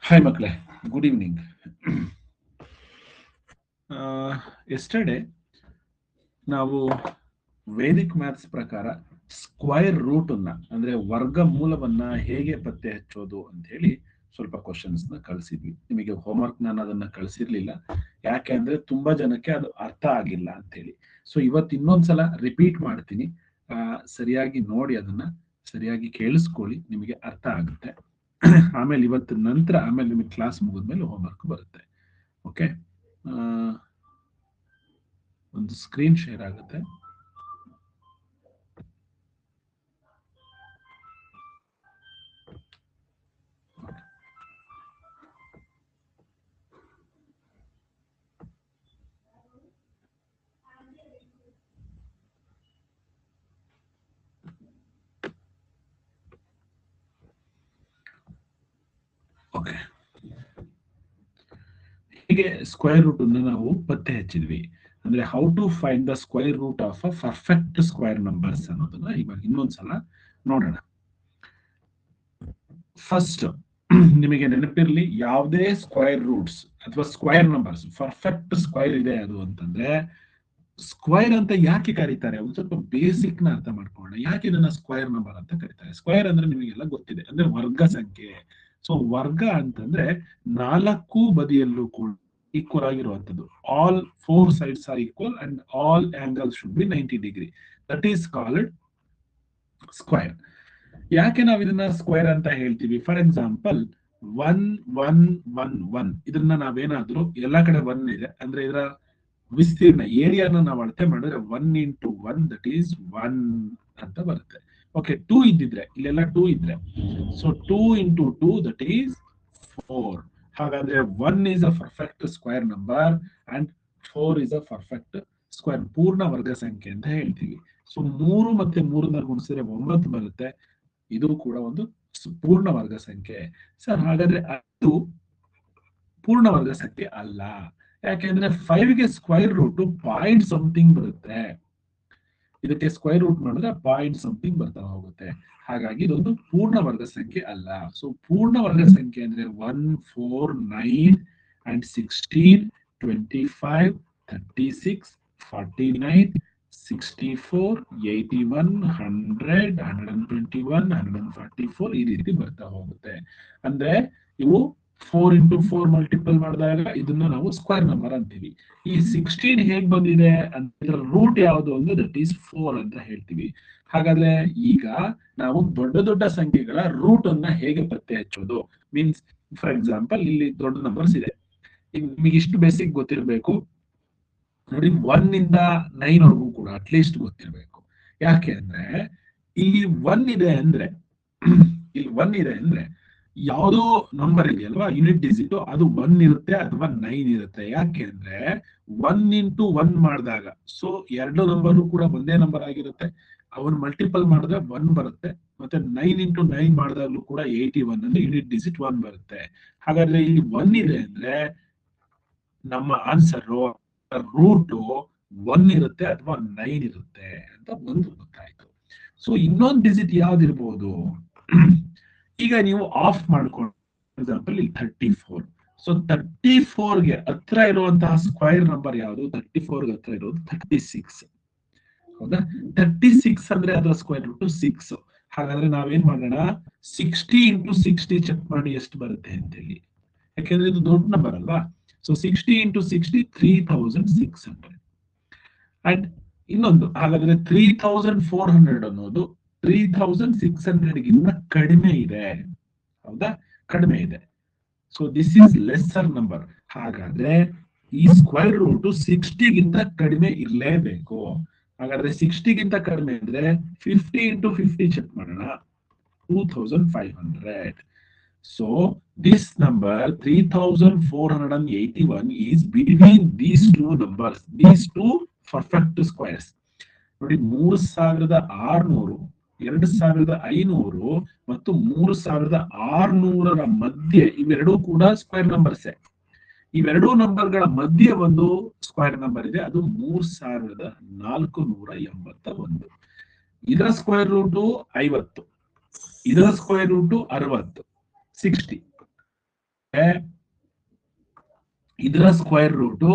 Hi, Makle. Good evening. Yesterday, ನಾವು Vedic maths ಪ್ರಕಾರ square root ಅನ್ನ ಅಂದ್ರೆ ವರ್ಗಮೂಲವನ್ನ ಹೇಗೆ ಪತ್ತೆ ಹಚ್ಚೋದು ಅಂತ ಹೇಳಿ ಸ್ವಲ್ಪ ಕ್ವಶನ್ಸ್ ನ ಕಳಿಸಿದ್ವಿ. ನಿಮಗೆ ಹೋಮ್ವರ್ಕ್ ನಾನು ಅದನ್ನ ಕಳಿಸಿರ್ಲಿಲ್ಲ, ಯಾಕೆ ಅಂದ್ರೆ ತುಂಬಾ ಜನಕ್ಕೆ ಅದು ಅರ್ಥ ಆಗಿಲ್ಲ ಅಂತ ಹೇಳಿ. ಸೊ ಇವತ್ತು ಇನ್ನೊಂದ್ಸಲ ರಿಪೀಟ್ ಮಾಡ್ತೀನಿ. ಸರಿಯಾಗಿ ನೋಡಿ, ಅದನ್ನ ಸರಿಯಾಗಿ ಕೇಳಿಸ್ಕೊಳ್ಳಿ, ನಿಮಗೆ ಅರ್ಥ ಆಗುತ್ತೆ. ಆಮೇಲೆ ಇವತ್ತು ನಂತರ ಆಮೇಲೆ ನಿಮಗೆ ಕ್ಲಾಸ್ ಮುಗಿದ್ಮೇಲೆ ಹೋಮ್ವರ್ಕ್ ಬರುತ್ತೆ. ಓಕೆ, ಒಂದು ಸ್ಕ್ರೀನ್ ಶೇರ್ ಆಗುತ್ತೆ. ಓಕೆ, ಹೀಗೆ ಸ್ಕ್ವೇರ್ ರೂಟ್ ಅನ್ನು ನಾವು ಪತ್ತೆ ಹಚ್ಚಿದ್ವಿ. ಅಂದ್ರೆ how to find the square root of a perfect square numbers ಅನ್ನೋದನ್ನ ಇವಾಗ ಇನ್ನೊಂದ್ಸಲ ನೋಡೋಣ. ಫಸ್ಟ್ ನಿಮಗೆ ನೆನಪಿರ್ಲಿ, ಯಾವುದೇ ಸ್ಕ್ವೇರ್ ರೂಟ್ಸ್ ಅಥವಾ ಸ್ಕ್ವೇರ್ ನಂಬರ್ಸ್ ಪರ್ಫೆಕ್ಟ್ ಸ್ಕ್ವೇರ್ ಇದೆ ಅದು ಅಂತಂದ್ರೆ ಸ್ಕ್ವೇರ್ ಅಂತ ಯಾಕೆ ಕರೀತಾರೆ, ಒಂದು ಸ್ವಲ್ಪ ಬೇಸಿಕ್ ನ ಅರ್ಥ ಮಾಡ್ಕೊಳ್ಳೋಣ. ಯಾಕೆ ಇದನ್ನ ಸ್ಕ್ವೇರ್ ನಂಬರ್ ಅಂತ ಕರೀತಾರೆ? ಸ್ಕ್ವೇರ್ ಅಂದ್ರೆ ನಿಮಗೆಲ್ಲ ಗೊತ್ತಿದೆ, ಅಂದ್ರೆ ವರ್ಗ ಸಂಖ್ಯೆ. ಸೊ ವರ್ಗ ಅಂತಂದ್ರೆ ನಾಲ್ಕು ಬದಿಯಲ್ಲೂ ಕೂಡ ಈಕ್ವಲ್ ಆಗಿರುವಂತದ್ದು. All four sides are equal and all angles should be 90 degree. That is called square. ಯಾಕೆ ನಾವು ಇದನ್ನ ಸ್ಕ್ವೇರ್ ಅಂತ ಹೇಳ್ತೀವಿ? ಫಾರ್ ಎಕ್ಸಾಂಪಲ್, 1 1 1 1 ಇದನ್ನ ನಾವೇನಾದ್ರೂ ಎಲ್ಲಾ ಕಡೆ 1 ಇದೆ ಅಂದ್ರೆ ಇದರ ವಿಸ್ತೀರ್ಣ ಏರಿಯಾನ ನಾವು ಅಳತೆ ಮಾಡಿದ್ರೆ 1 ಇಂಟು 1 ದಟ್ ಈಸ್ 1 ಅಂತ ಬರುತ್ತೆ. ಓಕೆ, 2 ಇದ್ದಿದ್ರೆ ಇಲ್ಲೆಲ್ಲ 2 ಇದ್ರೆ, ಸೊ 2 ಇಂಟು 2 ದಟ್ ಈಸ್ 4. ಹಾಗಾದ್ರೆ 1 is a perfect square number and 4 is a perfect square, ಪೂರ್ಣ ವರ್ಗ ಸಂಖ್ಯೆ ಅಂತ ಹೇಳ್ತೀವಿ. ಸೊ 3 ಮತ್ತೆ 3ನ ಗುಣಿಸಿದ್ರೆ 9 ಬರುತ್ತೆ. ಇದು ಕೂಡ ಒಂದು ಪೂರ್ಣ ವರ್ಗ ಸಂಖ್ಯೆ. ಸರ್, ಹಾಗಾದ್ರೆ ಅದು ಪೂರ್ಣ ವರ್ಗ ಸಂಖ್ಯೆ ಅಲ್ಲ. ಯಾಕೆಂದ್ರೆ 5ಗೆ ಸ್ಕ್ವೇರ್ ರೂಟ್ ಪಾಯಿಂಟ್ ಸಮಥಿಂಗ್ ಬರುತ್ತೆ, ಇದಕ್ಕೆ ಸ್ಕ್ವೇರ್ ರೂಟ್ ಮಾಡಿದ್ರೆ ಪಾಯಿಂಟ್ ಸಮಥಿಂಗ್ ಬರ್ತಾ ಹೋಗುತ್ತೆ. ಹಾಗಾಗಿ ಇದೊಂದು ಪೂರ್ಣ ವರ್ಗ ಸಂಖ್ಯೆ ಅಲ್ಲ. ಸೊ ಪೂರ್ಣ ವರ್ಗ ಸಂಖ್ಯೆ ಅಂದ್ರೆ 1 4 9 and 16 25 36 49 64 81 100 121 144 ಈ ರೀತಿ ಬರ್ತಾ ಹೋಗುತ್ತೆ. ಅಂದ್ರೆ ಇವು 4 ಇಂಟು 4 ಮಲ್ಟಿಪಲ್ ಮಾಡಿದಾಗ ಇದನ್ನ ನಾವು ಸ್ಕ್ವೇರ್ ನಂಬರ್ ಅಂತೀವಿ. ಈ 16 ಹೇಗ್ ಬಂದಿದೆ ಅಂದ್ರೆ ರೂಟ್ ಯಾವುದು ಅಂದ್ರೆ ದಟ್ ಈಸ್ 4 ಅಂತ ಹೇಳ್ತೀವಿ. ಹಾಗಾದ್ರೆ ಈಗ ನಾವು ದೊಡ್ಡ ದೊಡ್ಡ ಸಂಖ್ಯೆಗಳ ರೂಟ್ ಅನ್ನ ಹೇಗೆ ಪತ್ತೆ ಹಚ್ಚೋದು? ಮೀನ್ಸ್, ಫಾರ್ ಎಕ್ಸಾಂಪಲ್, ಇಲ್ಲಿ ದೊಡ್ಡ ನಂಬರ್ಸ್ ಇದೆ, ಈಗ ನಿಮಗೆ ಇಷ್ಟು ಬೇಸಿಕ್ ಗೊತ್ತಿರಬೇಕು ನೋಡಿ. 1 ಇಂದ 9 ವರೆಗೂ ಕೂಡ ಅಟ್ಲೀಸ್ಟ್ ಗೊತ್ತಿರಬೇಕು. ಯಾಕೆ ಅಂದ್ರೆ ಇಲ್ಲಿ 1 ಇದೆ ಅಂದ್ರೆ ಇಲ್ಲಿ 1 ಇದೆ ಅಂದ್ರೆ ಯಾವುದೋ ನಂಬರ್ ಇದೆಯಲ್ವಾ, ಯೂನಿಟ್ ಡಿಜಿಟ್, ಅದು 1 ಇರುತ್ತೆ ಅಥವಾ 9 ಇರುತ್ತೆ. ಯಾಕೆ ಅಂದ್ರೆ 1 ಇಂಟು 1 ಮಾಡಿದಾಗ, ಸೊ ಎರಡು ನಂಬರ್ ಕೂಡ ಒಂದೇ ನಂಬರ್ ಆಗಿರುತ್ತೆ, ಅವನ್ ಮಲ್ಟಿಪಲ್ ಮಾಡಿದ್ರೆ 1 ಬರುತ್ತೆ. ಮತ್ತೆ 9 ಇಂಟು 9 ಮಾಡಿದಾಗ್ಲೂ ಕೂಡ 81 ಅಂದ್ರೆ ಯೂನಿಟ್ ಡಿಜಿಟ್ 1 ಬರುತ್ತೆ. ಹಾಗಾದ್ರೆ ಇಲ್ಲಿ 1 ಇದೆ ಅಂದ್ರೆ ನಮ್ಮ ಆನ್ಸರ್ ರೂಟ್ 1 ಇರುತ್ತೆ ಅಥವಾ 9 ಇರುತ್ತೆ ಅಂತ ಒಂದು ಗೊತ್ತಾಯ್ತು. ಸೊ ಇನ್ನೊಂದು ಡಿಜಿಟ್ ಯಾವ್ದಿರ್ಬೋದು? ಈಗ ನೀವು ಆಫ್ ಮಾಡ್ಕೊಂಡು, ಎಕ್ಸಾಂಪಲ್ ಇಲ್ಲಿ 34. ಸೊ 34ಗೆ ಹತ್ರ ಇರುವಂತಹ ಸ್ಕ್ವೇರ್ ನಂಬರ್ ಯಾವುದು? 34ಗೆ ಹತ್ರ ಇರೋದು 36. ಹೌದಾ? 36 ಅಂದ್ರೆ ಅದರ ಸ್ಕ್ವೇರ್ ರೂಟ್ 6. ಹಾಗಾದ್ರೆ ನಾವೇನ್ ಮಾಡೋಣ, 60 ಇಂಟು 60 ಚೆಕ್ ಮಾಡಿ ಎಷ್ಟು ಬರುತ್ತೆ ಅಂತೇಳಿ. ಯಾಕೆಂದ್ರೆ ಇದು ದೊಡ್ಡ ನಂಬರ್ ಅಲ್ವಾ. So 60 into 60 3600. ಅಂಡ್ ಇನ್ನೊಂದು, ಹಾಗಾದ್ರೆ 3400 ಅನ್ನೋದು 3600 ಗಿಂತ ಕಡಿಮೆ ಇದೆ. ಹೌದಾ? ಕಡಿಮೆ ಇದೆ. So this is lesser number. ಹಾಗಾದ್ರೆ ಈ ಸ್ಕ್ವೇರ್ ರೂಟ್ 60 ಗಿಂತ ಕಡಿಮೆ ಇರಲೇಬೇಕು. ಹಾಗಾದ್ರೆ 60 ಗಿಂತ ಕಡಿಮೆ ಅಂದ್ರೆ 50 ಇಂಟು 50 ಚೆಕ್ ಮಾಡೋಣ, 2500. So this number 3481 is between these two numbers, these two perfect squares. ನೋಡಿ, 3600, 2500 ಮತ್ತು 3600ರ ಮಧ್ಯೆ ಇವೆರಡೂ ಕೂಡ ಸ್ಕ್ವೇರ್ ನಂಬರ್ಸ್. ಇವೆರಡೂ ನಂಬರ್ಗಳ ಮಧ್ಯೆ ಒಂದು ಸ್ಕ್ವೇರ್ ನಂಬರ್ ಇದೆ, ಅದು 3481. ಇದರ ಸ್ಕ್ವೇರ್ ರೂಟ್ 50, ಇದರ ಸ್ಕ್ವೇರ್ ರೂಟ್ 60. 60 ಇದರ ಸ್ಕ್ವೇರ್ ರೂಟ್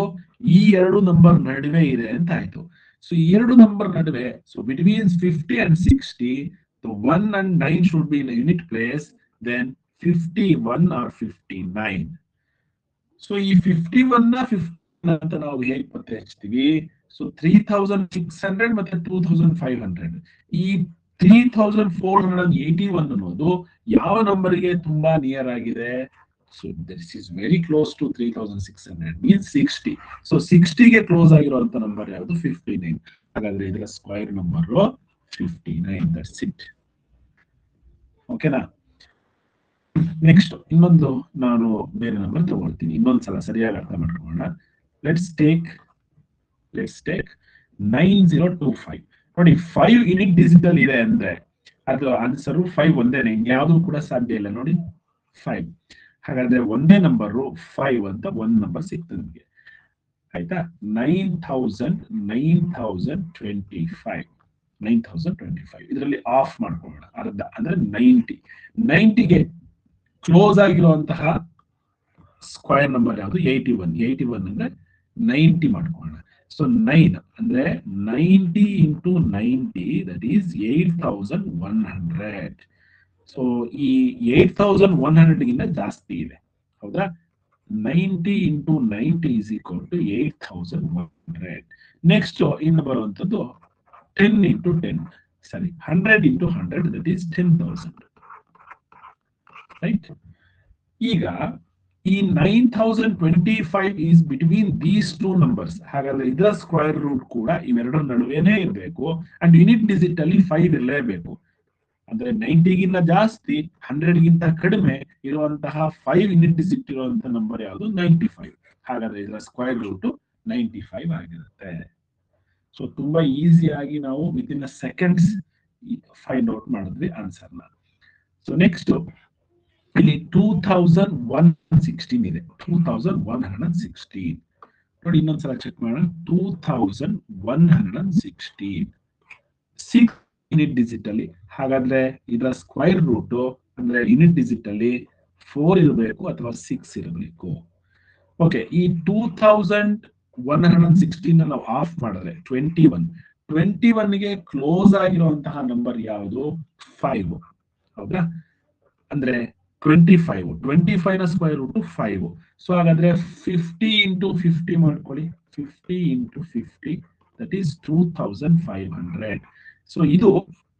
ಈ ಎರಡು ನಂಬರ್ ನಡುವೆ ಇದೆ ಅಂತ ಆಯ್ತು. ಸೊ ಈ ಎರಡು ನಂಬರ್ ನಡುವೆ, so between 50 and 60, the 1 and 9 should be in a unit place, then 51 or 59. So ಈ 51 ನ 15 ಅಂತ ನಾವು ಹೇಗೆ ಪತ್ತೆ ಹಚ್ತೀವಿ? ಸೊ 3600 ಮತ್ತೆ 2500, ಈ 3481 ಅನ್ನೋದು ಯಾವ ನಂಬರ್ಗೆ ತುಂಬಾ ನಿಯರ್ ಆಗಿದೆ? So this is very close to 3600, means 60. So 60 ಗೆ ಕ್ಲೋಸ್ ಆಗಿರುವಂತ ನಂಬರ್ ಯಾವುದು? 59. ಹಾಗಾದ್ರೆ ಇದರ ಸ್ಕ್ವೇರ್ ನಂಬರ್ 59. That's it. ಓಕೆನಾ? ನೆಕ್ಸ್ಟ್ ಇನ್ನೊಂದು ನಾನು ಬೇರೆ ನಂಬರ್ ತಗೊಳ್ತೀನಿ, ಇನ್ನೊಂದ್ಸಲ ಸರಿಯಾಗಿ ಅರ್ಥ ಮಾಡ್ಕೊಳ್ಳೋಣ. Let's take 9025. ನೋಡಿ, 5 ಯೂನಿಟ್ ಡಿಜಿಟಲ್ ಇದೆ ಅಂದ್ರೆ ಅದು ಆನ್ಸರ್ 5 ಒಂದೇನೆ, ಯಾವುದು ಕೂಡ ಸಾಧ್ಯ ಇಲ್ಲ. ನೋಡಿ 5. ಹಾಗಾದ್ರೆ ಒಂದೇ ನಂಬರ್ 5 ಅಂತ ಒಂದ್ ನಂಬರ್ ಸಿಕ್ತು ನಿಮಗೆ, ಆಯ್ತಾ? 9025 ಇದರಲ್ಲಿ ಆಫ್ ಮಾಡ್ಕೊಳ್ಳೋಣ, ಅರ್ಧ ಅಂದ್ರೆ 90ಗೆ ಕ್ಲೋಸ್ ಆಗಿರುವಂತಹ ಸ್ಕ್ವೇರ್ ನಂಬರ್ ಯಾವುದು? 81 ಅಂದ್ರೆ 90 ಮಾಡ್ಕೊಳ್ಳೋಣ. ಸೊ 9 ಅಂದ್ರೆ 90 into 90, that is 8100. ಸೊ ಈ 8100 ಗಿಂತ ಜಾಸ್ತಿ ಇದೆ, ಹೌದಾ? 90 into 90 is equal to 8100. Next ಇನ್ನು ಬರುವಂತದ್ದು 10 into 10, sorry 100 into 100, that is 10,000. Right? ಈಗ ಈ 9025 is between these two numbers. ಹಾಗಾದ್ರೆ ಇದರ ಸ್ಕ್ವೇರ್ ರೂಟ್ ಕೂಡ ಇವೆರಡರ ನಡುವೆನೇ ಇರಬೇಕು, ಅಂಡ್ ಯೂನಿಟ್ ಡಿಜಿಟ್ ಅಲ್ಲಿ 5 ಇರಲೇಬೇಕು. ಅಂದ್ರೆ 90 ಗಿಂತ ಜಾಸ್ತಿ 100 ಗಿಂತ ಕಡಿಮೆ ಇರುವಂತಹ 5 ಯೂನಿಟ್ ಡಿಜಿಟ್ ಇರುವಂತಹ ನಂಬರ್ ಯಾವುದು? 95. ಹಾಗಾದ್ರೆ ಇದರ ಸ್ಕ್ವೇರ್ ರೂಟ್ 95 ಆಗಿರುತ್ತೆ. ಸೊ ತುಂಬಾ ಈಸಿಯಾಗಿ ನಾವು with in seconds find out ಮಾಡಿದ್ವಿ ಆನ್ಸರ್ನ. ಸೊ ನೆಕ್ಸ್ಟ್ ಇಲ್ಲಿ 2116 ಇದೆ. 2116 ನೋಡಿ, ಇನ್ನೊಂದ್ಸಲ ಚೆಕ್ ಮಾಡೋಣ. 2116 6 ಯೂನಿಟ್ ಡಿಜಿಟ್ ಅಲ್ಲಿ. ಹಾಗಾದ್ರೆ ಇದರ ಸ್ಕ್ವೇರ್ ರೂಟ್ ಅಂದ್ರೆ ಯೂನಿಟ್ ಡಿಜಿಟ್ ಅಲ್ಲಿ 4 ಇರಬೇಕು ಅಥವಾ 6 ಇರಬೇಕು. ಓಕೆ, ಈ 2116 ನಾವು ಆಫ್ ಮಾಡಿದ್ರೆ 21 ಗೆ ಕ್ಲೋಸ್ ಆಗಿರುವಂತಹ ನಂಬರ್ ಯಾವುದು? 5, ಹೌದಾ? ಅಂದ್ರೆ 25 ನ ಸ್ಕ್ವೇರ್ ರೂಟ್ 5. ಸೊ ಹಾಗಾದ್ರೆ 50 into 50 ಮಾಡ್ಕೊಳ್ಳಿ. 50 into 50, that is 2500. ಸೊ ಇದು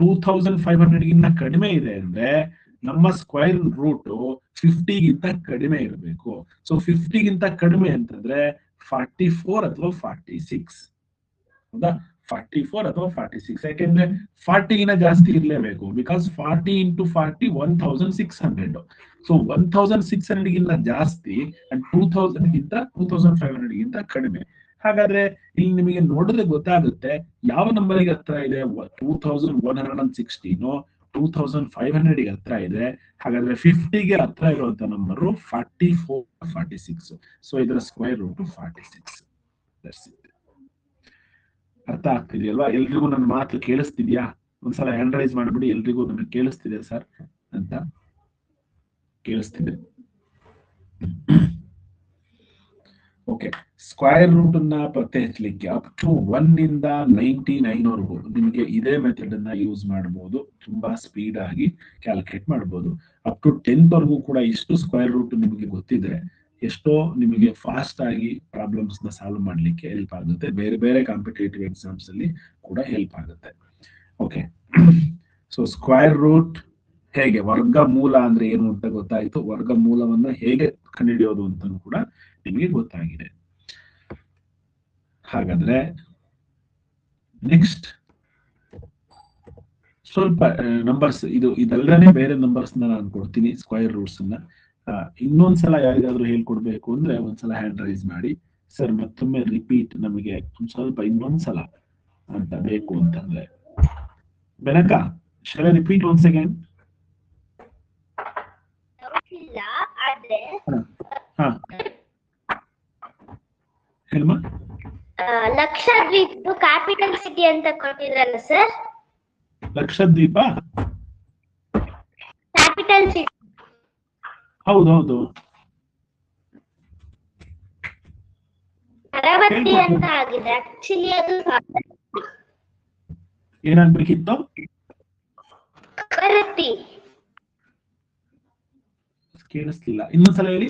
2500 ಗಿಂತ ಕಡಿಮೆ ಇದೆ ಅಂದ್ರೆ ನಮ್ಮ ಸ್ಕ್ವೇರ್ ರೂಟ್ 50 ಗಿಂತ ಕಡಿಮೆ ಇರಬೇಕು. ಸೊ 50 ಗಿಂತ ಕಡಿಮೆ ಅಂತಂದ್ರೆ 44 ಅಥವಾ 46, ಹೌದಾ? 44 ಅಥವಾ 46, ಯಾಕೆಂದ್ರೆ 40 ಗಿಂತ ಜಾಸ್ತಿ ಇರಲೇಬೇಕು. Because 40 into 40 1600. ಸೊ 1600 ಗಿಂತ ಜಾಸ್ತಿ ಅಂಡ್ 2500 ಗಿಂತ ಕಡಿಮೆ. ಹಾಗಾದ್ರೆ ಇಲ್ಲಿ ನಿಮಗೆ ನೋಡಿದ್ರೆ ಗೊತ್ತಾಗುತ್ತೆ ಯಾವ ನಂಬರಿಗೆ ಹತ್ರ ಇದೆ. 2116 2500 ಗೆ ಹತ್ರ ಇದೆ. ಹಾಗಾದ್ರೆ 50 ಗೆ ಹತ್ರ ಇರುವಂತ ನಂಬರ್ 44 46. ಸೊ ಇದರ ಸ್ಕ್ವೇರ್ ರೂಟ್ 46. That's it. ಅರ್ಥ ಆಗ್ತಿದೆಯಲ್ವಾ? ಎಲ್ರಿಗೂ ನನ್ನ ಮಾತು ಕೇಳಿಸ್ತಿದ್ಯಾ? ಒಂದ್ಸಲ ಹ್ಯಾಂಡ್ ರೈಸ್ ಮಾಡ್ಬಿಡಿ, ಎಲ್ರಿಗೂ ನನಗೆ ಕೇಳಿಸ್ತಿದೆ ಸರ್ ಅಂತ. ಕೇಳಿಸ್ತಿದೆ? ಓಕೆ, ಸ್ಕ್ವೇರ್ ರೂಟ್ ಅನ್ನ ಪತ್ತೆ ಹಚ್ಚಲಿಕ್ಕೆ ಅಪ್ ಟು 1 ಇಂದ 99 ವರೆಗೂ ನಿಮಗೆ ಇದೇ ಮೆಥಡ್ ಅನ್ನ ಯೂಸ್ ಮಾಡಬಹುದು. ತುಂಬಾ ಸ್ಪೀಡ್ ಆಗಿ ಕ್ಯಾಲ್ಕುಲೇಟ್ ಮಾಡಬಹುದು. ಅಪ್ ಟು 10th ವರೆಗೂ ಕೂಡ ಇಷ್ಟು ಸ್ಕ್ವೇರ್ ರೂಟ್ ನಿಮಗೆ ಗೊತ್ತಿದ್ರೆ ಎಷ್ಟೋ ನಿಮಗೆ ಫಾಸ್ಟ್ ಆಗಿ ಪ್ರಾಬ್ಲಮ್ಸ್ ನ ಸಾಲ್ವ್ ಮಾಡ್ಲಿಕ್ಕೆ ಹೆಲ್ಪ್ ಆಗುತ್ತೆ. ಬೇರೆ ಬೇರೆ ಕಾಂಪಿಟೇಟಿವ್ ಎಕ್ಸಾಮ್ಸ್ ಅಲ್ಲಿ ಕೂಡ ಹೆಲ್ಪ್ ಆಗುತ್ತೆ. ಓಕೆ, ಸೊ ಸ್ಕ್ವೇರ್ ರೂಟ್ ಹೇಗೆ, ವರ್ಗಮೂಲ ಅಂದ್ರೆ ಏನು ಅಂತ ಗೊತ್ತಾಯ್ತು. ವರ್ಗಮೂಲವನ್ನ ಹೇಗೆ ಕಂಡುಹಿಡಿಯೋದು ಅಂತ ಕೂಡ ನಿಮಗೆ ಗೊತ್ತಾಗಿದೆ. ಹಾಗಾದ್ರೆ ನೆಕ್ಸ್ಟ್ ಸ್ವಲ್ಪ ನಂಬರ್ಸ್, ಇದಲ್ಲದೆ ಬೇರೆ ನಂಬರ್ಸ್ ನಾನು ಕೊಡ್ತೀನಿ, ಸ್ಕ್ವೇರ್ ರೂಟ್ಸ್ ಅನ್ನ. ಇನ್ನೊಂದ್ಸಲ ಯಾರಿಗಾದ್ರೂ ಹೇಳ್ಕೊಡ್ಬೇಕು ಅಂದ್ರೆ ಒಂದ್ಸಲ ಹ್ಯಾಂಡ್ ರೈಸ್ ಮಾಡಿ. ಸರ್ ಮತ್ತೊಮ್ಮೆ ರಿಪೀಟ್ ನಮಗೆ ಸ್ವಲ್ಪ ಇನ್ನೊಂದ್ಸಲ ಅಂತ ಬೇಕು ಅಂತಂದ್ರೆ ಬೆನಕ ಶಾಲೆ ರಿಪೀಟ್ ಒನ್ಸ್ ಅಗೇನ್. ಹೇಳಮ್ಮ. ಲಕ್ಷದ್ವೀಪ್ ಕ್ಯಾಪಿಟಲ್ ಸಿಟಿ ಅಂತ ಕೊಟ್ಟಿದ್ರಲ್ಲ ಸರ್? Lakshadweep capital city. ಹೌದೌದು. ಕರವತ್ತಿ ಅಂತ ಆಗಿದೆ. ಆಕ್ಚುಲಿ ಅದು ಏನಾಗ್ಬೇಕಿತ್ತು? ಕವರತ್ತಿ. ಕೇಳಿಸ್ಲಿಲ್ಲ, ಇನ್ನೊಂದ್ಸಲ ಹೇಳಿ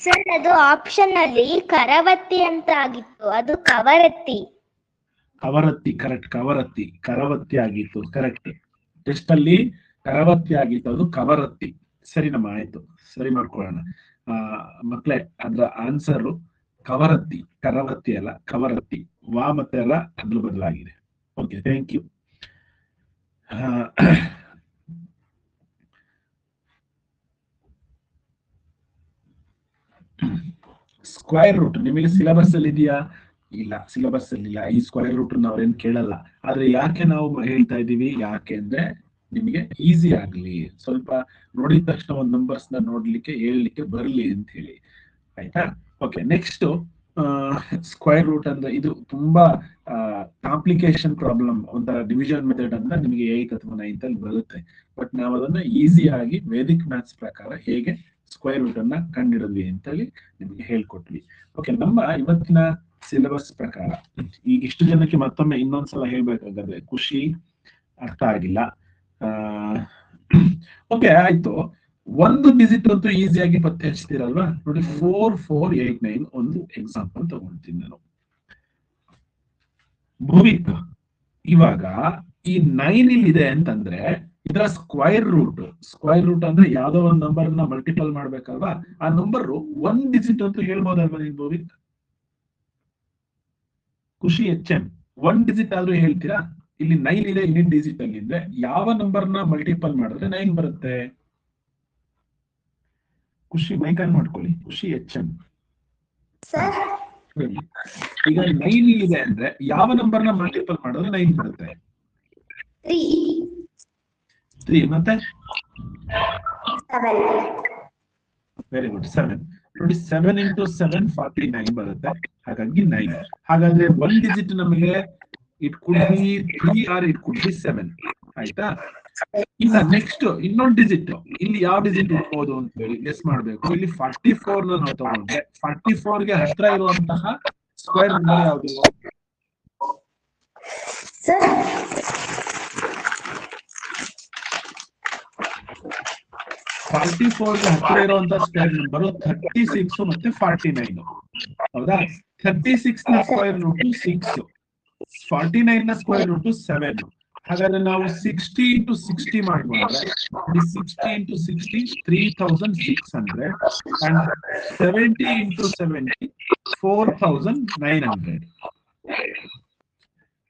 ಸರ್. ಅದು ಆಪ್ಷನ್ ಅಲ್ಲಿ ಕರವತ್ತಿ ಅಂತ ಆಗಿತ್ತು, ಅದು ಕವರತ್ತಿ. ಕವರತ್ತಿ, ಕರೆಕ್ಟ್. ಕರವತ್ತಿ ಆಗಿತ್ತು, ಕರೆಕ್ಟ್. ಟೆಸ್ಟ್ ಅಲ್ಲಿ ಕರವತ್ತಿ ಆಗಿತ್ತು, ಅದು ಕವರತ್ತಿ. ಸರಿ ನಮ್ಮ, ಆಯ್ತು, ಸರಿ ಮಾಡ್ಕೊಳ್ಳೋಣ. ಮಕ್ಳೇ, ಅದ್ರ ಆನ್ಸರ್ ಕವರತ್ತಿ, ಕರವತ್ತಿ ಅಲ್ಲ, ಕವರತ್ತಿ. ವಾ ಮತ್ತೆ ಅಲ್ಲ, ಅದ್ರ ಬದಲಾಗಿದೆ. Okay, thank you. Square root ನಿಮಗೆ ಸಿಲೆಬಸ್ ಅಲ್ಲಿ ಇದೆಯಾ? ಇಲ್ಲ, ಸಿಲೆಬಸ್ ಅಲ್ಲಿ ಇಲ್ಲ. ಈ ಸ್ಕ್ವೇರ್ ರೂಟ್ ನಾವೇನ್ ಕೇಳಲ್ಲ. ಆದ್ರೆ ಯಾಕೆ ನಾವು ಹೇಳ್ತಾ ಇದೀವಿ? ಯಾಕೆ ಅಂದ್ರೆ ನಿಮಗೆ ಈಸಿ ಆಗ್ಲಿ, ಸ್ವಲ್ಪ ನೋಡಿದ ತಕ್ಷಣ ಒಂದು ನಂಬರ್ಸ್ ನ ನೋಡ್ಲಿಕ್ಕೆ ಹೇಳಲಿಕ್ಕೆ ಬರ್ಲಿ ಅಂತ ಹೇಳಿ, ಆಯ್ತಾ? ಓಕೆ, ನೆಕ್ಸ್ಟ್ ಸ್ಕ್ವೇರ್ ರೂಟ್ ಅಂದ್ರೆ ಇದು ತುಂಬಾ ಕಾಂಪ್ಲಿಕೇಶನ್ ಪ್ರಾಬ್ಲಮ್, ಒಂಥರ ಡಿವಿಷನ್ ಮೆಥಡ್ ಅಂತ ನಿಮಗೆ 8th ಅಥವಾ 9th ಅಲ್ಲಿ ಬರುತ್ತೆ. ಬಟ್ ನಾವು ಅದನ್ನ ಈಸಿಯಾಗಿ ವೇದಿಕ್ ಮ್ಯಾಥ್ಸ್ ಪ್ರಕಾರ ಹೇಗೆ ಸ್ಕ್ವೇರ್ ರೂಟ್ ಅನ್ನ ಕಂಡಿಡಿದ್ವಿ ಅಂತೇಳಿ ನಿಮ್ಗೆ ಹೇಳ್ಕೊಟ್ವಿ. ಓಕೆ, ನಮ್ಮ ಇವತ್ತಿನ ಸಿಲೆಬಸ್ ಪ್ರಕಾರ ಈಗ ಇಷ್ಟು ಜನಕ್ಕೆ ಮತ್ತೊಮ್ಮೆ ಇನ್ನೊಂದ್ಸಲ ಹೇಳ್ಬೇಕಾದ್ರೆ ಖುಷಿ ಅರ್ಥ ಆಗಿಲ್ಲ. ಓಕೆ, ಆಯ್ತು. ಒಂದು ಡಿಜಿಟ್ ಅಂತೂ ಈಸಿಯಾಗಿ ಪತ್ತೆ ಹಚ್ತೀರಲ್ವಾ? ನೋಡಿ, 4489 ಒಂದು ಎಕ್ಸಾಂಪಲ್ ತಗೊಳ್ತೀನಿ ನಾನು. ಭೂಮಿಕ, ಇವಾಗ ಈ 9 ಇಲ್ಲಿ ಇದೆ ಅಂತಂದ್ರೆ ಇದರ ಸ್ಕ್ವೈರ್ ರೂಟ್ ಅಂದ್ರೆ ಯಾವ್ದೋ ಒಂದು ನಂಬರ್ ನ ಮಲ್ಟಿಪಲ್ ಮಾಡ್ಬೇಕಲ್ವಾ? ಆ ನಂಬರ್ ಒಂದ್ ಡಿಜಿಟ್ ಅಂತೂ ಹೇಳ್ಬೋದಲ್ವಾ ನೀವು ಭೂಮಿಕ್? ಖುಷಿ HM, ಒಂದ್ ಡಿಜಿಟ್ ಆದ್ರೂ ಹೇಳ್ತೀರಾ? ಇಲ್ಲಿ 9 ಇದೆ, ಇನ್ನೊಂದು ಡಿಜಿಟ್ ಅಲ್ಲಿ ಇದ್ರೆ ಯಾವ ನಂಬರ್ ನ ಮಲ್ಟಿಪಲ್ ಮಾಡಿದ್ರೆ 9 ಬರುತ್ತೆ? ಖುಷಿ ಮೈಕ್ ಆನ್ ಮಾಡ್ಕೊಳ್ಳಿ. ಖುಷಿ HM, ಈಗ 9 ಇದೆ ಅಂದ್ರೆ ಯಾವ ನಂಬರ್ ನ ಮಲ್ಟಿಪಲ್ ಮಾಡಿದ್ರೆ 9 ಬರುತ್ತೆ? 3 ಮತ್ತೆ ವೆರಿ ಗುಡ್, 7. ನೋಡಿ, 7 into 7 49 ಬರುತ್ತೆ, ಹಾಗಾಗಿ 9. ಹಾಗಾದ್ರೆ ಒಂದ್ ಡಿಜಿಟ್ ನಮಗೆ it could be 3 or it could be 7, ಆಯ್ತಾ? ಈಗ ನೆಕ್ಸ್ಟ್ ಇನ್ನೊಂದು ಡಿಜಿಟ್, ಇಲ್ಲಿ ಯಾವ ಡಿಜಿಟ್ ಇರ್ಬೋದು ಅಂತ ಹೇಳಿ ಗೆಸ್ ಮಾಡ್ಬೇಕು. ಇಲ್ಲಿ 44 ನ ನಾವು ತಗೊಂಡ್ರೆ 44 ಗೆ ಹತ್ರ ಇರುವಂತಹ ಸ್ಕ್ವೇರ್ ನಂಬರ್ ಯಾವುದು? 44 ಗೆ ಹತ್ರ ಇರುವಂತಹ ಸ್ಕ್ವೇರ್ ನಂಬರ್ 36 ಮತ್ತೆ 49. ಹೌದಾ? 36 ನ ಸ್ಕ್ವೇರ್ ರೂಟ್ 6, 49 ನ ಸ್ಕ್ವೇರ್ ರೂಟ್ 7. ಹಾಗಾದ್ರೆ ನಾವು 60 into 60 ಮಾಡ್ಕೊಂಡ್ರೆ 60 into 60 3600 and 70 into 70 4900.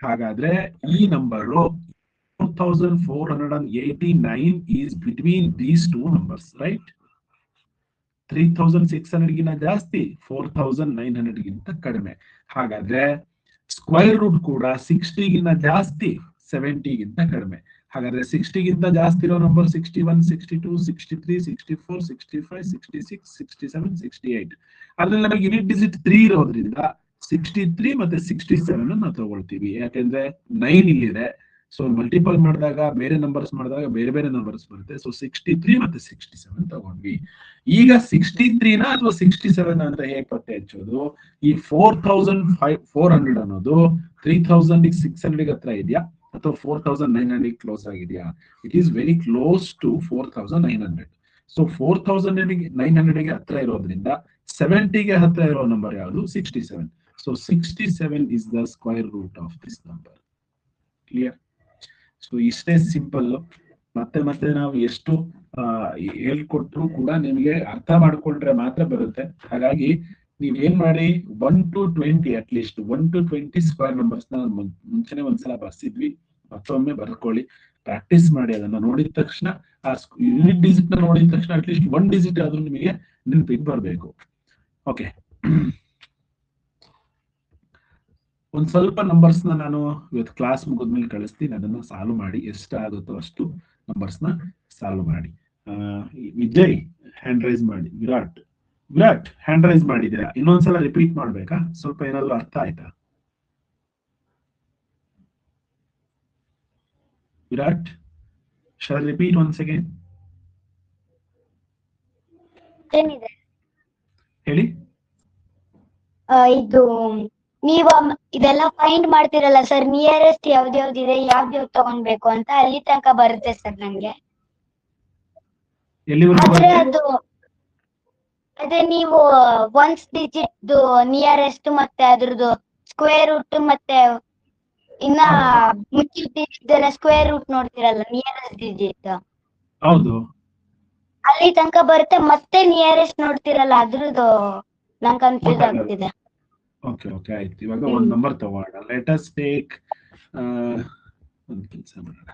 ಹಾಗಾದ್ರೆ ಈ number 4489 is between these two numbers, right? 3600 ಗಿಂತ ಜಾಸ್ತಿ, 4900 ಗಿಂತ ಕಡಿಮೆ. ಹಾಗಾದ್ರೆ ಸ್ಕ್ವೇರ್ ರೂಟ್ ಕೂಡ 60 ಗಿಂತ ಜಾಸ್ತಿ, 70 ಗಿಂತ ಕಡಿಮೆ. ಹಾಗಾದ್ರೆ 60 ಗಿಂತ ಜಾಸ್ತಿ ಇರೋ ನಂಬರ್ 61, 62, 63, 64, 65, 66, 67, 68. ಅದ್ರಲ್ಲಿ ನಮಗೆ ಯೂನಿಟ್ ಡಿಜಿಟ್ 3 ಇರೋದ್ರಿಂದ 63 ಮತ್ತೆ 67 ನಾವು ತಗೊಳ್ತೀವಿ. ಯಾಕೆಂದ್ರೆ 9 ಇಲ್ಲಿದೆ, ಸೊ ಮಲ್ಟಿಪಲ್ ಮಾಡಿದಾಗ ಬೇರೆ ನಂಬರ್ಸ್ ಮಾಡಿದಾಗ ಬೇರೆ ಬೇರೆ ನಂಬರ್ಸ್ ಬರುತ್ತೆ. ಸೊ 63 ಮತ್ತೆ 67 ತಗೊಂಡ್ವಿ. ಈಗ 63 ನ ಅಥವಾ 67 ಅಂತ ಹೇಗೆ ಪತ್ತೆ ಹಚ್ಚೋದು? ಈ 4400 ಅನ್ನೋದು 3600 ಹತ್ರ ಇದೆಯಾ ಅಥವಾ 4900 ಕ್ಲೋಸ್ ಆಗಿದೆಯಾ? It is very close to 4900. So 4900 ಗೆ ಹತ್ರ ಇರೋದ್ರಿಂದ 70 ಗೆ ಹತ್ರ ಇರೋ ನಂಬರ್ ಯಾವುದು? 67. So 67 is the square root of this number. Clear? So ಇಷ್ಟೇ ಸಿಂಪಲ್. ಮತ್ತೆ ಮತ್ತೆ ನಾವು ಎಷ್ಟು ಹೇಳ್ಕೊಟ್ರು ಕೂಡ ನಿಮಗೆ ಅರ್ಥ ಮಾಡ್ಕೊಂಡ್ರೆ ಮಾತ್ರ ಬರುತ್ತೆ. ಹಾಗಾಗಿ ನೀವ್ ಏನ್ ಮಾಡಿ, 1 to 20 at least 1 to 20 square numbers ನ ಮುಂಚೆನೆ ಒಂದ್ಸಲ ಬರ್ಸಿದ್ವಿ, ಮತ್ತೊಮ್ಮೆ ಬರ್ಕೊಳ್ಳಿ, ಪ್ರಾಕ್ಟೀಸ್ ಮಾಡಿ. ಅದನ್ನ ನೋಡಿದ ತಕ್ಷಣ ಆ ಯೂನಿಟ್ ಡಿಜಿಟ್ ನ ನೋಡಿದ ತಕ್ಷಣ ಅಟ್ ಲೀಸ್ಟ್ 1 ಡಿಜಿಟ್ ಆದ್ರೂ ನಿಮಗೆ ನೆನಪಿಗೆ ಬರ್ಬೇಕು. ಓಕೆ, ಒಂದ್ ಸ್ವಲ್ಪ ನಂಬರ್ಸ್ ನ ನಾನು ಇವತ್ತು ಕ್ಲಾಸ್ ಮುಗಿದ್ಮೇಲೆ ಕಳಿಸ್ತೀನಿ. ಅದನ್ನ ಸಾಲ್ವ್ ಮಾಡಿ, ಎಷ್ಟಾಗುತ್ತೋ ಅಷ್ಟು ನಂಬರ್ಸ್ ನ ಸಾಲ್ವ್ ಮಾಡಿ. ವಿಜಯ್ ಹ್ಯಾಂಡ್ ರೈಸ್ ಮಾಡಿ. ವಿರಾಟ್ ಹ್ಯಾಂಡ್ ರೈಸ್ ಮಾಡಿದ್ದೀರಾ? ಇನ್ನೊಂದ್ಸಲ ರಿಪೀಟ್ ಮಾಡ್ಬೇಕಾ? ಸ್ವಲ್ಪ ಏನಾದ್ರು ಅರ್ಥ ಆಯ್ತಾ? Virat, shall I repeat once again? ಏನಿದೆ ಹೇಳಿ. ಇದು ನೀವು ಇದೆಲ್ಲ ಫೈಂಡ್ ಮಾಡ್ತಿರಲ್ಲ ಸರ್, ನಿಯರೆಸ್ಟ್ ಯಾವ್ದ್ಯಾವ್ದಿದೆ ಯಾವ್ದ್ಯಾವ್ದು ತಗೊಂಡ್ಬೇಕು ಅಂತ ಅಲ್ಲಿ ತನಕ ಬರುತ್ತೆ ಸರ್ ನಂಗೆ. ಎಲ್ಲಿವರೆಗೂ ಆದ್ರೆ ಬರುತ್ತೆ? ಅದು ಅದೇ ನೀವು ಒನ್ಸ್ ಡಿಜಿಟ್ ನಿಯರೆಸ್ಟ್ ಮತ್ತೆ ಅದ್ರದ್ದು ಸ್ಕ್ವೇರ್ ರೂಟ್ ಮತ್ತೆ ಇನ್ನ ಮುಚ್ಚಿದ್ದೆಲ್ಲ ಸ್ಕ್ವೇರ್ ರೂಟ್ ನೋಡ್ತಿರಲ್ಲ ನಿಯರೆಸ್ಟ್ ಡಿಜಿಟ್, ಹೌದು. ಅಲ್ಲಿ ತನಕ ಬರುತ್ತೆ. ಮತ್ತೆ ನಿಯರೆಸ್ಟ್ ನೋಡ್ತಿರಲ್ಲ ಅದ್ರದ್ದು ನಂಗೆ ಕನ್ಫ್ಯೂಸ್ ಆಗ್ತಿದೆ. ಓಕೆ ಓಕೆ ಆಯ್ತು. ಇವಾಗ ಒಂದ್ ನಂಬರ್ ತಗೋಣ. ಲೆಟ್ ಅಸ್ ಟೇಕ್ ಒಂದು ಕೆಲಸ ಮಾಡೋಣ,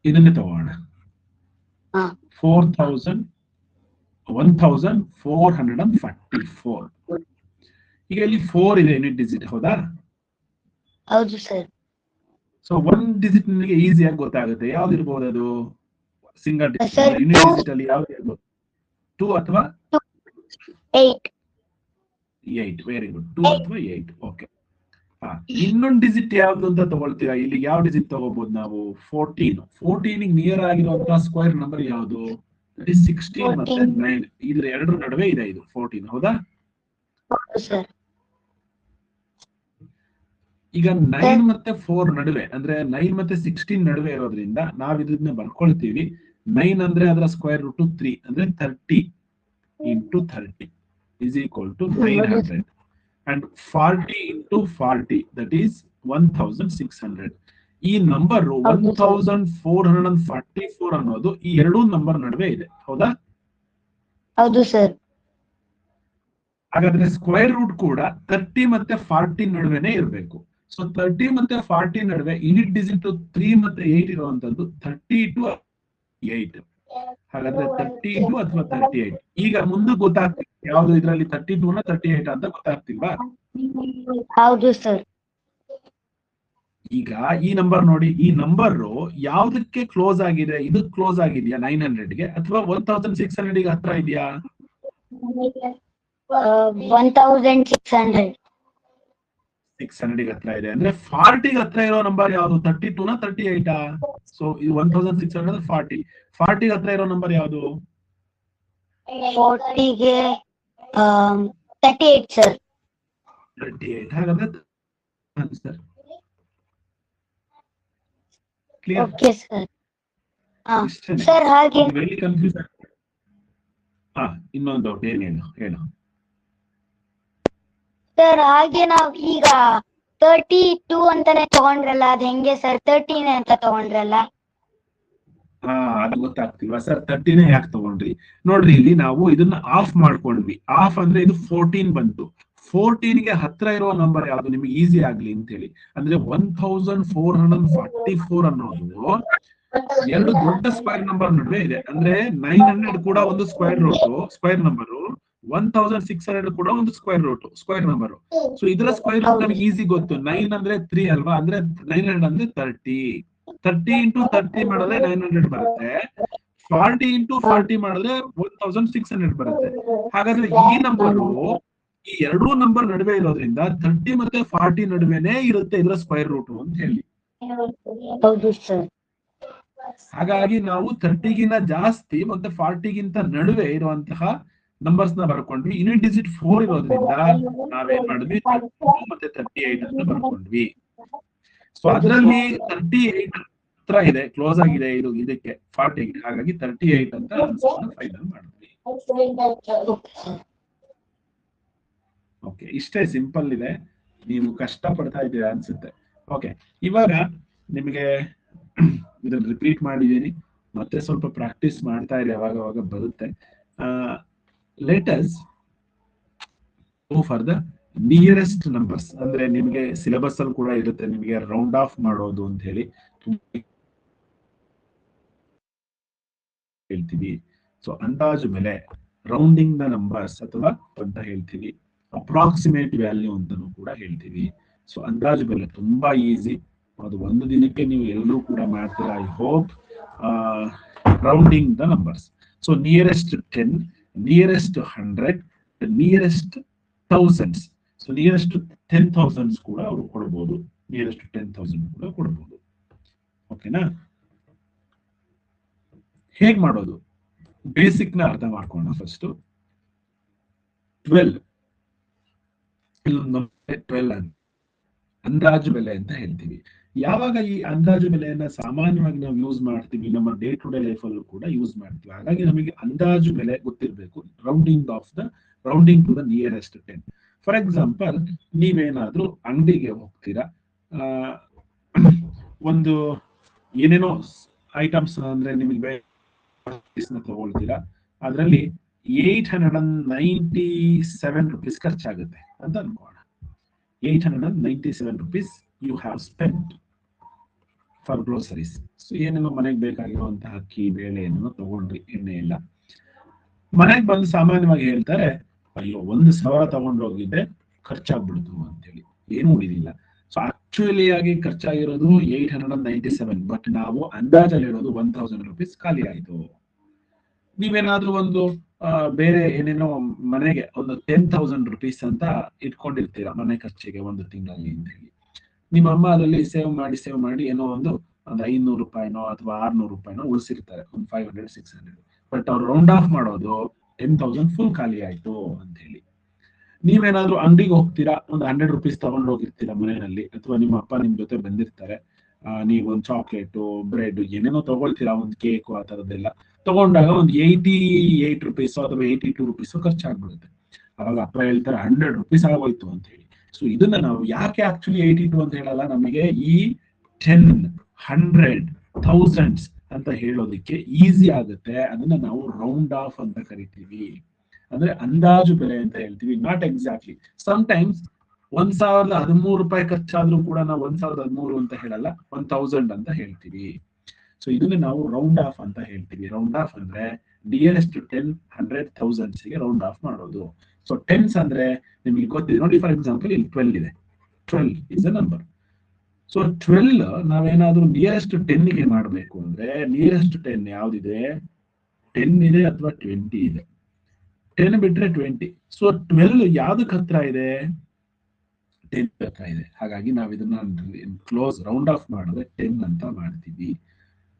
ಇದನ್ನೇ ತಗೋಣ. 1444. ಈಗ ಇಲ್ಲಿ 4 ಇದೆ ಯೂನಿಟ್ ಡಿಜಿಟ್, ಹೌದಾ? ಹೌದು ಸರ್. ಸೊ ಒನ್ ಡಿಜಿಟ್ ನಿಮಗೆ ಈಸಿಯಾಗಿ ಗೊತ್ತಾಗುತ್ತೆ. ಯಾವ್ದು ಇರ್ಬೋದು ಅದು? Single digit Sir, unit digit ಅಲ್ಲಿ ಯಾವ್ದು ಇರ್ಬೋದು? 2 ಅಥವಾ 8. 8. Very good. 2 ಅಥವಾ 8. ಓಕೆ. ಇನ್ನೊಂದು ಡಿಜಿಟ್ ಯಾವ್ದು ಅಂತ ತಗೊಳ್ತೀರಾ? ಇಲ್ಲಿ ಯಾವ ಡಿಜಿಟ್ ತಗೋಬಹುದು ನಾವು? 14. 14 ನಿಯರ್ ಆಗಿರುವಂತಹ ಸ್ಕ್ವೇರ್ ನಂಬರ್ ಯಾವುದು? 16 ಮತ್ತೆ 9. ಇದ್ರ ಎರಡರ ನಡುವೆ ಇದೆ ಇದು 14, ಹೌದಾ? ಈಗ 9 ಮತ್ತೆ 4 ನಡುವೆ, ಅಂದ್ರೆ 9 ಮತ್ತೆ 16 ನಡುವೆ ಇರೋದ್ರಿಂದ ನಾವ್ ಇದನ್ನ ಬರ್ಕೊಳ್ತೀವಿ. 9 ಅಂದ್ರೆ ಅದರ ಸ್ಕ್ವೇರ್ ರೂಟ್ 3, ಅಂದ್ರೆ 30 into 30 is equal to 900. And 40 into 40, that is 1600. ಈ ನಂಬರ್ 1444 ಅನ್ನೋದು ಈ ಎರಡೂ ನಂಬರ್ ನಡುವೆ ಇದೆ, ಹೌದಾ? ಹೌದು ಸರ್. ಹಾಗಾದ್ರೆ ಸ್ಕ್ವೇರ್ ರೂಟ್ ಕೂಡ 30 ಮತ್ತೆ 40 ನಡುವೆನೆ ಇರಬೇಕು. ಸೊ 30 ಮತ್ತೆ 40 ನಡುವೆ ಯೂನಿಟ್ ಡಿಜಿಟ್ 3 ಮತ್ತೆ 8 ಇರುವಂತದ್ದು 30 to 8. ಹಾಗಾದ್ರೆ 32 ಅಥವಾ 38. ಈಗ ಮುಂದೆ ಗೊತ್ತಾಗ್ತಿದೆ ಯಾವ್ದು ಇದರಲ್ಲಿ 32 ನ 38 ಅಂತ ಗೊತ್ತಾಗ್ತಿಲ್ವಾ? ಹೌದು ಸರ್. ಈಗ ಈ ನಂಬರ್ ನೋಡಿ, ಈ ನಂಬರ್ ಯಾವ್ದಕ್ಕೆ ಕ್ಲೋಸ್ ಆಗಿದೆ? ಇದು ಕ್ಲೋಸ್ ಆಗಿದೆಯಾ 900ಗೆ ಅಥವಾ 1600 ಗೆ ಹತ್ರ ಇದೆಯಾ? 1600. 600 ಗೆ ಹತ್ರ ಇದೆ. ಅಂದ್ರೆ 40 ಗೆ ಹತ್ರ ಇರೋ ನಂಬರ್ ಯಾವುದು? 32 ನ 38? ಸೊ ಇದು 1600 40. 40 ಗೆ ಹತ್ರ ಇರೋ ನಂಬರ್ ಯಾವುದು? 40 ಗೆ 38 ಸರ್. 38. ಹಾಗಾದ್ರೆ answer clear? Okay sir. Sir ಹಾಗೆ ವೆರಿ ಕನ್ಫ್ಯೂಸ್ ಆಗ್ತದೆ. ಇನ್ನೊಂದು ಡೌಟ್, ಏನ್ ಹೇಳು. ಸರ್ ಹಾಗೆ ನಾವ್ ಈಗ 32 ಅಂತಾನೆ ತಗೊಂಡ್ರಲ್ಲ, ಅದ್ ಹೆಂಗೆ ಸರ್ 13 ಅಂತ ತಗೊಂಡ್ರಲ್ಲ? ಅದು ಗೊತ್ತಾಗ್ತಿಲ್ವಾ ಸರ್? 30ನೇ ಯಾಕೆ ತಗೊಂಡ್ರಿ? ನೋಡ್ರಿ, ಇಲ್ಲಿ ನಾವು ಇದನ್ನ ಆಫ್ ಮಾಡ್ಕೊಂಡ್ವಿ. ಆಫ್ ಅಂದ್ರೆ ಇದು 14 ಬಂತು. 14 ಗೆ ಹತ್ರ ಇರುವ ನಂಬರ್ ಯಾವ್ದು ನಿಮಗೆ ಈಸಿ ಆಗ್ಲಿ ಅಂತ ಹೇಳಿ. ಅಂದ್ರೆ 1444 ಅನ್ನೋದು ಎರಡು ದೊಡ್ಡ ಸ್ಕ್ವೇರ್ ನಂಬರ್ ನಡುವೆ ಇದೆ. ಅಂದ್ರೆ 900 ಕೂಡ ಒಂದು ಸ್ಕ್ವೇರ್ ನಂಬರ್, 1600 ಕೂಡ ಒಂದು ಸ್ಕ್ವೇರ್ ನಂಬರ್. ಸೊ ಇದರ ಸ್ಕ್ವೇರ್ ರೂಟ್ ನಮಗೆ ಈಸಿ ಗೊತ್ತು. 9 ಅಂದ್ರೆ 3 ಅಲ್ವಾ? ಅಂದ್ರೆ 900 ಅಂದ್ರೆ 30. 30 into 30 ಮಾಡಿದ್ರೆ 900 ಬರುತ್ತೆ. 40 into 40 ಮಾಡಿದ್ರೆ 1600 ಬರುತ್ತೆ. ಹಾಗಾದ್ರೆ ಈ ನಂಬರು ಈ ಎರಡೂ ನಂಬರ್ ನಡುವೆ ಇರೋದ್ರಿಂದ 30 ಮತ್ತೆ 40 ನಡುವೆನೆ ಇರುತ್ತೆ ಇದರ ಸ್ಕ್ವೇರ್ ರೂಟ್ ಅಂತ ಹೇಳಿ. ಹೌದು ಸರ್. ಹಾಗಾಗಿ ನಾವು 30ಗಿಂತ ಜಾಸ್ತಿ ಮತ್ತೆ 40ಗಿಂತ ನಡುವೆ ಇರುವಂತಹ ನಂಬರ್ಸ್ ನ ಬರ್ಕೊಂಡ್ವಿ. ಯೂನಿಟ್ ಡಿಜಿಟ್ 4 ಇರೋದ್ರಿಂದ ನಾವೇನ್ ಮಾಡಿದ್ವಿ? 32 ಮತ್ತೆ 38 ಅಂತ ಬರ್ಕೊಂಡ್ವಿ. ಸೊ ಅದರಲ್ಲಿ 38 ಹತ್ರ ಇದೆ, ಕ್ಲೋಸ್ ಆಗಿದೆ ಇದು ಇದಕ್ಕೆ 40ಗೆ. ಹಾಗಾಗಿ 38 ಅಂತ ಆನ್ಸರ್ ಫೈನಲ್ ಮಾಡಿದ್ವಿ. ಓಕೆ, ಇಷ್ಟೇ ಸಿಂಪಲ್ ಇದೆ. ನೀವು ಕಷ್ಟ ಪಡ್ತಾ ಇದ್ದೀರಾ ಅನ್ಸುತ್ತೆ. ಓಕೆ, ಇವಾಗ ನಿಮಗೆ ಇದನ್ನ ರಿಪೀಟ್ ಮಾಡಿದ್ದೀನಿ, ಮತ್ತೆ ಸ್ವಲ್ಪ ಪ್ರಾಕ್ಟೀಸ್ ಮಾಡ್ತಾ ಇರಿ, ಅವಾಗ ಬರುತ್ತೆ. Let us go for the nearest numbers. ಅಂದ್ರೆ ನಿಮಗೆ ಸಿಲೆಬಸ್ ಅಲ್ಲಿ ಕೂಡ ಇರುತ್ತೆ, ನಿಮಗೆ ರೌಂಡ್ ಆಫ್ ಮಾಡೋದು ಅಂತ ಹೇಳಿ ಹೇಳ್ತೀವಿ. ಸೊ ಅಂದಾಜು ಬೆಲೆ, ರೌಂಡಿಂಗ್ ದ ನಂಬರ್ಸ್ ಅಥವಾ ಅಂತ ಹೇಳ್ತೀವಿ. ಅಪ್ರಾಕ್ಸಿಮೇಟ್ ವ್ಯಾಲ್ಯೂ ಅಂತಾನು ಕೂಡ ಹೇಳ್ತೀವಿ. ಸೊ ಅಂದಾಜು ಬೆಲೆ ತುಂಬಾ ಈಸಿ, ಅದು ಒಂದು ದಿನಕ್ಕೆ ನೀವು ಎಲ್ಲರೂ ಕೂಡ ಮಾಡ್ತೀರಾ. I hope. Rounding the numbers. So nearest 10, nearest 100, nearest thousands. So nearest 10,000 ಕೂಡ ಅವರು ಕೊಡಬಹುದು, ನಿಯರೆಸ್ಟ್ 10,000 ಕೂಡ ಕೊಡಬಹುದು. ಓಕೆನಾ? ಹೇಗ್ ಮಾಡೋದು? ಬೇಸಿಕ್ ನ ಅರ್ಥ ಮಾಡ್ಕೊಳ್ಳೋಣ ಫಸ್ಟ್. 12 12 ಅಂತ ಅಂದಾಜು ಬೆಲೆ ಅಂತ ಹೇಳ್ತೀವಿ. ಯಾವಾಗ ಈ ಅಂದಾಜು ಬೆಲೆಯನ್ನ ಸಾಮಾನ್ಯವಾಗಿ ನಾವು ಯೂಸ್ ಮಾಡ್ತೀವಿ, ನಮ್ಮ ಡೇ ಟು ಡೇ ಲೈಫ್ ಅಲ್ಲೂ ಕೂಡ ಯೂಸ್ ಮಾಡ್ತೀವಿ. ಹಾಗಾಗಿ ನಮಗೆ ಅಂದಾಜು ಬೆಲೆ ಗೊತ್ತಿರಬೇಕು, rounding to the nearest 10. For example, ನೀವೇನಾದ್ರೂ ಅಂಗಡಿಗೆ ಹೋಗ್ತೀರಾ, ಒಂದು ಏನೇನೋ ಐಟಮ್ಸ್ ಅಂದ್ರೆ ನಿಮಗೆ ತಗೊಳ್ತೀರಾ, ಅದರಲ್ಲಿ 897 rupees ಖರ್ಚಾಗುತ್ತೆ ಅಂತ ಅನ್ಕೋಣ. 897 rupees you have spent for groceries. So ಏನೇನೋ ಮನೆಗೆ ಬೇಕಾಗಿರುವಂತಹ ಅಕ್ಕಿ, ಬೇಳೆ ಏನೋ ತಗೊಂಡ್ರಿ, ಎಣ್ಣೆ ಎಲ್ಲ. ಮನೆಗೆ ಬಂದು ಸಾಮಾನ್ಯವಾಗಿ ಹೇಳ್ತಾರೆ, ಅಯ್ಯೋ 1,000 ತಗೊಂಡೋಗಿದ್ದೆ, ಖರ್ಚಾಗ್ಬಿಡ್ತು ಅಂತೇಳಿ, ಏನು ಉಳಿದಿಲ್ಲ. ಸೊ ಆಕ್ಚುಲಿ ಆಗಿ ಖರ್ಚಾಗಿರೋದು 897, ಬಟ್ ನಾವು ಅಂದಾಜಲ್ಲಿರೋದು 1,000 rupees ಖಾಲಿ ಆಯ್ತು. ನೀವೇನಾದ್ರೂ ಒಂದು ಬೇರೆ ಏನೇನೋ ಮನೆಗೆ ಒಂದು 10,000 rupees ಅಂತ ಇಟ್ಕೊಂಡಿರ್ತೀರಾ ಮನೆ ಖರ್ಚಿಗೆ ಒಂದು ತಿಂಗಳಲ್ಲಿ ಅಂತ ಹೇಳಿ. ನಿಮ್ಮ ಅಮ್ಮ ಅದರಲ್ಲಿ ಸೇವ್ ಮಾಡಿ ಏನೋ ಒಂದು 500 ರೂಪಾಯಿನೋ ಅಥವಾ 600 ರೂಪಾಯಿನೋ ಉಳಿಸಿರ್ತಾರೆ, ಒಂದು 500-600. ಬಟ್ ಅವ್ರು ರೌಂಡ್ ಆಫ್ ಮಾಡೋದು 10,000 ಫುಲ್ ಖಾಲಿ ಆಯ್ತು ಅಂತ ಹೇಳಿ. ನೀವೇನಾದ್ರೂ ಅಂಗಡಿಗೆ ಹೋಗ್ತೀರಾ, ಒಂದು 100 rupees ತಗೊಂಡು ಹೋಗಿರ್ತೀರಾ ಮನೆಯಲ್ಲಿ, ಅಥವಾ ನಿಮ್ಮ ಅಪ್ಪ ನಿಮ್ ಜೊತೆ ಬಂದಿರ್ತಾರೆ, ನೀವೊಂದು ಚಾಕ್ಲೇಟು, ಬ್ರೆಡ್ ಏನೇನೋ ತಗೊಳ್ತೀರಾ, ಒಂದು ಕೇಕು, ಆ ತರದ್ದೆಲ್ಲ ತಗೊಂಡಾಗ ಒಂದು 88 rupees ಅಥವಾ 82 rupees ಖರ್ಚಾಗ್ಬಿಡುತ್ತೆ. ಅವಾಗ ಅಪ್ಪ ಹೇಳ್ತಾರೆ 100 rupees ಆಗೋಯ್ತು ಅಂತ ಹೇಳಿ. ಸೊ ಇದನ್ನ ನಾವು ಯಾಕೆ ಆಕ್ಚುಲಿ 82 ಅಂತ ಹೇಳಲ್ಲ, ನಮಗೆ ಈ 10, 100, thousands ಅಂತ ಹೇಳೋದಿಕ್ಕೆ ಈಸಿ ಆಗುತ್ತೆ. ಅದನ್ನ ನಾವು ರೌಂಡ್ ಆಫ್ ಅಂತ ಕರಿತೀವಿ, ಅಂದ್ರೆ ಅಂದಾಜು ಬೆಲೆ ಅಂತ ಹೇಳ್ತೀವಿ, ನಾಟ್ ಎಕ್ಸಾಕ್ಟ್ಲಿ. ಸಮ್ಟೈಮ್ಸ್ 1,013 ರೂಪಾಯಿ ಖರ್ಚಾದ್ರೂ ಕೂಡ ನಾವು 1,013 ಅಂತ ಹೇಳಲ್ಲ, 1,000 ಅಂತ ಹೇಳ್ತೀವಿ. ಸೊ ಇದನ್ನ ನಾವು ರೌಂಡ್ ಆಫ್ ಅಂತ ಹೇಳ್ತೀವಿ. ರೌಂಡ್ ಆಫ್ ಅಂದ್ರೆ ನಿಯರೆಸ್ಟ್ 10, 100, thousands ಗೆ ರೌಂಡ್ ಆಫ್ ಮಾಡೋದು. ಸೊ ಟೆನ್ಸ್ ಅಂದ್ರೆ ನಿಮಗೆ ಗೊತ್ತಿದೆ ನೋಡಿ. ಫಾರ್ ಎಕ್ಸಾಂಪಲ್ ಇಲ್ಲಿ 12 ಇದೆ, 12 ಇಸ್ ಅ ನಂಬರ್. ಸೊ 12 ನಾವೇನಾದ್ರೂ ನಿಯರೆಸ್ಟ್ 10 ಗೆ ಮಾಡಬೇಕು ಅಂದ್ರೆ, ನಿಯರೆಸ್ಟ್ 10 ಯಾವ್ದಿದೆ? 10 ಇದೆ ಅಥವಾ 20 ಇದೆ. 10 ಬಿಟ್ರೆ 20. ಸೊ 12 ಯಾವ್ದಕ್ಕೆ ಹತ್ರ ಇದೆ? 10 ಹತ್ರ ಇದೆ. ಹಾಗಾಗಿ ನಾವು ಇದನ್ನ ಕ್ಲೋಸ್ ರೌಂಡ್ ಆಫ್ ಮಾಡಿದ್ರೆ 10 ಅಂತ ಮಾಡ್ತೀವಿ.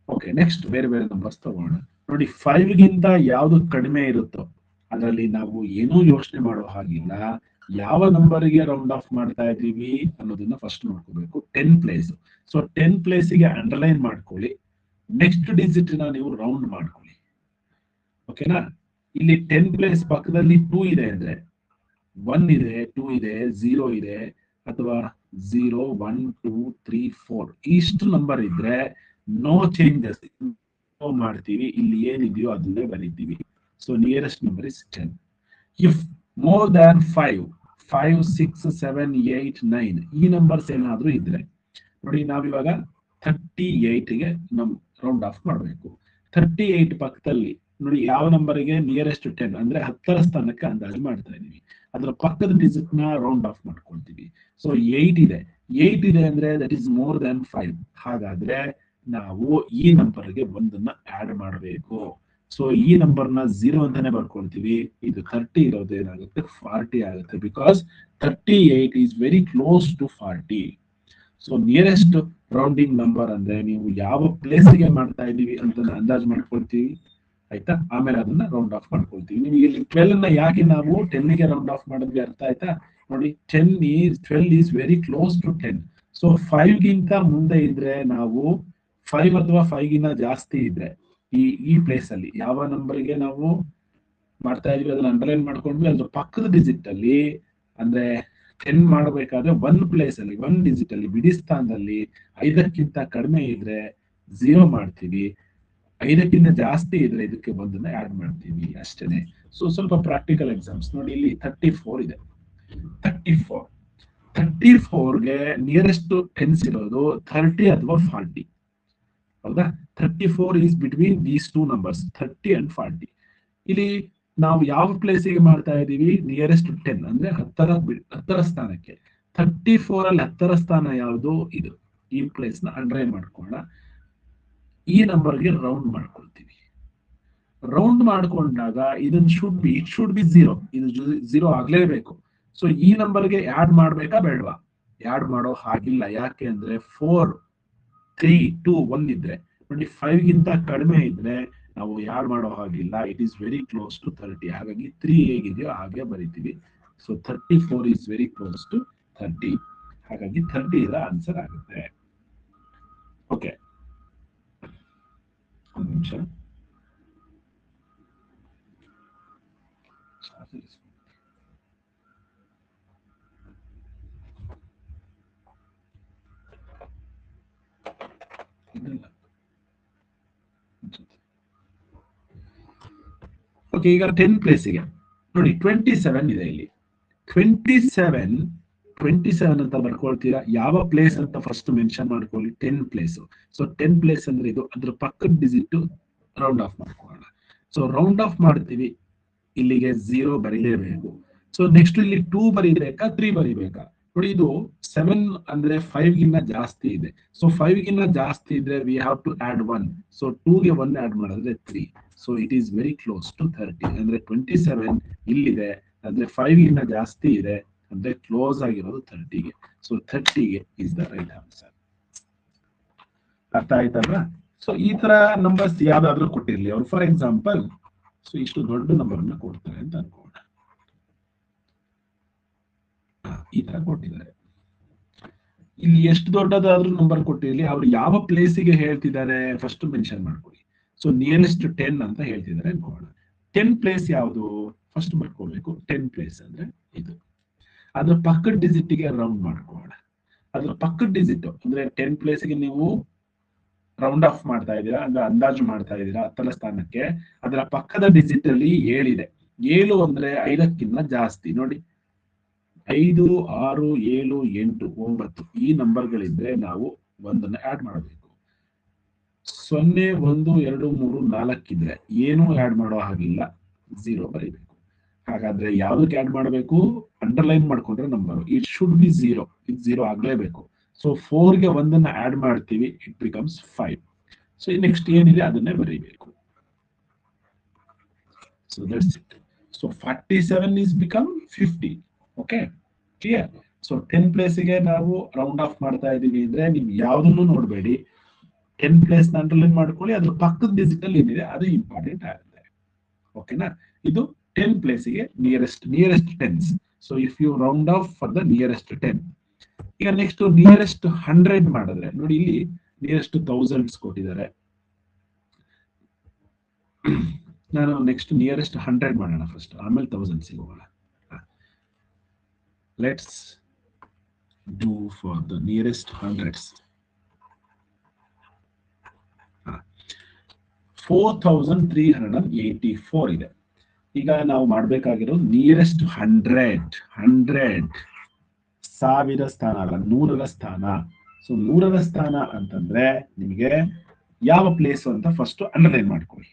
ಓಕೆ, ನೆಕ್ಸ್ಟ್ ಬೇರೆ ಬೇರೆ ನಂಬರ್ಸ್ ತಗೋಣ. ನೋಡಿ, 5 ಗಿಂತ ಯಾವ್ದು ಕಡಿಮೆ ಇರುತ್ತೋ ಅದರಲ್ಲಿ ನಾವು ಏನೂ ಯೋಚನೆ ಮಾಡೋ ಹಾಗಿಲ್ಲ, ಯಾವ ನಂಬರ್ಗೆ ರೌಂಡ್ ಆಫ್ ಮಾಡ್ತಾ ಇದ್ದೀವಿ ಅನ್ನೋದನ್ನ ಫಸ್ಟ್ ನೋಡ್ಕೋಬೇಕು. 10 ಪ್ಲೇಸ್. ಸೊ 10 ಪ್ಲೇಸಿಗೆ ಅಂಡರ್ಲೈನ್ ಮಾಡ್ಕೊಳ್ಳಿ, ನೆಕ್ಸ್ಟ್ ಡಿಜಿಟ್ ನ ನೀವು ರೌಂಡ್ ಮಾಡ್ಕೊಳ್ಳಿ. ಓಕೆನಾ? ಇಲ್ಲಿ 10 ಪ್ಲೇಸ್ ಪಕ್ಕದಲ್ಲಿ 2 ಇದೆ ಅಂದ್ರೆ 1 ಇದೆ, 2 ಇದೆ, 0 ಇದೆ, ಅಥವಾ 0, 1, 2, 3, 4 ಇಷ್ಟು ನಂಬರ್ ಇದ್ರೆ ನೋ ಚೇಂಜಸ್ ಮಾಡ್ತೀವಿ. ಇಲ್ಲಿ ಏನಿದೆಯೋ ಅದನ್ನೇ ಬರೀತೀವಿ. So nearest number is 10. If more than 5, 6, 7, 8, 9 ಈ ನಂಬರ್ಸ್ ಏನಾದ್ರೂ ಇದ್ರೆ ನೋಡಿ, ನಾವಿವಾಗ 38ಗೆ ನಮ್ ರೌಂಡ್ ಆಫ್ ಮಾಡಬೇಕು. 38 ಪಕ್ಕದಲ್ಲಿ ನೋಡಿ ಯಾವ ನಂಬರ್ಗೆ ನಿಯರೆಸ್ಟ್ 10 ಅಂದ್ರೆ 10ರ ಸ್ಥಾನಕ್ಕೆ ಅಂದಾಜು ಮಾಡ್ತಾ ಇದೀವಿ, ಅದರ ಪಕ್ಕದ ಡಿಜಿಟ್ ನ ರೌಂಡ್ ಆಫ್ ಮಾಡ್ಕೊಳ್ತೀವಿ. ಸೊ 8 ಇದೆ ಅಂದ್ರೆ ದಟ್ ಇಸ್ ಮೋರ್ ದ್ಯಾನ್ 5. ಹಾಗಾದ್ರೆ ನಾವು ಈ ನಂಬರ್ಗೆ ಒಂದನ್ನ ಆಡ್ ಮಾಡಬೇಕು. ಸೊ ಈ ನಂಬರ್ನ 0 ಅಂತಾನೆ ಬರ್ಕೊಳ್ತೀವಿ. ಇದು 30 ಇರೋದು ಏನಾಗುತ್ತೆ? 40 ಆಗುತ್ತೆ. Because 38 is very close to 40. So nearest rounding number ಅಂದ್ರೆ ನೀವು ಯಾವ ಪ್ಲೇಸ್ಗೆ ಮಾಡ್ತಾ ಇದೀವಿ ಅಂತ ಅಂದಾಜು ಮಾಡ್ಕೊಳ್ತೀವಿ, ಆಯ್ತಾ? ಆಮೇಲೆ ಅದನ್ನ ರೌಂಡ್ ಆಫ್ ಮಾಡ್ಕೊಳ್ತೀವಿ. ನಿಮಗೆ ಇಲ್ಲಿ 12 ನ ಯಾಕೆ ನಾವು 10 ಗೆ ರೌಂಡ್ ಆಫ್ ಮಾಡಿದ್ವಿ ಅರ್ಥ ಆಯ್ತಾ? ನೋಡಿ, 12 is very close to 10. So 5 ಗಿಂತ ಮುಂದೆ ಇದ್ರೆ ನಾವು 5 ಅಥವಾ 5 ಗಿಂತ ಜಾಸ್ತಿ ಇದ್ರೆ ಈ ಪ್ಲೇಸ್ ಅಲ್ಲಿ ಯಾವ ನಂಬರ್ಗೆ ನಾವು ಮಾಡ್ತಾ ಇದೀವಿ ಅದನ್ನ ಅಂಡರ್ಲೈನ್ ಮಾಡ್ಕೊಂಡ್ವಿ. ಅದ್ರ ಪಕ್ಕದ ಡಿಜಿಟ್ ಅಲ್ಲಿ ಅಂದ್ರೆ 10 ಮಾಡಬೇಕಾದ್ರೆ 1 ಪ್ಲೇಸ್ ಅಲ್ಲಿ 1 ಡಿಜಿಟ್ ಅಲ್ಲಿ ಬಿಡಿ ಸ್ಥಾನದಲ್ಲಿ 5ಕ್ಕಿಂತ ಕಡಿಮೆ ಇದ್ರೆ 0 ಮಾಡ್ತೀವಿ, 5ಕ್ಕಿಂತ ಜಾಸ್ತಿ ಇದ್ರೆ ಇದಕ್ಕೆ ಒಂದನ್ನ ಆಡ್ ಮಾಡ್ತೀವಿ, ಅಷ್ಟೇನೆ. ಸೊ ಸ್ವಲ್ಪ ಪ್ರಾಕ್ಟಿಕಲ್ ಎಕ್ಸಾಮ್ಸ್ ನೋಡಿ. ಇಲ್ಲಿ 34 ಇದೆ. 34ಗೆ ನಿಯರೆಸ್ಟ್ ಟೆನ್ಸ್ ಇರೋದು 30 ಅಥವಾ 40. ಹೌದಾ? 34 is between these 2 numbers 30 and 40. ಇಲ್ಲಿ ನಾವು ಯಾವ ಪ್ಲೇಸಿಗೆ ಮಾಡ್ತಾ ಇದೀವಿ? ನಿಯರೆಸ್ಟ್ 10 ಅಂದ್ರೆ 10ರ ಸ್ಥಾನಕ್ಕೆ. 34 ಅಲ್ಲಿ 10ರ ಸ್ಥಾನ ಯಾವುದು? ಇದು. ಈ ಪ್ಲೇಸ್ ನ ಅಂಡರ್ಲೈನ್ ಮಾಡ್ಕೊಳ್ಳೋಣ. ಈ ನಂಬರ್ಗೆ ರೌಂಡ್ ಮಾಡ್ಕೊಳ್ತೀವಿ. ರೌಂಡ್ ಮಾಡ್ಕೊಂಡಾಗ ಇದನ್ನ ಶುಡ್ ಬಿ 0. ಇದು 0 ಆಗ್ಲೇಬೇಕು. ಸೊ ಈ ನಂಬರ್ಗೆ ಆಡ್ ಮಾಡ್ಬೇಕಾ ಬೇಡವಾ? ಆಡ್ ಮಾಡೋ ಹಾಗಿಲ್ಲ. ಯಾಕೆ ಅಂದ್ರೆ 4, 3, 2, 1 ಇದ್ರೆ ನೋಡಿ, 5 ಗಿಂತ ಕಡಿಮೆ ಇದ್ರೆ ನಾವು ಆಡ್ ಮಾಡೋ ಹಾಗಿಲ್ಲ. It is very close to 30. ಹಾಗಾಗಿ 3 ಹೇಗಿದೆಯೋ ಹಾಗೆ ಬರಿತೀವಿ. So 34 is very close to 30. ಹಾಗಾಗಿ 30 ಇದರ ಆನ್ಸರ್ ಆಗುತ್ತೆ. ಓಕೆ, ಒಂದು ನಿಮಿಷ. ಓಕೆ, ಈಗ 10 ಪ್ಲೇಸಿಗೆ ನೋಡಿ 27 ಇದೆ ಇಲ್ಲಿ. 27 ಅಂತ ಬರ್ಕೊಳ್ತೀರಾ. ಯಾವ ಪ್ಲೇಸ್ ಅಂತ ಫಸ್ಟ್ ಮೆನ್ಷನ್ ಮಾಡ್ಕೊಳ್ಳಿ. 10 ಪ್ಲೇಸ್. ಸೊ 10 ಪ್ಲೇಸ್ ಅಂದ್ರೆ ಇದು, ಅದ್ರ ಪಕ್ಕದ ಡಿಜಿಟ್ ರೌಂಡ್ ಆಫ್ ಮಾಡ್ಕೊಳ್ಳೋಣ. ಸೊ ರೌಂಡ್ ಆಫ್ ಮಾಡ್ತೀವಿ, ಇಲ್ಲಿಗೆ 0 ಬರೀಲೇಬೇಕು. ಸೊ ನೆಕ್ಸ್ಟ್ ಇಲ್ಲಿ 2 ಬರೀಬೇಕಾ 3 ಬರೀಬೇಕಾ? ನೋಡಿ, ಇದು 7 ಅಂದ್ರೆ 5 ಗಿನ್ನ ಜಾಸ್ತಿ ಇದೆ. ಸೊ 5 ಗಿನ್ನ ಜಾಸ್ತಿ ಇದ್ರೆ we have to add 1. So 2 ಗೆ 1 ಆಡ್ ಮಾಡಿದ್ರೆ 3. So it is very close to 30. ಅಂದ್ರೆ 27 ಇಲ್ಲಿದೆ, ಅಂದ್ರೆ 5 ಗಿನ್ನ ಜಾಸ್ತಿ ಇದೆ, ಅಂದ್ರೆ ಕ್ಲೋಸ್ ಆಗಿರೋದು 30ಗೆ. ಸೊ 30ಗೆ ಇಸ್ ದ ರೈಟ್ ಆನ್ಸರ್. ಅರ್ಥ ಆಯ್ತಲ್ವಾ? ಸೊ ಈ ತರ ನಂಬರ್ಸ್ ಯಾವ್ದಾದ್ರು ಕೊಟ್ಟಿರ್ಲಿ ಅವ್ರು. ಫಾರ್ ಎಕ್ಸಾಂಪಲ್, ಸೊ ಇಷ್ಟು ದೊಡ್ಡ ನಂಬರ್ ಅನ್ನ ಕೊಡ್ತಾರೆ ಅಂತ ಅನ್ಕೋಣ. ಈ ತರ ಕೊಟ್ಟಿದ್ದಾರೆ. ಇಲ್ಲಿ ಎಷ್ಟು ದೊಡ್ಡದಾದ್ರೂ ನಂಬರ್ ಕೊಟ್ಟಿರ್ಲಿ, ಅವ್ರು ಯಾವ ಪ್ಲೇಸಿಗೆ ಹೇಳ್ತಿದ್ದಾರೆ ಫಸ್ಟ್ ಮೆನ್ಷನ್ ಮಾಡ್ಕೊಳ್ಳಿ. ಸೊ ನಿಯರೆಸ್ಟ್ 10 ಅಂತ ಹೇಳ್ತಿದ್ದಾರೆ ಅನ್ಕೋಣ. 10 ಪ್ಲೇಸ್ ಯಾವುದು ಫಸ್ಟ್ ಬರ್ಕೋಬೇಕು. 10 ಪ್ಲೇಸ್ ಅಂದ್ರೆ ಇದು. ಅದ್ರ ಪಕ್ಕದ ಡಿಜಿಟ್ ಗೆ ರೌಂಡ್ ಮಾಡ್ಕೊಳ್ಳೋಣ. ಅದ್ರ ಪಕ್ಕದ ಡಿಜಿಟ್ ಅಂದ್ರೆ 10 ಪ್ಲೇಸ್ಗೆ ನೀವು ರೌಂಡ್ ಆಫ್ ಮಾಡ್ತಾ ಇದ್ದೀರಾ, ಅಂದ್ರೆ ಅಂದಾಜು ಮಾಡ್ತಾ ಇದ್ದೀರಾ 10ರ ಸ್ಥಾನಕ್ಕೆ. ಅದರ ಪಕ್ಕದ ಡಿಜಿಟ್ ಅಲ್ಲಿ 7 ಇದೆ. 7 ಅಂದ್ರೆ 5ಕ್ಕಿಂತ ಜಾಸ್ತಿ. ನೋಡಿ, 5, 6, 7, 8, 9 ಈ ನಂಬರ್ಗಳಿದ್ರೆ ನಾವು ಒಂದನ್ನ ಆಡ್ ಮಾಡಬೇಕು. 0, 1, 2, 3, 4 ಇದ್ರೆ ಏನೂ ಆಡ್ ಮಾಡೋ ಹಾಗಿಲ್ಲ, 0 ಬರೀಬೇಕು. ಹಾಗಾದ್ರೆ ಯಾವ್ದಕ್ಕೆ ಆಡ್ ಮಾಡಬೇಕು? ಅಂಡರ್ಲೈನ್ ಮಾಡ್ಕೊಂಡ್ರೆ ನಂಬರ್ ಇಟ್ ಶುಡ್ ಬಿ 0. ಇದು 0 ಆಗ್ಲೇಬೇಕು. ಸೊ 4ಗೆ 1ಅನ್ನ ಆಡ್ ಮಾಡ್ತೀವಿ, ಇಟ್ ಬಿಕಮ್ಸ್ 5. ಸೊ ನೆಕ್ಸ್ಟ್ ಏನಿದೆ ಅದನ್ನೇ ಬರೀಬೇಕು. So that's it. So 47 is become 50. Okay, clear? So 10 ಪ್ಲೇಸಿಗೆ ನಾವು ರೌಂಡ್ ಆಫ್ ಮಾಡ್ತಾ ಇದೀವಿ ಅಂದ್ರೆ ನೀವು ಯಾವ್ದನ್ನು ನೋಡ್ಬೇಡಿ, 10 ಪ್ಲೇಸ್ ಅಂಡರ್ಲೈನ್ ಮಾಡ್ಕೊಳ್ಳಿ. ಅದ್ರ ಪಕ್ಕದ ಡಿಜಿಟಲ್ ಏನಿದೆ ಅದು ಇಂಪಾರ್ಟೆಂಟ್ ಆಗುತ್ತೆ. ಓಕೆನಾ? ಇದು 10 ಪ್ಲೇಸಿಗೆ nearest 10s. So if you round off for the nearest 10. ಈಗ ನೆಕ್ಸ್ಟ್ ನಿಯರೆಸ್ಟ್ 100 ಮಾಡಿದ್ರೆ ನೋಡಿ, ಇಲ್ಲಿ ನಿಯರೆಸ್ಟ್ 1000s ಕೊಟ್ಟಿದ್ದಾರೆ. ನಾನು ನೆಕ್ಸ್ಟ್ ನಿಯರೆಸ್ಟ್ 100 ಮಾಡೋಣ ಫಸ್ಟ್, ಆಮೇಲೆ 1000s ಹೋಗೋಣ. Let's do for the nearest 100s. 4384 ಇದೆ. ಈಗ ನಾವು ಮಾಡ್ಬೇಕಾಗಿರೋದು ನಿಯರೆಸ್ಟ್ 100 ಸಾವಿರ ಸ್ಥಾನ ಅಲ್ಲ, 100ರ ಸ್ಥಾನ. ಸೊ 100ರ ಸ್ಥಾನ ಅಂತಂದ್ರೆ ನಿಮಗೆ ಯಾವ ಪ್ಲೇಸ್ ಅಂತ ಫಸ್ಟ್ ಅಂಡರ್ಲೈನ್ ಮಾಡ್ಕೊಳ್ಳಿ.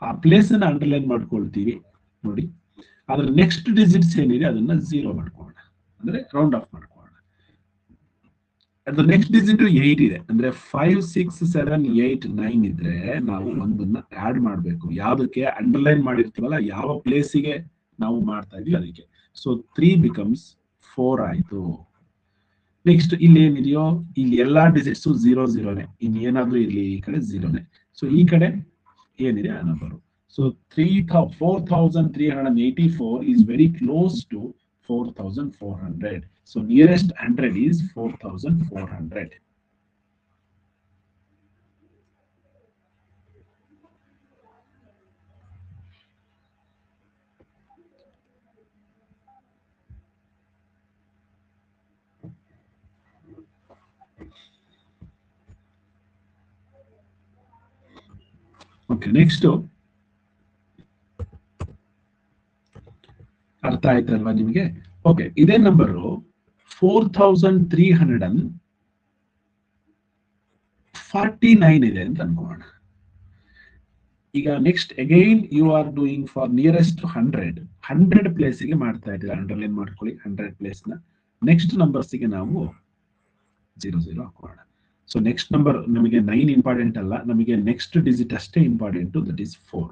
ಆ ಪ್ಲೇಸ್ ಅನ್ನ ಅಂಡರ್ಲೈನ್ ಮಾಡ್ಕೊಳ್ತೀವಿ. ನೋಡಿ, ಅದ್ರ ನೆಕ್ಸ್ಟ್ ಡಿಜಿಟ್ಸ್ ಏನಿದೆ ಅದನ್ನ 0 ಮಾಡ್ಕೊಳ್ಳೋಣ, ಅಂದ್ರೆ ರೌಂಡ್ ಆಫ್ ಮಾಡ್ಕೊಳ್ಳೋಣ. ಅದ್ರ ನೆಕ್ಸ್ಟ್ ಡಿಜಿಟ್ 8 ಇದೆ, ಅಂದ್ರೆ 5, 6, 7, 8, 9 ಇದ್ರೆ ನಾವು ಒಂದನ್ನ ಆಡ್ ಮಾಡ್ಬೇಕು. ಯಾವ್ದಕ್ಕೆ? ಅಂಡರ್ಲೈನ್ ಮಾಡಿರ್ತೀವಲ್ಲ, ಯಾವ ಪ್ಲೇಸಿಗೆ ನಾವು ಮಾಡ್ತಾ ಇದೀವಿ ಅದಕ್ಕೆ. ಸೊ 3 ಬಿಕಮ್ಸ್ 4 ಆಯ್ತು. ನೆಕ್ಸ್ಟ್ ಇಲ್ಲಿ ಏನಿದೆಯೋ ಇಲ್ಲಿ ಎಲ್ಲಾ ಡಿಜಿಟ್ಸ್ 0 0ನೇ. ಇನ್ ಏನಾದ್ರೂ ಇಲ್ಲಿ ಈ ಕಡೆ 0ನೇ. ಸೊ ಈ ಕಡೆ ಏನಿದೆ ಆ number. So 4384 is very close to 4400. So nearest 100 is 4400. Okay, next. ಅರ್ಥ ಆಯ್ತಲ್ವಾ ನಿಮಗೆ? ಓಕೆ, ಇದೇ ನಂಬರು 4349 ಇದೆ ಅಂತ ಅನ್ಕೋಣ. ಈಗ next again you are doing for nearest 100 ಪ್ಲೇಸಿಗೆ ಮಾಡ್ತಾ ಇದ್ದೀರಾ. ಅಂಡರ್ಲೈನ್ ಮಾಡ್ಕೊಳ್ಳಿ 100 ಪ್ಲೇಸ್ ನ. ನೆಕ್ಸ್ಟ್ ನಂಬರ್ಸ್ಗೆ ನಾವು 00 ಹಾಕೋಣ. ಸೊ ನೆಕ್ಸ್ಟ್ ನಂಬರ್ ನಮಗೆ 9 ಇಂಪಾರ್ಟೆಂಟ್ ಅಲ್ಲ, ನಮಗೆ ನೆಕ್ಸ್ಟ್ ಡಿಜಿಟ್ ಅಷ್ಟೇ important, that is 4.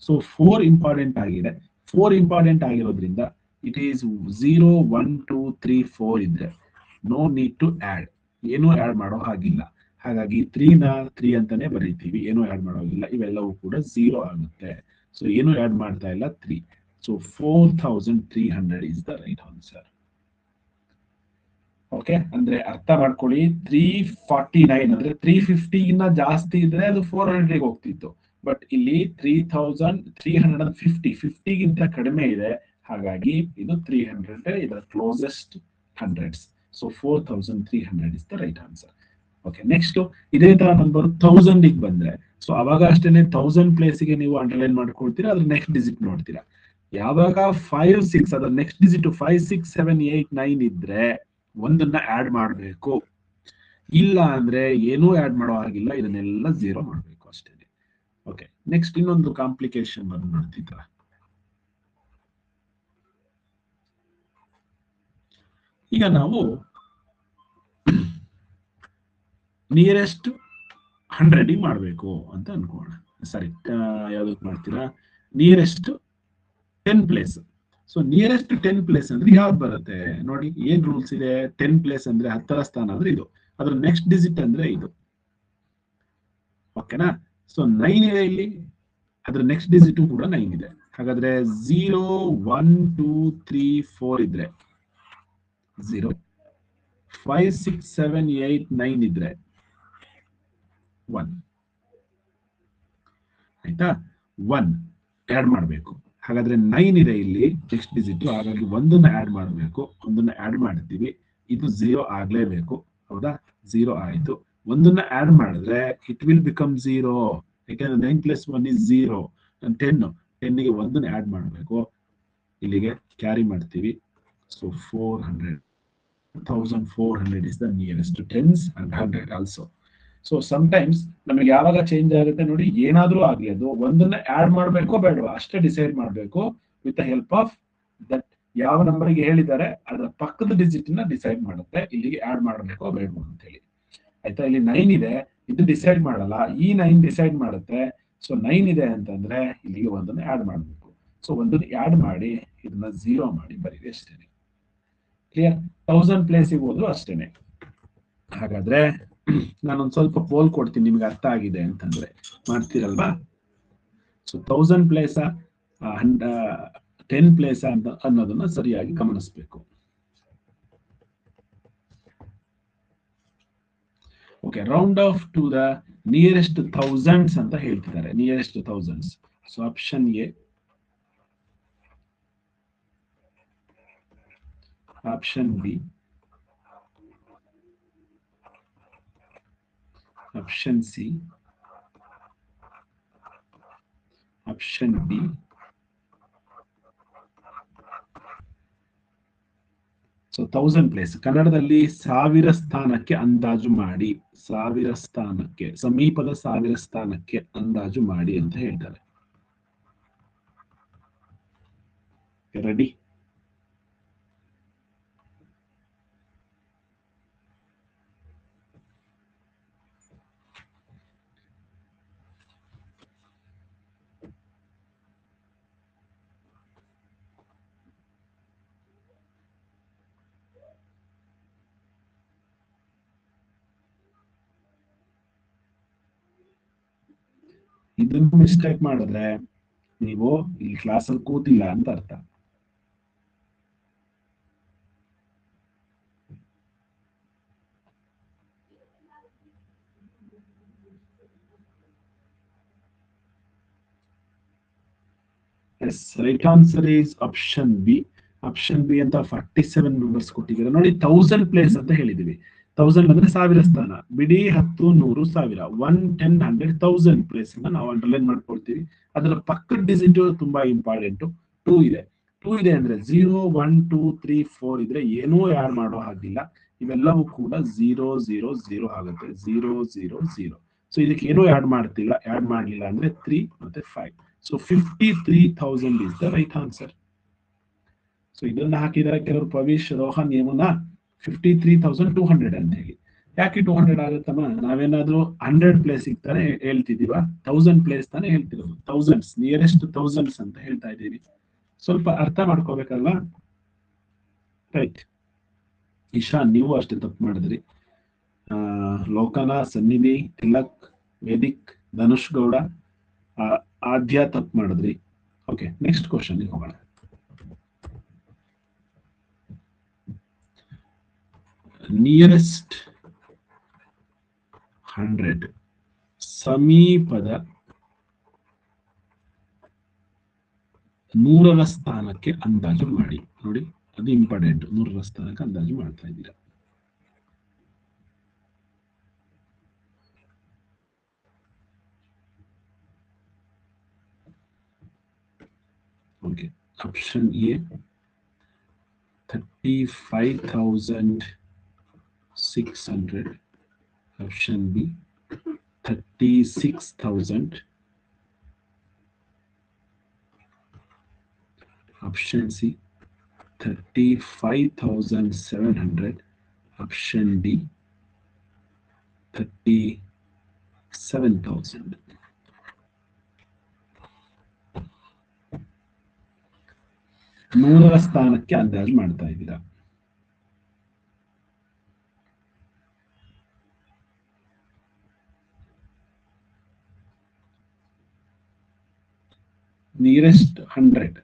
So 4 important ಆಗಿದೆ. 4 ಇಂಪಾರ್ಟೆಂಟ್ ಆಗಿರೋದ್ರಿಂದ ಇಟ್ ಈಸ್ 0, 1, 2, 3, 4 ಇದ್ರೆ ನೋ ನೀಡ್ ಟು ಆಡ್, ಏನೂ ಆಡ್ ಮಾಡೋ ಹಾಗಿಲ್ಲ. ಹಾಗಾಗಿ 3 ನ 3 ಅಂತಾನೆ ಬರೀತೀವಿ, ಏನೂ ಆಡ್ ಮಾಡೋಗಿಲ್ಲ. ಇವೆಲ್ಲವೂ ಕೂಡ 0 ಆಗುತ್ತೆ. ಸೊ ಏನು ಆಡ್ ಮಾಡ್ತಾ ಇಲ್ಲ 3. So 4300 is the right answer. Okay, ಅಂದ್ರೆ ಅರ್ಥ ಮಾಡ್ಕೊಳ್ಳಿ, 349 ಅಂದ್ರೆ 350 ಗಿನ್ನ ಜಾಸ್ತಿ ಇದ್ರೆ ಅದು 400 ಹೋಗ್ತಿತ್ತು. ಬಟ್ ಇಲ್ಲಿ 3350 50 ಗಿಂತ ಕಡಿಮೆ ಇದೆ, ಹಾಗಾಗಿ ಇದು 300 ಇದರ closest hundreds. So 4300 is the right answer. Okay, next ಇದೇ ತರ ನಂಬರ್ 1000 ಗೆ ಬಂದ್ರೆ, ಸೊ ಅವಾಗ ಅಷ್ಟೇನೆ 1000 ಪ್ಲೇಸ್ಗೆ ನೀವು ಅಂಡರ್ಲೈನ್ ಮಾಡ್ಕೊಳ್ತೀರಾ, ಅದ್ರ ನೆಕ್ಸ್ಟ್ ಡಿಜಿಟ್ ನೋಡ್ತೀರಾ. ಯಾವಾಗ 5 6 ಅದ್ರ ನೆಕ್ಸ್ಟ್ ಡಿಜಿಟ್ 5 6 7 8 9 ಇದ್ರೆ ಒಂದನ್ನ ಆಡ್ ಮಾಡಬೇಕು, ಇಲ್ಲ ಅಂದ್ರೆ ಏನೂ ಆಡ್ ಮಾಡೋ ಆಗಿಲ್ಲ, ಇದನ್ನೆಲ್ಲ 0 ಮಾಡಬೇಕು ಅಷ್ಟೇ. ಓಕೆ, ನೆಕ್ಸ್ಟ್ ಇನ್ನೊಂದು ಕಾಂಪ್ಲಿಕೇಶನ್ ಬಂದು ನೋಡ್ತಿದ್ರ. ಈಗ ನಾವು ನಿಯರೆಸ್ಟ್ 100 ಮಾಡಬೇಕು ಅಂತ ಅನ್ಕೋಣ. ಸಾರಿ, ಯಾವ್ದಕ್ ಮಾಡ್ತೀರಾ, nearest 10 place. So nearest 10 place ಅಂದ್ರೆ ಯಾವ್ದು ಬರುತ್ತೆ ನೋಡಿ, ಏನ್ ರೂಲ್ಸ್ ಇದೆ. 10 ಪ್ಲೇಸ್ ಅಂದ್ರೆ 10ರ ಸ್ಥಾನ ಅಂದ್ರೆ ಇದು, ಅದ್ರ ನೆಕ್ಸ್ಟ್ ಡಿಜಿಟ್ ಅಂದ್ರೆ ಇದು. ಓಕೆನಾ? ಸೊ 9 ಇದೆ ಇಲ್ಲಿ, ಅದ್ರ ನೆಕ್ಸ್ಟ್ ಡಿಜಿಟ್ ಕೂಡ 9 ಇದೆ. ಹಾಗಾದ್ರೆ 0 1 2 3 4 ಇದ್ರೆ 0, 5 6 7 8 9 ಇದ್ರೆ 1. ಆಯ್ತಾ? 1 ಆಡ್ ಮಾಡಬೇಕು. ಹಾಗಾದ್ರೆ 9 ಇದೆ ಇಲ್ಲಿ ನೆಕ್ಸ್ಟ್ ಡಿಜಿಟ್, ಹಾಗಾಗಿ ಒಂದನ್ನ ಆಡ್ ಮಾಡಬೇಕು. ಒಂದನ್ನ ಆಡ್ ಮಾಡ್ತೀವಿ, ಇದು 0 ಆಗ್ಲೇಬೇಕು. ಹೌದಾ? 0 ಆಯ್ತು. ಒಂದನ್ನ ಆಡ್ ಮಾಡಿದ್ರೆ ಇಟ್ ವಿಲ್ ಬಿಕಮ್ 0, ಯಾಕಂದ್ರೆ 9 + 1 is 0. 10 ಗೆ ಒಂದನ್ನ ಆಡ್ ಮಾಡಬೇಕು, ಇಲ್ಲಿಗೆ ಕ್ಯಾರಿ ಮಾಡ್ತೀವಿ. So 400, 1400 is the nearest tens and 100 also. So sometimes ನಮಗೆ ಯಾವಾಗ ಚೇಂಜ್ ಆಗುತ್ತೆ ನೋಡಿ, ಏನಾದ್ರೂ ಆಗ್ಲಿ ಅದು ಒಂದನ್ನ ಆಡ್ ಮಾಡ್ಬೇಕೋ ಬೇಡವಾ ಅಷ್ಟೇ ಡಿಸೈಡ್ ಮಾಡಬೇಕು. With the help of that ಯಾವ ನಂಬರ್ಗೆ ಹೇಳಿದ್ದಾರೆ ಅದರ ಪಕ್ಕದ ಡಿಜಿಟ್ ನ ಡಿಸೈಡ್ ಮಾಡುತ್ತೆ, ಇಲ್ಲಿಗೆ ಆಡ್ ಮಾಡಬೇಕೋ ಬೇಡವೋ ಅಂತ ಹೇಳಿ. ಆಯ್ತಾ? ಇಲ್ಲಿ 9 ಇದೆ, ಇದು ಡಿಸೈಡ್ ಮಾಡಲ್ಲ, ಈ 9 ಡಿಸೈಡ್ ಮಾಡುತ್ತೆ. ಸೊ 9 ಇದೆ ಅಂತಂದ್ರೆ ಇಲ್ಲಿಗೆ ಒಂದನ್ನ ಆಡ್ ಮಾಡಬೇಕು. ಸೊ ಒಂದನ್ನ ಆಡ್ ಮಾಡಿ ಇದನ್ನ 0 ಮಾಡಿ ಬರೀರಿ ಅಷ್ಟೇನೆ. ಕ್ಲಿಯರ್? 1000 ಪ್ಲೇಸಿಗೆ ಹೋದ್ರು ಅಷ್ಟೇನೆ. ಹಾಗಾದ್ರೆ ನಾನೊಂದು ಸ್ವಲ್ಪ ಪೋಲ್ ಕೊಡ್ತೀನಿ, ನಿಮ್ಗೆ ಅರ್ಥ ಆಗಿದೆ ಅಂತಂದ್ರೆ ಮಾಡ್ತೀರಲ್ವಾ? ಸೊ 1000 ಪ್ಲೇಸ 10 ಪ್ಲೇಸ ಅಂತ ಅನ್ನೋದನ್ನ ಸರಿಯಾಗಿ ಗಮನಿಸಬೇಕು. Okay, round off to the nearest thousands ಅಂತ ಹೇಳ್ತಿದ್ದಾರೆ. Nearest thousands. So option A, option B, option C, option B, so 1000 place ಕನ್ನಡದಲ್ಲಿ 1000 ಸ್ಥಾನಕ್ಕೆ ಅಂದಾಜು ಮಾಡಿ, 1000 ಸ್ಥಾನಕ್ಕೆ, ಸಮೀಪದ 1000 ಸ್ಥಾನಕ್ಕೆ ಅಂದಾಜು ಮಾಡಿ ಅಂತ ಹೇಳ್ತಾರೆ. ರೆಡಿ? ಇದನ್ನು ಮಿಸ್ಟೇಕ್ ಮಾಡಿದ್ರೆ ನೀವು ಇಲ್ಲಿ ಕ್ಲಾಸಲ್ಲಿ ಕೂತಿಲ್ಲ ಅಂತ ಅರ್ಥ. Yes, right answer is option B. Option B ಅಂತ 47 ಮೆಂಬರ್ಸ್ ಕೊಟ್ಟಿದ್ದಾರೆ ನೋಡಿ. 1000 ಪ್ಲೇಸ್ ಅಂತ ಹೇಳಿದೀವಿ. 1000 ಅಂದ್ರೆ 1000 ಸ್ಥಾನ, ಬಿಡಿ 10 100 1000, 1 10 100 1000 ಪ್ಲೇಸ್ ಅನ್ನ ನಾವು ಅಂಡರ್ಲೈನ್ ಮಾಡ್ಕೊಳ್ತೀವಿ. ಅದರ ಪಕ್ಕದ ಡಿಜಿಟ್ ತುಂಬಾ ಇಂಪಾರ್ಟೆಂಟ್. 2 ಇದೆ. 2 ಇದೆ ಅಂದ್ರೆ 0 1 2 3 4 ಇದ್ರೆ ಏನೂ ಆಡ್ ಮಾಡೋ ಹಾಗಿಲ್ಲ. ಇವೆಲ್ಲವೂ ಕೂಡ 0 0 0 ಆಗುತ್ತೆ. 0 0 0. ಸೊ ಇದಕ್ಕೆ ಏನೂ ಆಡ್ ಮಾಡ್ತಿಲ್ಲ. ಆಡ್ ಮಾಡಲಿಲ್ಲ ಅಂದ್ರೆ 3 ಮತ್ತೆ 5. So 53,000 is the right answer. So ಇದನ್ನ ಹಾಕಿದರೆ ಕೆಲವರು ಪವಿಶ್, ರೋಹನ್, ಯಮುನಾ 53,200 ಅಂತ ಹೇಳಿ. ಯಾಕೆ 200 ಆಗುತ್ತಮ್ಮ? ನಾವೇನಾದ್ರೂ 100 ಪ್ಲೇಸ್ ತಾನೇ ಹೇಳ್ತಿದೀವ, 1000 ಪ್ಲೇಸ್ ತಾನೇ ಹೇಳ್ತಿರೋದು. ಥೌಸಂಡ್ಸ್, ನಿಯರೆಸ್ಟ್ ಥೌಸಂಡ್ಸ್ ಅಂತ ಹೇಳ್ತಾ ಇದ್ದೀವಿ. ಸ್ವಲ್ಪ ಅರ್ಥ ಮಾಡ್ಕೋಬೇಕಲ್ವಾ? ರೈಟ್. ಇಶಾನ್, ನೀವು ಅಷ್ಟೇ ತಪ್ಪು ಮಾಡಿದ್ರಿ. ಲೋಕನಾ, ಸನ್ನಿಧಿ, ತಿಲಕ್, ವೇದಿಕ್, ಧನುಷ್ ಗೌಡ, ಆದ್ಯ ತಪ್ಪು ಮಾಡಿದ್ರಿ. ಓಕೆ, ನೆಕ್ಸ್ಟ್ ಕ್ವಶನ್ ಹೋಗೋಣ. ನಿಯರೆಸ್ಟ್ 100 ಸಮೀಪದ 100ರ ಸ್ಥಾನಕ್ಕೆ ಅಂದಾಜು ಮಾಡಿ. ನೋಡಿ, ಅದು ಇಂಪಾರ್ಟೆಂಟ್. 100ರ ಸ್ಥಾನಕ್ಕೆ ಅಂದಾಜು ಮಾಡ್ತಾ ಇದ್ದೀರಾ. Okay, option A 35,600, option B 36,000, option C 35,700, option D 37,000. ನೂರರ ಸ್ಥಾನಕ್ಕೆ ಅಂದಾಜು ಮಾಡ್ತಾ ಇದ್ದೀರಾ. Nearest 100.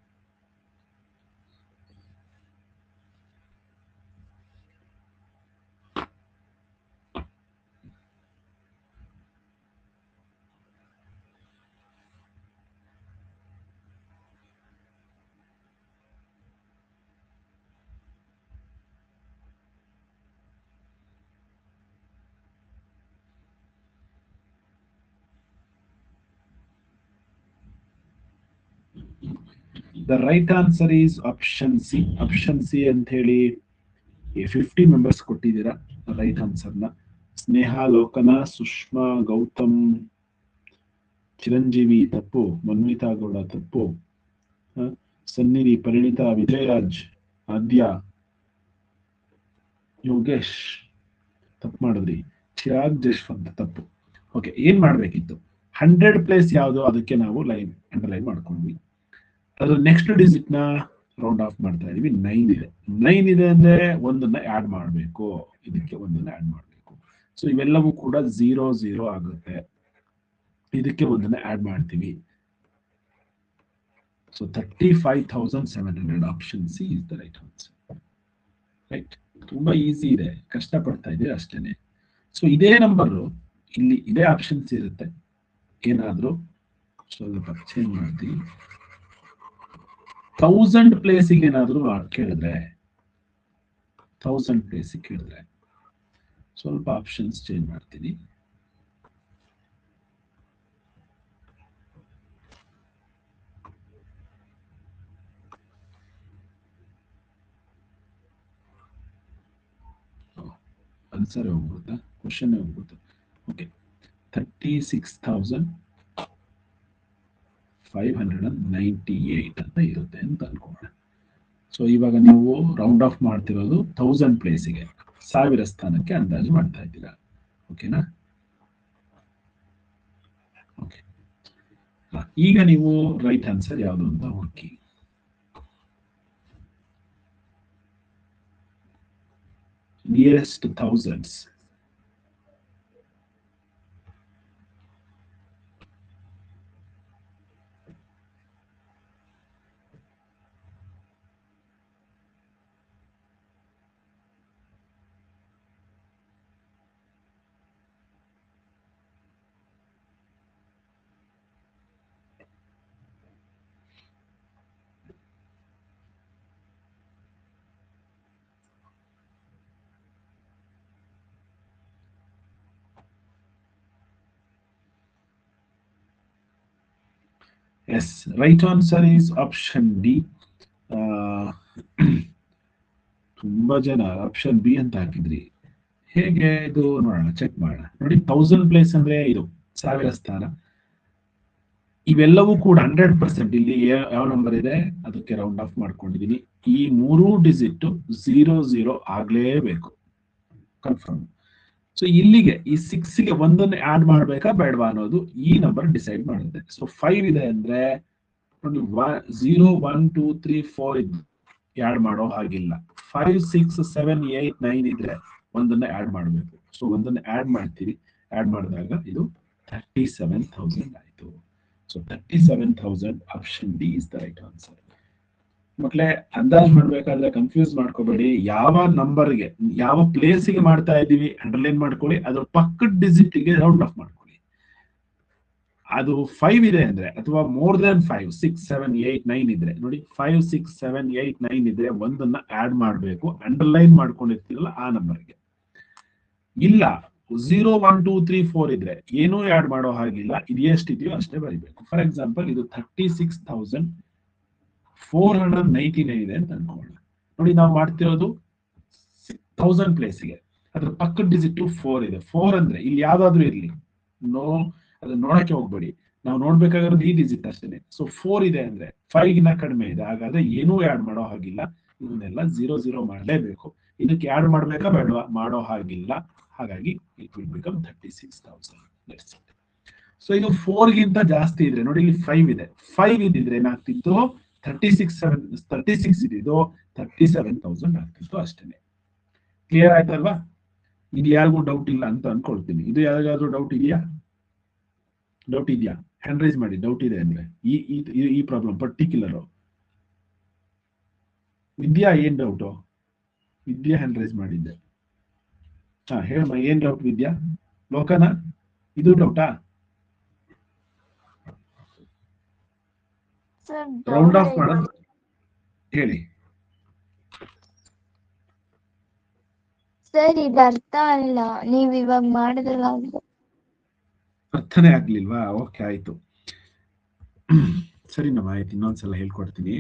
The right answer is option C. Option C ಅಂತ ಹೇಳಿ 50 ಮೆಂಬರ್ಸ್ ಕೊಟ್ಟಿದ್ದೀರಾ ರೈಟ್ ಆನ್ಸರ್ನ. ಸ್ನೇಹ, ಲೋಕನ, ಸುಷ್ಮಾ, ಗೌತಮ್, ಚಿರಂಜೀವಿ ತಪ್ಪು, ಮನ್ವಿತಾ ಗೌಡ ತಪ್ಪು, ಸನ್ನಿಧಿ, ಪರಿಣಿತಾ, ವಿಜಯರಾಜ್, ಆದ್ಯ, ಯೋಗೇಶ್ ತಪ್ಪು ಮಾಡಿದ್ರಿ, ಚಿರಾಗ್, ಜಶ್ವಂತ್ ತಪ್ಪು. ಓಕೆ, ಏನ್ ಮಾಡ್ಬೇಕಿತ್ತು? 100 ಪ್ಲೇಸ್ ಯಾವುದು ಅದಕ್ಕೆ ನಾವು ಲೈನ್ ಅಂಡರ್ಲೈನ್ ಮಾಡ್ಕೊಂಡ್ವಿ. ಅದು ನೆಕ್ಸ್ಟ್ ಡಿಜಿಟ್ ನ ರೌಂಡ್ ಆಫ್ ಮಾಡ್ತಾ ಇದೀವಿ. 9 ಇದೆ. 9 ಇದೆ ಅಂದ್ರೆ ಒಂದನ್ನ ಆಡ್ ಮಾಡಬೇಕು, ಇದಕ್ಕೆ ಒಂದನ್ನ ಆಡ್ ಮಾಡಬೇಕು. ಸೊ ಇವೆಲ್ಲವೂ ಕೂಡ 0 0 ಆಗುತ್ತೆ. ಇದಕ್ಕೆ ಒಂದನ್ನ ಆಡ್ ಮಾಡ್ತೀವಿ. So 35,700 option C is the right answer. Right, ತುಂಬಾ ಈಸಿ ಇದೆ, ಕಷ್ಟ ಪಡ್ತಾ ಇದೆ ಅಷ್ಟೇನೆ. ಸೊ ಇದೇ ನಂಬರ್ ಇಲ್ಲಿ ಇದೇ ಆಪ್ಷನ್ಸ್ ಇರುತ್ತೆ. ಏನಾದ್ರೂ ಸ್ವಲ್ಪ ಚೇಂಜ್ ಮಾಡ್ತೀವಿ. 1000 ಪ್ಲೇಸಿಗೆ ಏನಾದ್ರು ಕೇಳಿದ್ರೆ, 1000 ಪ್ಲೇಸಿಗೆ ಕೇಳಿದ್ರೆ ಸ್ವಲ್ಪ ಆಪ್ಷನ್ಸ್ ಚೇಂಜ್ ಮಾಡ್ತೀನಿ. ಆನ್ಸರ್ ಹೋಗ್ಬಿಡುತ್ತಾ? ಕ್ವಶನ್ ಹೋಗ್ಬಿಡುತ್ತೆ. ಓಕೆ, 36,598 ಅಂತ ಇರುತ್ತೆ ಅಂತ ಅನ್ಕೋಣ. ಸೊ ಇವಾಗ ನೀವು ರೌಂಡ್ ಆಫ್ ಮಾಡ್ತಿರೋದು 1000 ಪ್ಲೇಸಿಗೆ, 1000 ಸ್ಥಾನಕ್ಕೆ ಅಂದಾಜು ಮಾಡ್ತಾ ಇದ್ದೀರಾ. ಓಕೆನಾ? ಓಕೆ, ಈಗ ನೀವು ರೈಟ್ ಆನ್ಸರ್ ಯಾವುದು ಅಂತ ಹುಡುಕಿ. Nearest thousands. Yes, right answer is option D. ತುಂಬಾ ಜನ ಆಪ್ಷನ್ ಬಿ ಅಂತ ಹಾಕಿದ್ರಿ. ಹೇಗೆ ಇದು ನೋಡೋಣ, ಚೆಕ್ ಮಾಡೋಣ. ನೋಡಿ, 1000 ಪ್ಲೇಸ್ ಅಂದ್ರೆ ಇದು 1000 ಸ್ಥಾನ. ಇವೆಲ್ಲವೂ ಕೂಡ 100%. ಇಲ್ಲಿ ಯಾವ ನಂಬರ್ ಇದೆ ಅದಕ್ಕೆ ರೌಂಡ್ ಆಫ್ ಮಾಡ್ಕೊಂಡಿದೀನಿ. ಈ 3 ಡಿಜಿಟ್ 0 0 ಆಗ್ಲೇಬೇಕು, ಕನ್ಫರ್ಮ್. ಸೊ ಇಲ್ಲಿಗೆ ಈ 6ಗೆ ಒಂದನ್ನು ಆಡ್ ಮಾಡ್ಬೇಕಾ ಬೇಡವಾ ಅನ್ನೋದು ಈ ನಂಬರ್ ಡಿಸೈಡ್ ಮಾಡುತ್ತೆ. ಸೊ 5 ಇದೆ ಅಂದ್ರೆ ನೋಡಿ, 0 1 2 3 4 ಇದ್ದು ಆಡ್ ಮಾಡೋ ಹಾಗಿಲ್ಲ. 5 6 7 8 9 ಇದ್ರೆ ಒಂದನ್ನ ಆಡ್ ಮಾಡಬೇಕು. ಸೊ ಒಂದನ್ನ ಆಡ್ ಮಾಡ್ತೀವಿ. ಆಡ್ ಮಾಡಿದಾಗ ಇದು 37,000 ಆಯ್ತು. So 37,000 option D is the right answer. ಮಕ್ಳೇ ಅಂದಾಜ್ ಮಾಡ್ಬೇಕಾದ್ರೆ ಕನ್ಫ್ಯೂಸ್ ಮಾಡ್ಕೋಬೇಡಿ. ಯಾವ ನಂಬರ್ಗೆ ಯಾವ ಪ್ಲೇಸ್ಗೆ ಮಾಡ್ತಾ ಇದೀವಿ ಅಂಡರ್ಲೈನ್ ಮಾಡ್ಕೊಳ್ಳಿ, ಅದ್ರ ಪಕ್ಕದ ಡಿಜಿಟ್ಗೆ ರೌಂಡ್ ಆಫ್ ಮಾಡ್ಕೊಳ್ಳಿ. ಅದು 5 ಇದೆ ಅಂದ್ರೆ ಅಥವಾ ಮೋರ್ ದನ್ 5 6 7 8 9 ಇದ್ರೆ ನೋಡಿ, 5 6 7 8 9 ಇದ್ರೆ ಒಂದನ್ನ ಆಡ್ ಮಾಡಬೇಕು, ಅಂಡರ್ಲೈನ್ ಮಾಡ್ಕೊಂಡಿರ್ತೀರಲ್ಲ ಆ ನಂಬರ್ಗೆ. ಇಲ್ಲ 0 1 2 3 4 ಇದ್ರೆ ಏನೂ ಆಡ್ ಮಾಡೋ ಹಾಗಿಲ್ಲ, ಇದು ಎಷ್ಟಿದೆಯೋ ಅಷ್ಟೇ ಬರಿಬೇಕು. ಫಾರ್ ಎಕ್ಸಾಂಪಲ್ ಇದು 36,499 ಇದೆ ಅಂತ ಅನ್ಕೊಳ್ಳೋಣ. ನೋಡಿ ನಾವು ಮಾಡ್ತಿರೋದು 1000 ಪ್ಲೇಸ್ಗೆ, ಅದ್ರ ಪಕ್ಕದ ಡಿಜಿಟ್ 4 ಇದೆ. 4 ಅಂದ್ರೆ ಇಲ್ಲಿ ಯಾವ್ದಾದ್ರು ಇರ್ಲಿ, ಅದನ್ನ ನೋಡಕ್ಕೆ ಹೋಗ್ಬೇಡಿ, ನಾವು ನೋಡ್ಬೇಕಾಗಿರೋದು ಈ ಡಿಜಿಟ್ ಅಷ್ಟೇನೆ. ಸೊ 4 ಇದೆ ಅಂದ್ರೆ 5 ಗಿನ್ನ ಕಡಿಮೆ ಇದೆ, ಹಾಗಾದ್ರೆ ಏನೂ ಆಡ್ ಮಾಡೋ ಹಾಗಿಲ್ಲ, ಇವನ್ನೆಲ್ಲ 0 0 ಮಾಡಲೇಬೇಕು. ಇದಕ್ಕೆ ಆಡ್ ಮಾಡ್ಬೇಕಾ ಬೇಡವಾ? ಮಾಡೋ ಹಾಗಿಲ್ಲ, ಹಾಗಾಗಿ ಇಟ್ ವಿಲ್ ಬಿಕಮ್ 36,000. ಸೊ ಇದು 4 ಗಿಂತ ಜಾಸ್ತಿ ಇದ್ರೆ ನೋಡಿ, ಇಲ್ಲಿ 5 ಇದೆ, 5 ಇದ್ದಿದ್ರೆ ಏನಾಗ್ತಿತ್ತು 36 ಇದ್ದು 37,000 ಆಗ್ತಿತ್ತು ಅಷ್ಟೇನೆ. ಕ್ಲಿಯರ್ ಆಯ್ತಲ್ವಾ? ಇಲ್ಲಿ ಯಾರಿಗೂ ಡೌಟ್ ಇಲ್ಲ ಅಂತ ಅನ್ಕೊಳ್ತೀನಿ. ಇದು ಯಾರಿಗಾದ್ರೂ ಡೌಟ್ ಇದೆಯಾ? ಡೌಟ್ ಇದೆಯಾ? ಹ್ಯಾಂಡ್ ರೈಸ್ ಮಾಡಿ ಡೌಟ್ ಇದೆ ಅಂದ್ರೆ ಈ ಪ್ರಾಬ್ಲಮ್ ಪರ್ಟಿಕ್ಯುಲರ್. ವಿದ್ಯಾ ಏನ್ ಡೌಟು? ವಿದ್ಯಾ ಹ್ಯಾಂಡ್ ರೈಸ್ ಮಾಡಿದ್ದೆ. ಹಾ ಹೇಳಮ್ಮ, ಏನ್ ಡೌಟ್ ವಿದ್ಯಾ? ಲೋಕನಾ ಇದು ಡೌಟಾ? ರೌಂಡ್ ಆಫ್ ಮಾಡೋದು ಹೇಳಿ ಸರ್. ಇದು ಅರ್ಥ ಅಲ್ಲ, ನೀವ್ ಇವಾಗ ಮಾಡಿದ್ರಲ್ಲ ಅರ್ಥನೇ ಆಗ್ಲಿಲ್ವಾ? ಓಕೆ ಆಯ್ತು, ಸರಿ ನಮ್ಮ ಆಯ್ತು, ಇನ್ನೊಂದ್ಸಲ ಹೇಳ್ಕೊಡ್ತೀನಿ.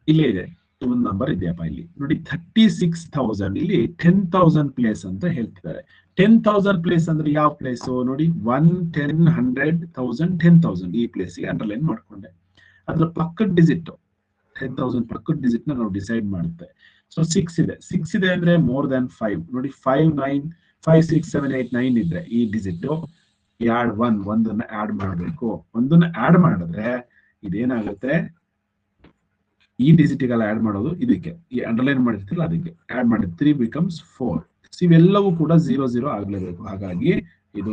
ಇಲ್ಲೇ ಇದೆ ಒಂದು ನಂಬರ್ ಇದೆಯಪ್ಪ, ಇಲ್ಲಿ ನೋಡಿ 36,000, ಇಲ್ಲಿ 10,000 ಪ್ಲೇಸ್ ಅಂತ ಹೇಳ್ತಿದ್ದಾರೆ. 10,000 ಪ್ಲೇಸ್ ಅಂದ್ರೆ ಯಾವ ಪ್ಲೇಸ್ ನೋಡಿ, 1 10 100 1000 10,000 ಈ ಪ್ಲೇಸ್ಗೆ ಅಂಡರ್ಲೈನ್ ಮಾಡ್ಕೊಂಡೆ. ಅದ್ರ ಪಕ್ಕದ ಡಿಜಿಟ್ 10,000 ಪಕ್ಕದ ಡಿಜಿಟ್ ನ ನಾವು ಡಿಸೈಡ್ ಮಾಡುತ್ತೆ. ಸೊ 6 ಇದೆ, 6 ಇದೆ ಅಂದ್ರೆ ಮೋರ್ ದನ್ 5 ನೋಡಿ, 5 9 5 6 7 8 9 ಇದ್ರೆ ಈ ಡಿಜಿಟ್ ಆಡ್ ಒಂದನ್ನ ಆಡ್ ಮಾಡಬೇಕು. ಒಂದನ್ನ ಆಡ್ ಮಾಡಿದ್ರೆ ಇದೇನಾಗುತ್ತೆ, ಈ ಡಿಜಿಟ್ಗೆಲ್ಲ ಆಡ್ ಮಾಡೋದು ಇದಕ್ಕೆ, ಈ ಅಂಡರ್ಲೈನ್ ಮಾಡಿರ್ತಿಲ್ಲ ಅದಕ್ಕೆ ಆಡ್ ಮಾಡಿ 3 ಬಿಕಮ್ಸ್ 4. ಇವೆಲ್ಲವೂ ಕೂಡ 0 0 ಆಗ್ಲೇಬೇಕು. ಹಾಗಾಗಿ ಇದು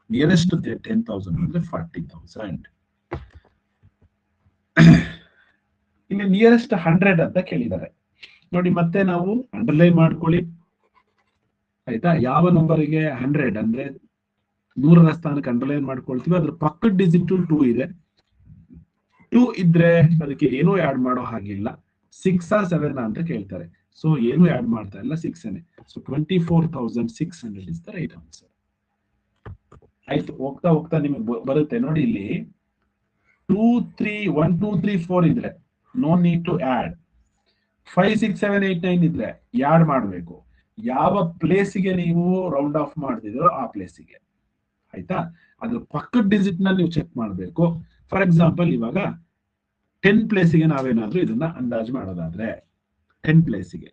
ನಿಯರೆಸ್ಟ್ 10,000 ಅಂದ್ರೆ 40,000. ಇಲ್ಲಿ ನಿಯರೆಸ್ಟ್ 100 ಅಂತ ಕೇಳಿದ್ದಾರೆ ನೋಡಿ, ಮತ್ತೆ ನಾವು ಅಂಡರ್ಲೈನ್ ಮಾಡ್ಕೊಳ್ಳಿ ಆಯ್ತಾ. ಯಾವ ನಂಬರ್ಗೆ 100 ಅಂದ್ರೆ 100ರ ಸ್ಥಾನಕ್ಕೆ ಅಂಡರ್ಲೈನ್ ಮಾಡ್ಕೊಳ್ತೀವಿ, ಅದ್ರ ಪಕ್ಕದ ಡಿಜಿಟ್ 2 ಇದೆ. 2 ಇದ್ರೆ ಅದಕ್ಕೆ ಏನೂ ಆಡ್ ಮಾಡೋ ಹಾಗಿಲ್ಲ. 6 7 ಅಂತ ಕೇಳ್ತಾರೆ, ಸೊ ಏನು ಆಡ್ ಮಾಡ್ತಾ ಇಲ್ಲ, 6 so 24,600 is the right answer. ಆಯ್ತು, ಹೋಗ್ತಾ ಹೋಗ್ತಾ ನಿಮಗೆ ಬರುತ್ತೆ ನೋಡಿ, ಇಲ್ಲಿ 2 3 1 2 3 4 ಇದ್ರೆ ನೋ ನೀಡ್ ಟು ಆಡ್. 5 6 7 8 9 ಇದ್ರೆ ಆಡ್ ಮಾಡಬೇಕು. ಯಾವ ಪ್ಲೇಸಿಗೆ ನೀವು ರೌಂಡ್ ಆಫ್ ಮಾಡ್ತಿದ್ರೋ ಆ ಪ್ಲೇಸಿಗೆ, ಆಯ್ತಾ. ಅದ್ರ ಪಕ್ಕದ ಡಿಜಿಟ್ ನ ನೀವು ಚೆಕ್ ಮಾಡಬೇಕು. ಫಾರ್ ಎಕ್ಸಾಂಪಲ್ ಇವಾಗ 10 ಪ್ಲೇಸಿಗೆ ನಾವೇನಾದ್ರೂ ಇದನ್ನ ಅಂದಾಜು ಮಾಡೋದಾದ್ರೆ, 10 ಪ್ಲೇಸಿಗೆ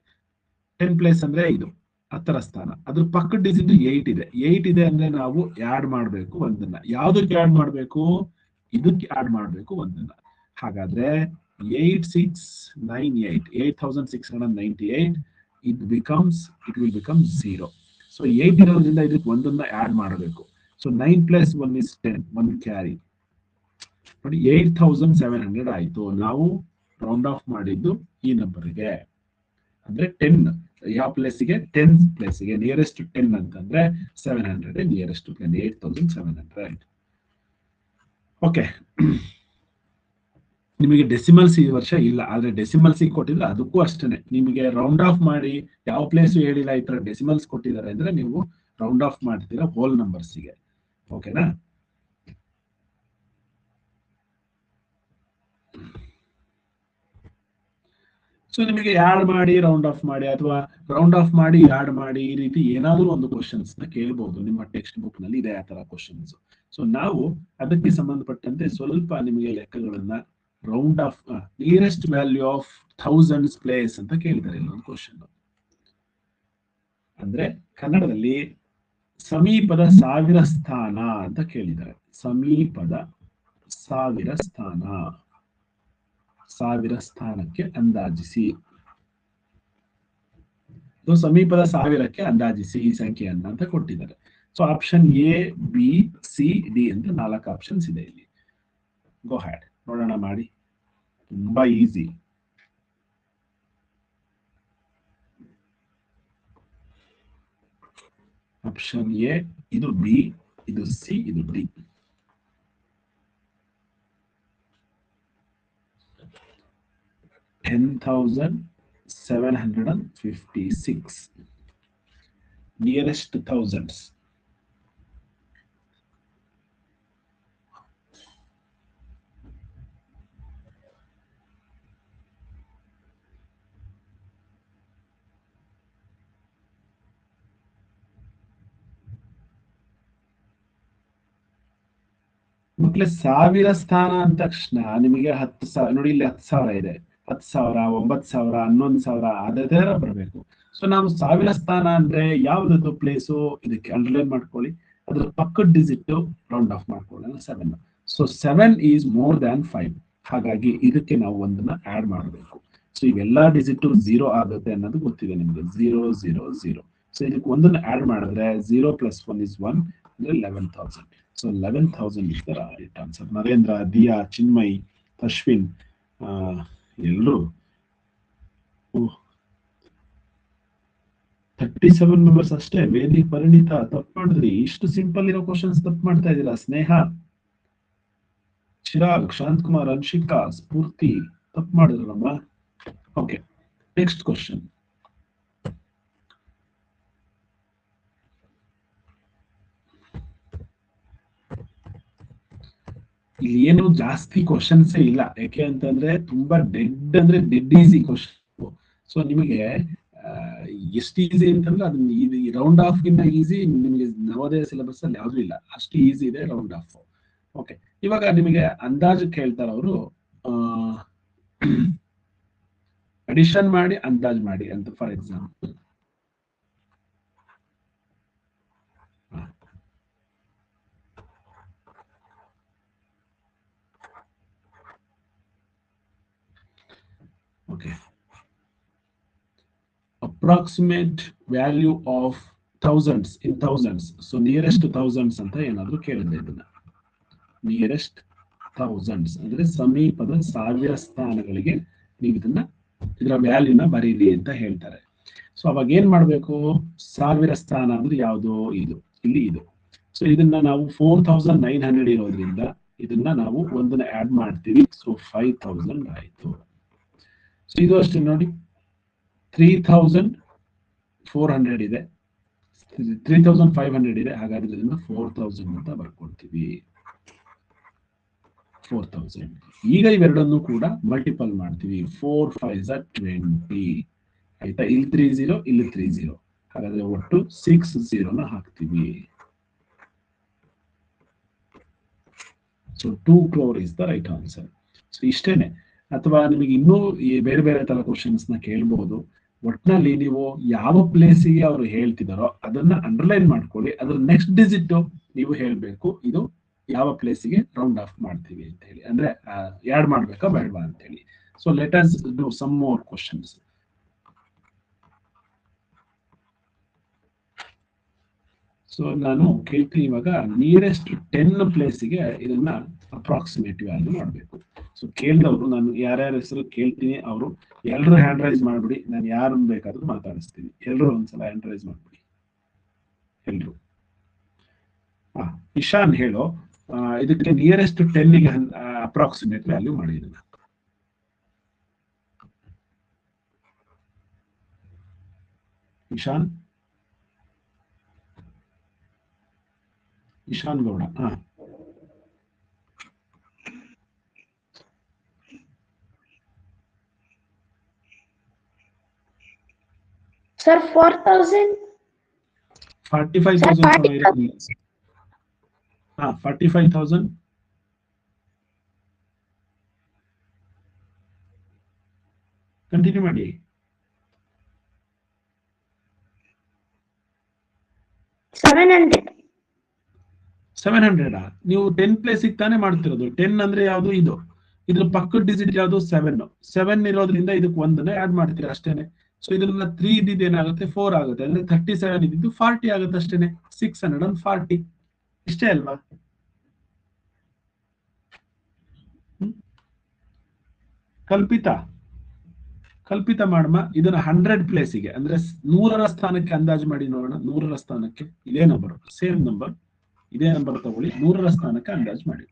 10 ಪ್ಲೇಸ್ ಅಂದ್ರೆ ಇದು 10ರ ಸ್ಥಾನ, ಅದ್ರ ಪಕ್ಕದ ಡಿಜಿಟ್ 8 ಇದೆ. 8 ಇದೆ ಅಂದ್ರೆ ನಾವು ಆಡ್ ಮಾಡಬೇಕು ಒಂದನ್ನ. ಯಾವ್ದಕ್ಕೆ ಆಡ್ ಮಾಡಬೇಕು? ಇದಕ್ಕೆ ಆಡ್ ಮಾಡಬೇಕು ಒಂದನ್ನ. ಹಾಗಾದ್ರೆ 8698 8698 it will become 0. ಸೊ 8 ಇರೋದ್ರಿಂದ ಇದಕ್ಕೆ ಒಂದನ್ನ ಆಡ್ ಮಾಡಬೇಕು. ಸೊ 9 + 1 is 10, 1 ಕ್ಯಾರಿ ನೋಡಿ 8700 ಆಯ್ತು. ನಾವು ರೌಂಡ್ ಆಫ್ ಮಾಡಿದ್ದು ಈ ನಂಬರ್ಗೆ, ಅಂದ್ರೆ 10 ಯಾವ ಪ್ಲೇಸಿಗೆ? 10 ಪ್ಲೇಸಿಗೆ. ನಿಯರೆಸ್ಟ್ 10 ಅಂತಂದ್ರೆ 700, ನಿಯರೆಸ್ಟ್ 10 8700. ಓಕೆ, ನಿಮಗೆ ಡೆಸಿಮಲ್ಸ್ ಈ ವರ್ಷ ಇಲ್ಲ, ಆದ್ರೆ ಡೆಸಿಮಲ್ಸ್ ಕೊಟ್ಟಿದ್ರೆ ಅದಕ್ಕೂ ಅಷ್ಟೇನೆ. ನಿಮಗೆ ರೌಂಡ್ ಆಫ್ ಮಾಡಿ ಯಾವ ಪ್ಲೇಸ್ ಹೇಳಿಲ್ಲ, ಈ ತರ ಡೆಸಿಮಲ್ಸ್ ಕೊಟ್ಟಿದ್ದಾರೆ ಅಂದ್ರೆ ನೀವು ರೌಂಡ್ ಆಫ್ ಮಾಡ್ತೀರಾ ಹೋಲ್ ನಂಬರ್ಸ್ಗೆ. ಓಕೆನಾ? ಸೊ ನಿಮಗೆ ಆಡ್ ಮಾಡಿ ರೌಂಡ್ ಆಫ್ ಮಾಡಿ, ಅಥವಾ ರೌಂಡ್ ಆಫ್ ಮಾಡಿ ಆಡ್ ಮಾಡಿ, ಈ ರೀತಿ ಏನಾದ್ರೂ ಒಂದು ಕ್ವಶನ್ಸ್ ನ ಕೇಳಬಹುದು. ನಿಮ್ಮ ಟೆಕ್ಸ್ಟ್ ಬುಕ್ ನಲ್ಲಿ ಇದೆ ಆ ತರ ಕ್ವಶನ್ಸ್. ಸೊ ನಾವು ಅದಕ್ಕೆ ಸಂಬಂಧಪಟ್ಟಂತೆ ಸ್ವಲ್ಪ ನಿಮಗೆ ಲೆಕ್ಕಗಳನ್ನ round off nearest value of thousands place ಅಂತ ಕೇಳಿದ್ದಾರೆ ಇಲ್ಲೊಂದು ಕ್ವಶನ್. ಅಂದ್ರೆ ಕನ್ನಡದಲ್ಲಿ ಸಮೀಪದ 1000 ಸ್ಥಾನ ಅಂತ ಕೇಳಿದ್ದಾರೆ. ಸಮೀಪದ 1000 ಸ್ಥಾನ, 1000 ಸ್ಥಾನಕ್ಕೆ ಅಂದಾಜಿಸಿ. ಸಮೀಪದ 1000ಕ್ಕೆ ಅಂದಾಜಿಸಿ ಈ ಸಂಖ್ಯೆಯನ್ನ ಅಂತ ಕೊಟ್ಟಿದ್ದಾರೆ. So option A B C D ಅಂತ 4 ಆಪ್ಷನ್ಸ್ ಇದೆ ಇಲ್ಲಿ. ಗೋ ಹ್ಯಾಡ್ ನೋಡೋಣ ಮಾಡಿ, ತುಂಬಾ ಈಸಿ. ಆಪ್ಷನ್ ಎ, ಇದು ಬಿ, ಇದು ಸಿ, ಇದು ಡಿ. $10,756 nearest thousands. ಮಕ್ಕಳೇ, ಸಾವಿರ ಸ್ಥಾನ ಅಂದ ತಕ್ಷಣ ನಿಮಗೆ 10,000 ನೋಡಿ, ಇಲ್ಲಿ 10,000 ಇದೆ. 10,000, 9,000, 11,000 ಅದೇ ತರ ಬರಬೇಕು. ಸೊ ನಾವು ಸಾವಿರ ಸ್ಥಾನ ಅಂದ್ರೆ ಯಾವ್ದದು ಪ್ಲೇಸು, ಇದಕ್ಕೆ ಅಂಡರ್ಲೈನ್ ಮಾಡ್ಕೊಳ್ಳಿ. ಅದ್ರ ಪಕ್ಕದ ಡಿಜಿಟ್ ರೌಂಡ್ ಆಫ್ ಮಾಡ್ಕೊಳ್ಳೋಣ, 7. So 7 is more than 5. ಹಾಗಾಗಿ ಇದಕ್ಕೆ ನಾವು ಒಂದನ್ನ ಆಡ್ ಮಾಡಬೇಕು. ಸೊ ಇವೆಲ್ಲಾ ಡಿಜಿಟ್ 0 ಆಗುತ್ತೆ ಅನ್ನೋದು ಗೊತ್ತಿದೆ ನಿಮ್ಗೆ, 0 0 0. ಸೊ ಇದಕ್ಕೆ ಒಂದನ್ನ ಆಡ್ ಮಾಡಿದ್ರೆ 0 + 1 is 1, ಅಂದ್ರೆ 11,000. So 11,000 is the right answer. Narendra, Diya, Chinmay, Ashwin ಎಲ್ಲರೂ 37 ಮೆಂಬರ್ಸ್ ಅಷ್ಟೇ. ವೇದಿ, ಪರಿಣಿತ ತಪ್ಪು ಮಾಡಿದ್ರಿ. ಇಷ್ಟು ಸಿಂಪಲ್ ಇರೋ ಕ್ವಶನ್ಸ್ ತಪ್ಪು ಮಾಡ್ತಾ ಇದ್ದೀರಾ. ಸ್ನೇಹ, ಚಿರಾಗ್, ಶಾಂತಕುಮಾರ್, ಅನ್ಶಿಕಾ, ಸ್ಫೂರ್ತಿ ತಪ್ಪು ಮಾಡಿದ್ರಮ್ಮ. Okay, next question. ಇಲ್ಲಿ ಏನು ಜಾಸ್ತಿ ಕ್ವಶನ್ಸ್ ಇಲ್ಲ, ಯಾಕೆ ಅಂತಂದ್ರೆ ತುಂಬಾ ಡೆಡ್ ಅಂದ್ರೆ ಡೆಡ್ ಈಸಿ ಕ್ವಶನ್. ಸೊ ನಿಮಗೆ ಎಷ್ಟು ಈಸಿ ಅಂತಂದ್ರೆ ಅದನ್ನ ರೌಂಡ್ ಆಫ್ ಗಿಂತ ಈಸಿ ನಿಮಗೆ ನವೋದಯ ಸಿಲೆಬಸ್ ಅಲ್ಲಿ ಯಾವ್ದು ಇಲ್ಲ, ಅಷ್ಟು ಈಸಿ ಇದೆ ರೌಂಡ್ ಆಫ್. ಓಕೆ, ಇವಾಗ ನಿಮಗೆ ಅಂದಾಜು ಕೇಳ್ತಾರ ಅವರು, ಅಡಿಷನ್ ಮಾಡಿ ಅಂದಾಜು ಮಾಡಿ ಅಂತ. For example okay, approximate value of thousands in thousands. So nearest to thousands ಅಂತ ಏನಾದ್ರು ಕೇಳಿದ್ರೆ, ಇದನ್ನ ನಿಯರೆಸ್ಟ್ ಥೌಸಂಡ್ಸ್ ಅಂದ್ರೆ ಸಮೀಪದ ಸಾವಿರ ಸ್ಥಾನಗಳಿಗೆ ನೀವು ಇದರ ವ್ಯಾಲ್ಯೂನ ಬರೀರಿ ಅಂತ ಹೇಳ್ತಾರೆ. ಸೊ ಅವಾಗ ಏನ್ ಮಾಡ್ಬೇಕು, ಸಾವಿರ ಸ್ಥಾನ ಅಂದ್ರೆ ಯಾವುದು, ಇದು ಇಲ್ಲಿ ಇದು. ಸೊ ಇದನ್ನ ನಾವು 4,900 ಇರೋದ್ರಿಂದ ಇದನ್ನ ನಾವು ಒಂದನ್ನ ಆಡ್ ಮಾಡ್ತೀವಿ. ಸೊ 5,000 ಆಯ್ತು. ಸೊ ಇದು ಅಷ್ಟೇ ನೋಡಿ, 3,400 ಇದೆ, 3,500 ಇದೆ. ಹಾಗಾದ್ರೆ ಇದನ್ನ 4,000 ಅಂತ ಬರ್ಕೊಳ್ತೀವಿ. 4,000. ಈಗ ಇವೆರಡನ್ನು ಕೂಡ ಮಲ್ಟಿಪಲ್ ಮಾಡ್ತೀವಿ. 4 5s are 20 ಆಯ್ತಾ. ಇಲ್ಲಿ 30, ಇಲ್ಲಿ 30. ಹಾಗಾದ್ರೆ ಒಟ್ಟು 60 ಹಾಕ್ತೀವಿ. So 2 crore is the right answer. So ಇಷ್ಟೇನೆ. ಅಥವಾ ನಿಮಗೆ ಇನ್ನೂ ಬೇರೆ ಬೇರೆ ತರ ಕ್ವಶನ್ಸ್ ನ ಕೇಳಬಹುದು. ಒಟ್ನಲ್ಲಿ ನೀವು ಯಾವ ಪ್ಲೇಸಿಗೆ ಅವರು ಹೇಳ್ತಿದಾರೋ ಅದನ್ನ ಅಂಡರ್ಲೈನ್ ಮಾಡ್ಕೊಳ್ಳಿ. ಅದ್ರ ನೆಕ್ಸ್ಟ್ ಡಿಜಿಟ್ ನೀವು ಹೇಳ್ಬೇಕು, ಇದು ಯಾವ ಪ್ಲೇಸಿಗೆ ರೌಂಡ್ ಆಫ್ ಮಾಡ್ತೀವಿ ಅಂತ ಹೇಳಿ, ಅಂದ್ರೆ ಆಡ್ ಮಾಡ್ಬೇಕಾ ಬೇಡವಾ ಅಂತ ಹೇಳಿ. So let us do some more questions. So ನಾನು ಕೇಳ್ತೀನಿ ಇವಾಗ ನಿಯರೆಸ್ಟ್ 10 ಪ್ಲೇಸಿಗೆ ಇದನ್ನ ಅಪ್ರಾಕ್ಸಿಮೇಟ್ ವ್ಯಾಲ್ಯೂ ಮಾಡಬೇಕು. ಸೊ ಕೇಳಿದವರು, ನಾನು ಯಾರ್ಯಾರ ಹೆಸರು ಕೇಳ್ತೀನಿ ಅವರು ಎಲ್ಲರೂ ಹ್ಯಾಂಡ್ ರೈಸ್ ಮಾಡ್ಬಿಡಿ. ನಾನು ಯಾರನ್ನು ಬೇಕಾದ್ರೂ ಮಾತಾಡಿಸ್ತೀನಿ. ಎಲ್ಲರೂ ಒಂದ್ಸಲ ಹ್ಯಾಂಡ್ ರೈಸ್ ಮಾಡ್ಬಿಡಿ ಎಲ್ರು. ಇಶಾನ್ ಹೇಳೋ, ಇದಕ್ಕೆ ನಿಯರೆಸ್ಟ್ 10ಗೆ ಅಪ್ರಾಕ್ಸಿಮೇಟ್ ವ್ಯಾಲ್ಯೂ ಮಾಡಿ ಇದನ್ನ. ಇಶಾನ್ ಗೌಡ. Sir, 4,000. 45,000. 45,000. ಕಂಟಿನ್ಯೂ ಮಾಡಿ. 700. ನೀವು 10 ಪ್ಲೇಸಿಗೆ ತಾನೇ ಮಾಡ್ತಿರೋದು. 10 ಅಂದ್ರೆ ಯಾವುದು, ಇದು. ಇದ್ರ ಪಕ್ಕದ ಡಿಜಿಟ್ ಯಾವುದು, 7 ಇರೋದ್ರಿಂದ ಇದಕ್ಕೆ ಒಂದನ್ನ ಆಡ್ ಮಾಡ್ತೀರಾ ಅಷ್ಟೇನೆ. ಸೊ ಇದನ್ನ 3 ಇದ್ದಿದ್ದು ಏನಾಗುತ್ತೆ, 4 ಆಗುತ್ತೆ. ಅಂದ್ರೆ 37 ಇದ್ದಿದ್ದು 40 ಆಗುತ್ತೆ ಅಷ್ಟೇನೆ. 640 ಇಷ್ಟೇ ಅಲ್ವಾ. ಕಲ್ಪಿತ ಮಾಡಮ್ಮ. ಇದನ್ನ 100 ಪ್ಲೇಸಿಗೆ ಅಂದ್ರೆ 100ರ ಸ್ಥಾನಕ್ಕೆ ಅಂದಾಜು ಮಾಡಿ ನೋಡೋಣ. 100ರ ಸ್ಥಾನಕ್ಕೆ ಇದೇ ನಂಬರ್, ಸೇಮ್ ನಂಬರ್, ಇದೇ ನಂಬರ್ ತಗೊಳ್ಳಿ. 100ರ ಸ್ಥಾನಕ್ಕೆ ಅಂದಾಜು ಮಾಡಿ.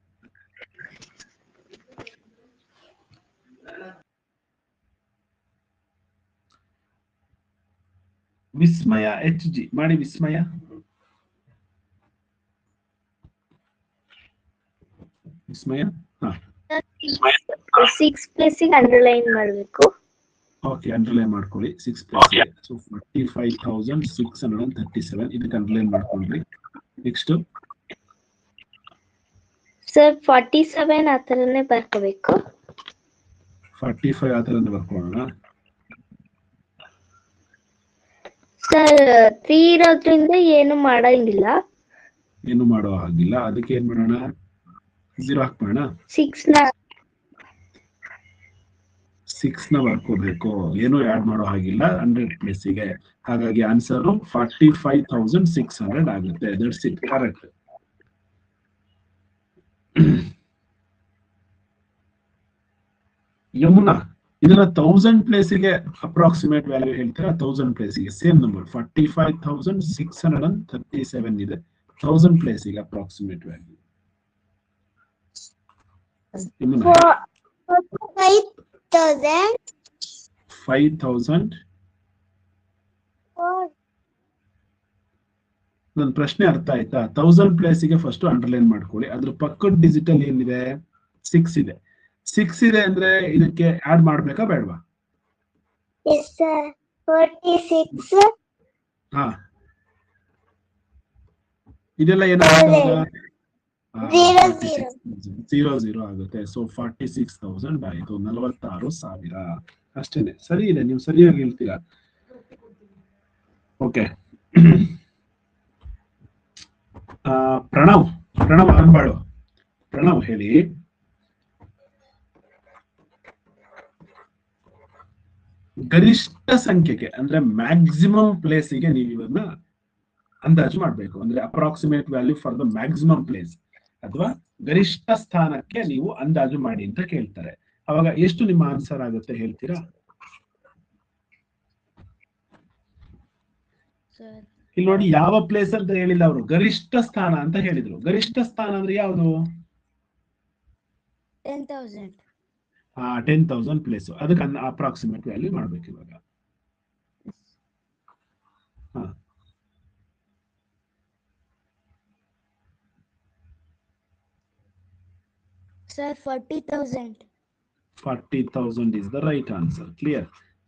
ವಿಸ್ಮಯ HG ಮಾಡಿ. ವಿಸ್ಮಯ ಹಾ 6 ಪ್ಲೇಸಿಗೆ ಅಂಡರ್ಲೈನ್ ಮಾಡಬೇಕು. ಓಕೆ, ಅಂಡರ್ಲೈನ್ ಮಾಡ್ಕೊಳ್ಳಿ 6 ಪ್ಲೇಸಿಗೆ. ಸೊ 45,637 ಇದಕ್ಕೆ ಅಂಡರ್ಲೈನ್ ಮಾಡ್ಕೊಂಡ್ರಿ. ನೆಕ್ಸ್ಟ್ ಸರ್ 47 ಆ ತರನೇ ಬರ್ಕೋಬೇಕು. 45 ಆ ಥರನೇ ಬರ್ಕೊಳ್ಳೋಣ. ಸರ್ 3 ಇರೋದ್ರಿಂದ ಏನು ಮಾಡಂಗಿಲ್ಲ. ಏನು ಮಾಡೋ ಹಾಗಿಲ್ಲ. ಅದಕ್ಕೆ ಏನ್ ಮಾಡೋಣ? 0 ಹಾಕ್ಬೋಣ. 6 ನ ಬರ್ಕೋಬೇಕು. ಏನು ಆಡ್ ಮಾಡೋ ಹಾಗಿಲ್ಲ 100 ಪ್ಲೇಸಿಗೆ. ಹಾಗಾಗಿ ಆನ್ಸರ್ 45,600 ಆಗುತ್ತೆ. That's it, correct. ಯಮುನಾ ಇದನ್ನ 1000 ಪ್ಲೇಸಿಗೆ ಅಪ್ರಾಕ್ಸಿಮೇಟ್ ವ್ಯಾಲ್ಯೂ ಹೇಳ್ತೀರಾ? 1000 ಪ್ಲೇಸಿಗೆ ಸೇಮ್ ನಂಬರ್ 45,637 ಇದೆ. 1000 ಪ್ಲೇಸಿಗೆ ಅಪ್ರಾಕ್ಸಿಮೇಟ್ ವ್ಯಾಲ್ಯೂ. 5,000. ನನ್ನ ಪ್ರಶ್ನೆ ಅರ್ಥ ಆಯ್ತಾ? 1000 ಪ್ಲೇಸಿಗೆ ಫಸ್ಟ್ ಅಂಡರ್ಲೈನ್ ಮಾಡ್ಕೊಳ್ಳಿ. ಅದ್ರ ಪಕ್ಕದ ಡಿಜಿಟಲ್ ಏನಿದೆ? 6 ಇದೆ. 6 ಇದೆ ಅಂದ್ರೆ ಇದಕ್ಕೆ ಆಡ್ ಮಾಡ್ಬೇಕಾ ಬೇಡವಾ? ಹಾ, ಇದೆಲ್ಲ ಏನಾಗುತ್ತೆ? 0 ಆಗುತ್ತೆ. ಸೊ 46,000 ಆಯ್ತು. 46,000 ಅಷ್ಟೇನೆ. ಸರಿ ಇದೆ, ನೀವು ಸರಿಯಾಗಿ ಹೇಳ್ತೀರಾ. ಓಕೆ, ಪ್ರಣವ್ ಅನ್ಬಾಳು. ಪ್ರಣವ್ ಹೇಳಿ. ಗರಿಷ್ಠ ಸಂಖ್ಯೆಗೆ ಅಂದ್ರೆ ಮ್ಯಾಕ್ಸಿಮಮ್ ಪ್ಲೇಸಿಗೆ ನೀವು ಇವನ್ನ ಅಂದಾಜು ಮಾಡಬೇಕು. ಅಂದ್ರೆ approximate value for the maximum place, ಅಥವಾ ಗರಿಷ್ಠ ಸ್ಥಾನಕ್ಕೆ ನೀವು ಅಂದಾಜು ಮಾಡಿ ಅಂತ ಕೇಳ್ತಾರೆ. ಅವಾಗ ಎಷ್ಟು ನಿಮ್ಮ ಆನ್ಸರ್ ಆಗುತ್ತೆ ಹೇಳ್ತೀರಾ? ಇಲ್ಲಿ ನೋಡಿ, ಯಾವ ಪ್ಲೇಸ್ ಅಂತ ಹೇಳಿಲ್ಲ ಅವರು, ಗರಿಷ್ಠ ಸ್ಥಾನ ಅಂತ ಹೇಳಿದ್ರು. ಗರಿಷ್ಠ ಸ್ಥಾನ ಅಂದ್ರೆ ಯಾವುದು? 10,000. 10,000 ಪ್ಲೇಸ್. ಅದಕ್ಕೆ ಅಪ್ರಾಕ್ಸಿಮೇಟ್ ವ್ಯಾಲ್ಯೂ ಮಾಡ್ಬೇಕು ಇವಾಗ. ಹಾ, Sir, 40,000. 40,000 is the right answer. Clear?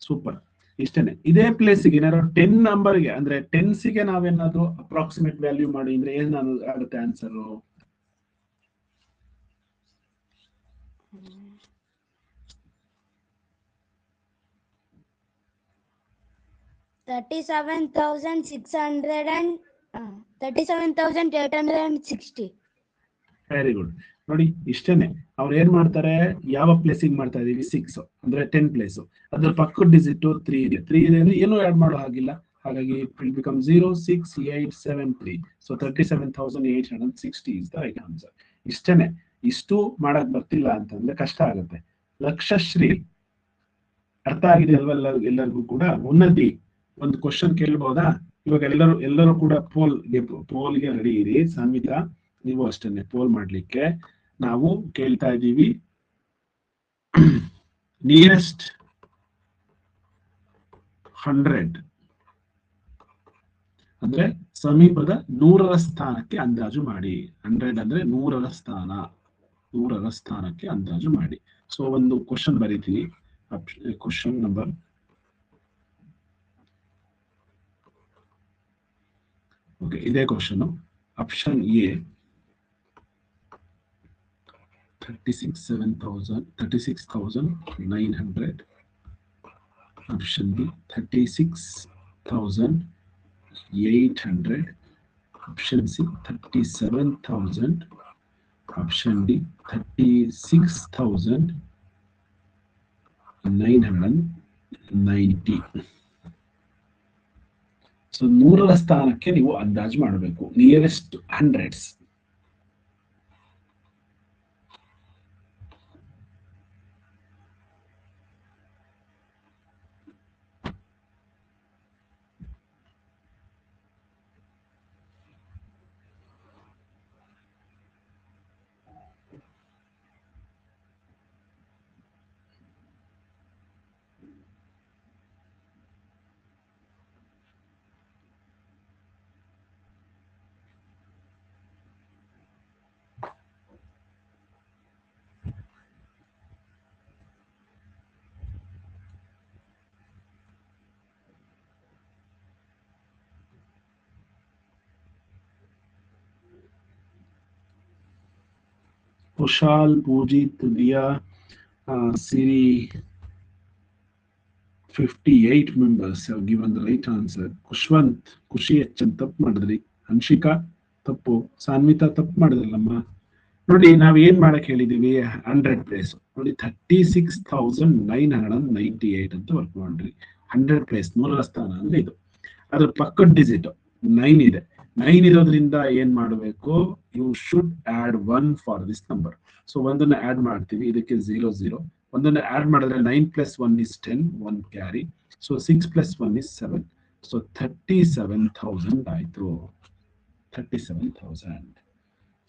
Super. ಇಷ್ಟೇನೆ. ಇದೇ ಪ್ಲೇಸಿಗೆ ಏನಾದ್ರು 10 ನಂಬರ್ಗೆ ಅಂದ್ರೆ 10 ನಾವೇನಾದ್ರು ಅಪ್ರಾಕ್ಸಿಮೇಟ್ ವ್ಯಾಲ್ಯೂ ಮಾಡಿ ಅಂದ್ರೆ ಏನಾಗುತ್ತೆ ಆನ್ಸರ್? 37,860. Very good. ನೋಡಿ, ಇಷ್ಟೇನೆ. ಅವ್ರು ಏನ್ ಮಾಡ್ತಾರೆ? ಯಾವ ಪ್ಲೇಸಿಗೆ ಮಾಡ್ತಾ ಇದೀವಿ? 6 ಅಂದ್ರೆ 10 ಪ್ಲೇಸ್. ಅದ್ರ ಪಕ್ಕದ ಡಿಜಿಟ್ 3 ಇದೆ. 3 ಇದೆ ಅಂದ್ರೆ ಏನು ಆಡ್ ಮಾಡೋ ಹಾಗಿಲ್ಲ. ಹಾಗಾಗಿ it will become 06873. So 37,860 is the right answer. ಇಷ್ಟೇನೆ. ಇಷ್ಟು ಮಾಡಕ್ ಬರ್ತಿಲ್ಲ ಅಂತಂದ್ರೆ ಕಷ್ಟ ಆಗುತ್ತೆ. ಲಕ್ಷಶ್ರೀ ಅರ್ಥ ಆಗಿದೆ ಅಲ್ವಾ ಎಲ್ಲರಿಗೂ ಕೂಡ? ಉನ್ನತಿ ಒಂದು ಕ್ವಶನ್ ಕೇಳ್ಬೋದಾ? ಇವಾಗ ಎಲ್ಲರೂ ಕೂಡ ಪೋಲ್ಗೆ ರೆಡಿ ಇರಿ. ಸಾನ್ವಿತಾ ನೀವು ಅಷ್ಟನ್ನೇ ಪೋಲ್ ಮಾಡ್ಲಿಕ್ಕೆ. ನಾವು ಕೇಳ್ತಾ ಇದ್ದೀವಿ ನಿಯರೆಸ್ಟ್ 100 ಅಂದ್ರೆ ಸಮೀಪದ 100ರ ಸ್ಥಾನಕ್ಕೆ ಅಂದಾಜು ಮಾಡಿ. 100 ಅಂದ್ರೆ 100ರ ಸ್ಥಾನಕ್ಕೆ ಅಂದಾಜು ಮಾಡಿ. ಸೊ ಒಂದು ಕ್ವಶನ್ ಬರೀತೀನಿ. ಕ್ವಶನ್ ನಂಬರ್ ಓಕೆ, ಇದೇ question. Option A 36,900. Option B 36,800. Option C 37,000. Option D 36,990. So 100ರ ಸ್ಥಾನಕ್ಕೆ ನೀವು ಅಂದಾಜು ಮಾಡಬೇಕು. Nearest hundreds. Kushal, Poojith, Diya, Siri, 58 members have given the right answer. Kushwant, ಖುಷಿ ಹೆಚ್ಚನ್ ತಪ್ಪು ಮಾಡಿದ್ರಿ. ಹನ್ಷಿಕಾ ತಪ್ಪು. ಸಾನ್ವಿತಾ ತಪ್ಪು ಮಾಡಿದ್ರಲ್ಲಮ್ಮ. ನೋಡಿ ನಾವ್ ಏನ್ ಮಾಡಕ್ ಹೇಳಿದೀವಿ, 100 ಪ್ಲೇಸ್ ನೋಡಿ 36,998 ಅಂತ ವರ್ಕ್ ಮಾಡ್ರಿ. 100 ಪ್ಲೇಸ್ 100ರ ಸ್ಥಾನ ಅಂದ್ರೆ ಇದು. ಅದ್ರ ಪಕ್ಕದ ಡಿಜಿಟ್ 9 ಇದೆ. 9 ಇರೋದ್ರಿಂದ ಏನ್ ಮಾಡಬೇಕು, you should add 1 for this number. So ಒಂದನ್ನ ಆಡ್ ಮಾಡ್ತೀವಿ, ಇದಕ್ಕೆ 0 0. ಒಂದನ್ನ ಆಡ್ ಮಾಡಿದ್ರೆ 9 + 1 is 10, 1 carry. So 6 + 1 is 7. So 37,000 ಆಯ್ತು. 37,000.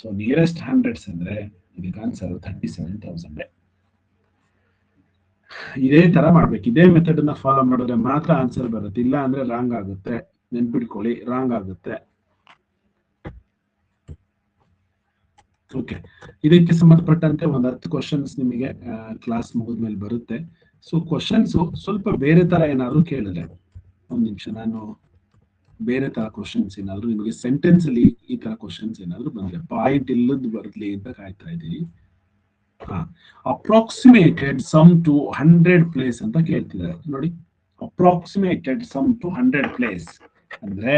ಸೊ ನಿಯರೆಸ್ಟ್ ಹಂಡ್ರೆಡ್ಸ್ ಅಂದ್ರೆ ಇದಕ್ಕೆ ಆನ್ಸರ್ 37,000. ಇದೇ ತರ ಮಾಡ್ಬೇಕು. ಇದೇ ಮೆಥಡ್ ನ ಫಾಲೋ ಮಾಡಿದ್ರೆ ಮಾತ್ರ ಆನ್ಸರ್ ಬರುತ್ತೆ. ಇಲ್ಲ ಅಂದ್ರೆ ರಾಂಗ್ ಆಗುತ್ತೆ. ನೆನ್ಪಿಟ್ಕೊಳ್ಳಿ, ರಾಂಗ್ ಆಗುತ್ತೆ. ಓಕೆ, ಇದಕ್ಕೆ ಸಂಬಂಧಪಟ್ಟಂತೆ ಒಂದು 10 ಕ್ವಶನ್ಸ್ ನಿಮಗೆ ಕ್ಲಾಸ್ ಮುಗಿದ್ಮೇಲೆ ಬರುತ್ತೆ. ಸೊ ಕ್ವಶನ್ಸ್ ಸ್ವಲ್ಪ ಬೇರೆ ತರ ಏನಾದ್ರು ಕೇಳಿದ್ರೆ, ಒಂದ್ ನಿಮಿಷ, ನಾನು ಬೇರೆ ತರ ಕ್ವಶನ್ಸ್ ಏನಾದ್ರು ನಿಮಗೆ ಸೆಂಟೆನ್ಸ್ ಅಲ್ಲಿ ಈ ತರ ಕ್ವಶನ್ಸ್ ಏನಾದ್ರು ಬಂದ್ರೆ ಪಾಯಿಂಟ್ ಇಲ್ಲದ್ದು ಬರ್ಲಿ ಅಂತ ಕಾಯ್ತಾ ಇದ್ದೀವಿ. ಅಪ್ರಾಕ್ಸಿಮೇಟೆಡ್ ಸಮ್ ಟು 100 ಪ್ಲೇಸ್ ಅಂತ ಕೇಳ್ತಿದ್ದಾರೆ ನೋಡಿ. ಅಪ್ರಾಕ್ಸಿಮೇಟೆಡ್ ಸಮ್ ಟು 100 ಪ್ಲೇಸ್ ಅಂದ್ರೆ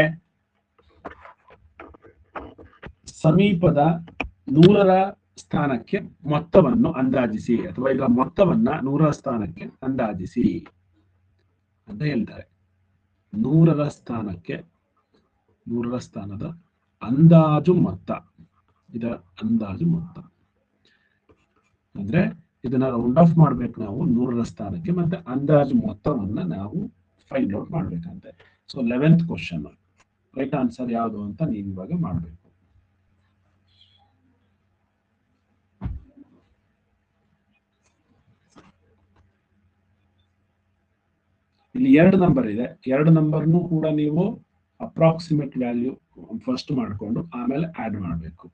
ಸಮೀಪದ 100ರ ಸ್ಥಾನಕ್ಕೆ ಮೊತ್ತವನ್ನು ಅಂದಾಜಿಸಿ, ಅಥವಾ ಈಗ ಮೊತ್ತವನ್ನ 100ರ ಸ್ಥಾನಕ್ಕೆ ಅಂದಾಜಿಸಿ ಅಂತ ಹೇಳ್ತಾರೆ. 100ರ ಸ್ಥಾನಕ್ಕೆ, 100ರ ಸ್ಥಾನದ ಅಂದಾಜು ಮೊತ್ತ, ಇದರ ಅಂದಾಜು ಮೊತ್ತ ಅಂದ್ರೆ ಇದನ್ನ ರೌಂಡ್ ಆಫ್ ಮಾಡ್ಬೇಕು ನಾವು 100ರ ಸ್ಥಾನಕ್ಕೆ, ಮತ್ತೆ ಅಂದಾಜು ಮೊತ್ತವನ್ನ ನಾವು ಫೈಂಡ್ ಔಟ್ ಮಾಡ್ಬೇಕಂತೆ. So 11th question right answer ಯಾವುದು ಅಂತ ನೀವು ಇವಾಗ ಮಾಡ್ಬೇಕು. ಇಲ್ಲಿ 2 ನಂಬರ್ ಇದೆ. 2 ನಂಬರ್ನು ಕೂಡ ನೀವು ಅಪ್ರಾಕ್ಸಿಮೇಟ್ ವ್ಯಾಲ್ಯೂ ಫಸ್ಟ್ ಮಾಡ್ಕೊಂಡು ಆಮೇಲೆ ಆಡ್ ಮಾಡಬೇಕು.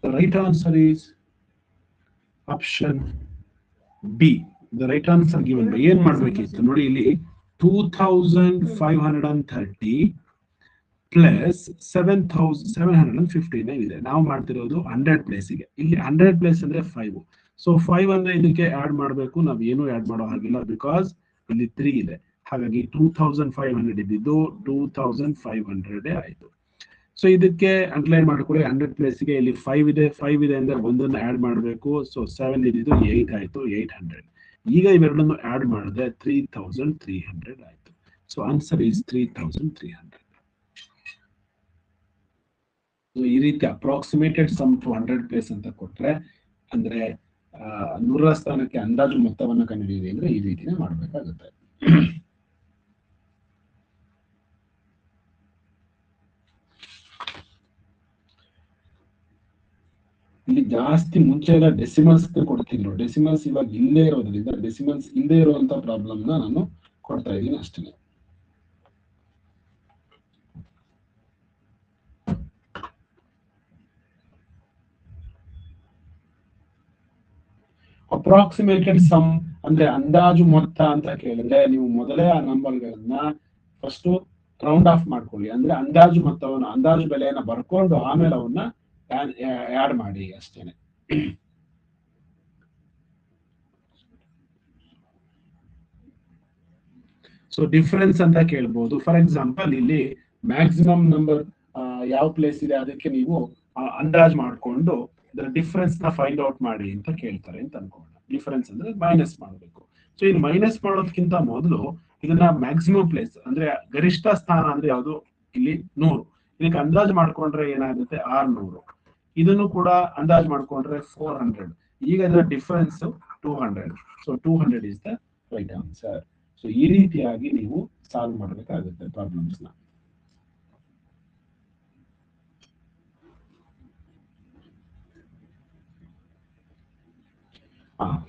The right answer is option B. The right answer given by ಏನ್ ಮಾಡ್ಬೇಕಿತ್ತು ನೋಡಿ, ಇಲ್ಲಿ 2,530 ಪ್ಲಸ್ 7,759 ಇದೆ. ನಾವು ಮಾಡ್ತಿರೋದು 100 ಪ್ಲೇಸಿಗೆ. ಇಲ್ಲಿ 100 ಪ್ಲೇಸ್ ಅಂದ್ರೆ 5. ಸೊ 5 ಅಂದ್ರೆ ಇದಕ್ಕೆ ಆಡ್ ಮಾಡಬೇಕು. ನಾವು ಏನು ಆಡ್ ಮಾಡೋ ಹಾಗಿಲ್ಲ, ಬಿಕಾಸ್ ಇಲ್ಲಿ 3 ಇದೆ. ಹಾಗಾಗಿ 2,500 ಇದ್ದಿದ್ದು 2,500 ಆಯ್ತು. ಸೊ ಇದಕ್ಕೆ ಅಂಡರ್ಲೈನ್ ಮಾಡ್ಕೊಳ್ಳಿ. 100 ಪ್ಲೇಸ್ಗೆ ಇಲ್ಲಿ 5 ಇದೆ. 5 ಇದೆ ಅಂದ್ರೆ ಒಂದನ್ನು ಆಡ್ ಮಾಡಬೇಕು. ಸೊ 7 ಇದ್ದಿದ್ದು 8 ಆಯ್ತು, 800. ಈಗ ಇವೆರಡನ್ನು ಆಡ್ ಮಾಡಿದ್ರೆ 3,300 ಆಯ್ತು. So answer is 3,300. ಈ ರೀತಿ ಅಪ್ರಾಕ್ಸಿಮೇಟೆಡ್ ಸಮ್ ಟು 100 ಪ್ಲೇಸ್ ಅಂತ ಕೊಟ್ರೆ, ಅಂದ್ರೆ 100ರ ಸ್ಥಾನಕ್ಕೆ ಅಂದಾಜು ಮೊತ್ತವನ್ನು ಕಂಡುಹಿಡಿಯಿರಿ ಅಂದ್ರೆ ಈ ರೀತಿನೇ ಮಾಡ್ಬೇಕಾಗುತ್ತೆ. ಇಲ್ಲಿ ಜಾಸ್ತಿ ಮುಂಚೆ ಎಲ್ಲ ಡೆಸಿಮಲ್ಸ್ ಕೊಡ್ತಿದ್ರು. ಡೆಸಿಮಲ್ಸ್ ಇವಾಗ ಇಲ್ಲೇ ಇರೋದ್ರಿಂದ ಡೆಸಿಮಲ್ಸ್ ಇಲ್ಲದೆ ಇರುವಂತ ಪ್ರಾಬ್ಲಮ್ ನಾನು ಕೊಡ್ತಾ ಇದ್ದೀನಿ ಅಷ್ಟೇ. ಅಪ್ರಾಕ್ಸಿಮೇಟೆಡ್ ಸಮ್ ಅಂದ್ರೆ ಅಂದಾಜು ಮೊತ್ತ ಅಂತ ಕೇಳಿದ್ರೆ ನೀವು ಮೊದಲೇ ಆ ನಂಬರ್ಗಳನ್ನ ಫಸ್ಟ್ ರೌಂಡ್ ಆಫ್ ಮಾಡ್ಕೊಳ್ಳಿ. ಅಂದ್ರೆ ಅಂದಾಜು ಮೊತ್ತವನ್ನು, ಅಂದಾಜು ಬೆಲೆಯನ್ನ ಬರ್ಕೊಂಡು ಆಮೇಲೆ ಅವನ್ನ ಆಡ್ ಮಾಡಿ ಅಷ್ಟೇನೆ. ಸೊ ಡಿಫರೆನ್ಸ್ ಅಂತ ಕೇಳ್ಬೋದು. ಫಾರ್ ಎಕ್ಸಾಂಪಲ್ ಇಲ್ಲಿ ಮ್ಯಾಕ್ಸಿಮಮ್ ನಂಬರ್ ಯಾವ ಪ್ಲೇಸ್ ಇದೆ ಅದಕ್ಕೆ ನೀವು ಅಂದಾಜು ಮಾಡಿಕೊಂಡು ಇದರ ಡಿಫರೆನ್ಸ್ ನ ಫೈಂಡ್ ಔಟ್ ಮಾಡಿ ಅಂತ ಕೇಳ್ತಾರೆ ಅಂತ ಅನ್ಕೊಳ್ಳೋಣ. ಡಿಫರೆನ್ಸ್ ಅಂದ್ರೆ ಮೈನಸ್ ಮಾಡಬೇಕು. ಸೊ ಇದು ಮೈನಸ್ ಮಾಡೋದಕ್ಕಿಂತ ಮೊದಲು ಇದನ್ನ ಮ್ಯಾಕ್ಸಿಮಮ್ ಪ್ಲೇಸ್ ಅಂದ್ರೆ ಗರಿಷ್ಠ ಸ್ಥಾನ ಅಂದ್ರೆ ಯಾವುದು, ಇಲ್ಲಿ 100. ಇದಕ್ಕೆ ಅಂದಾಜು ಮಾಡ್ಕೊಂಡ್ರೆ ಏನಾಗುತ್ತೆ 600. ಇದನ್ನು ಕೂಡ ಅಂದಾಜು ಮಾಡ್ಕೊಂಡ್ರೆ 400. ಈಗ ಇದರ difference 200. So 200 is the right answer. So ಈ ರೀತಿಯಾಗಿ ನೀವು ಸಾಲ್ವ್ ಮಾಡಬೇಕಾಗುತ್ತೆ ಪ್ರಾಬ್ಲಮ್ಸ್ ನ.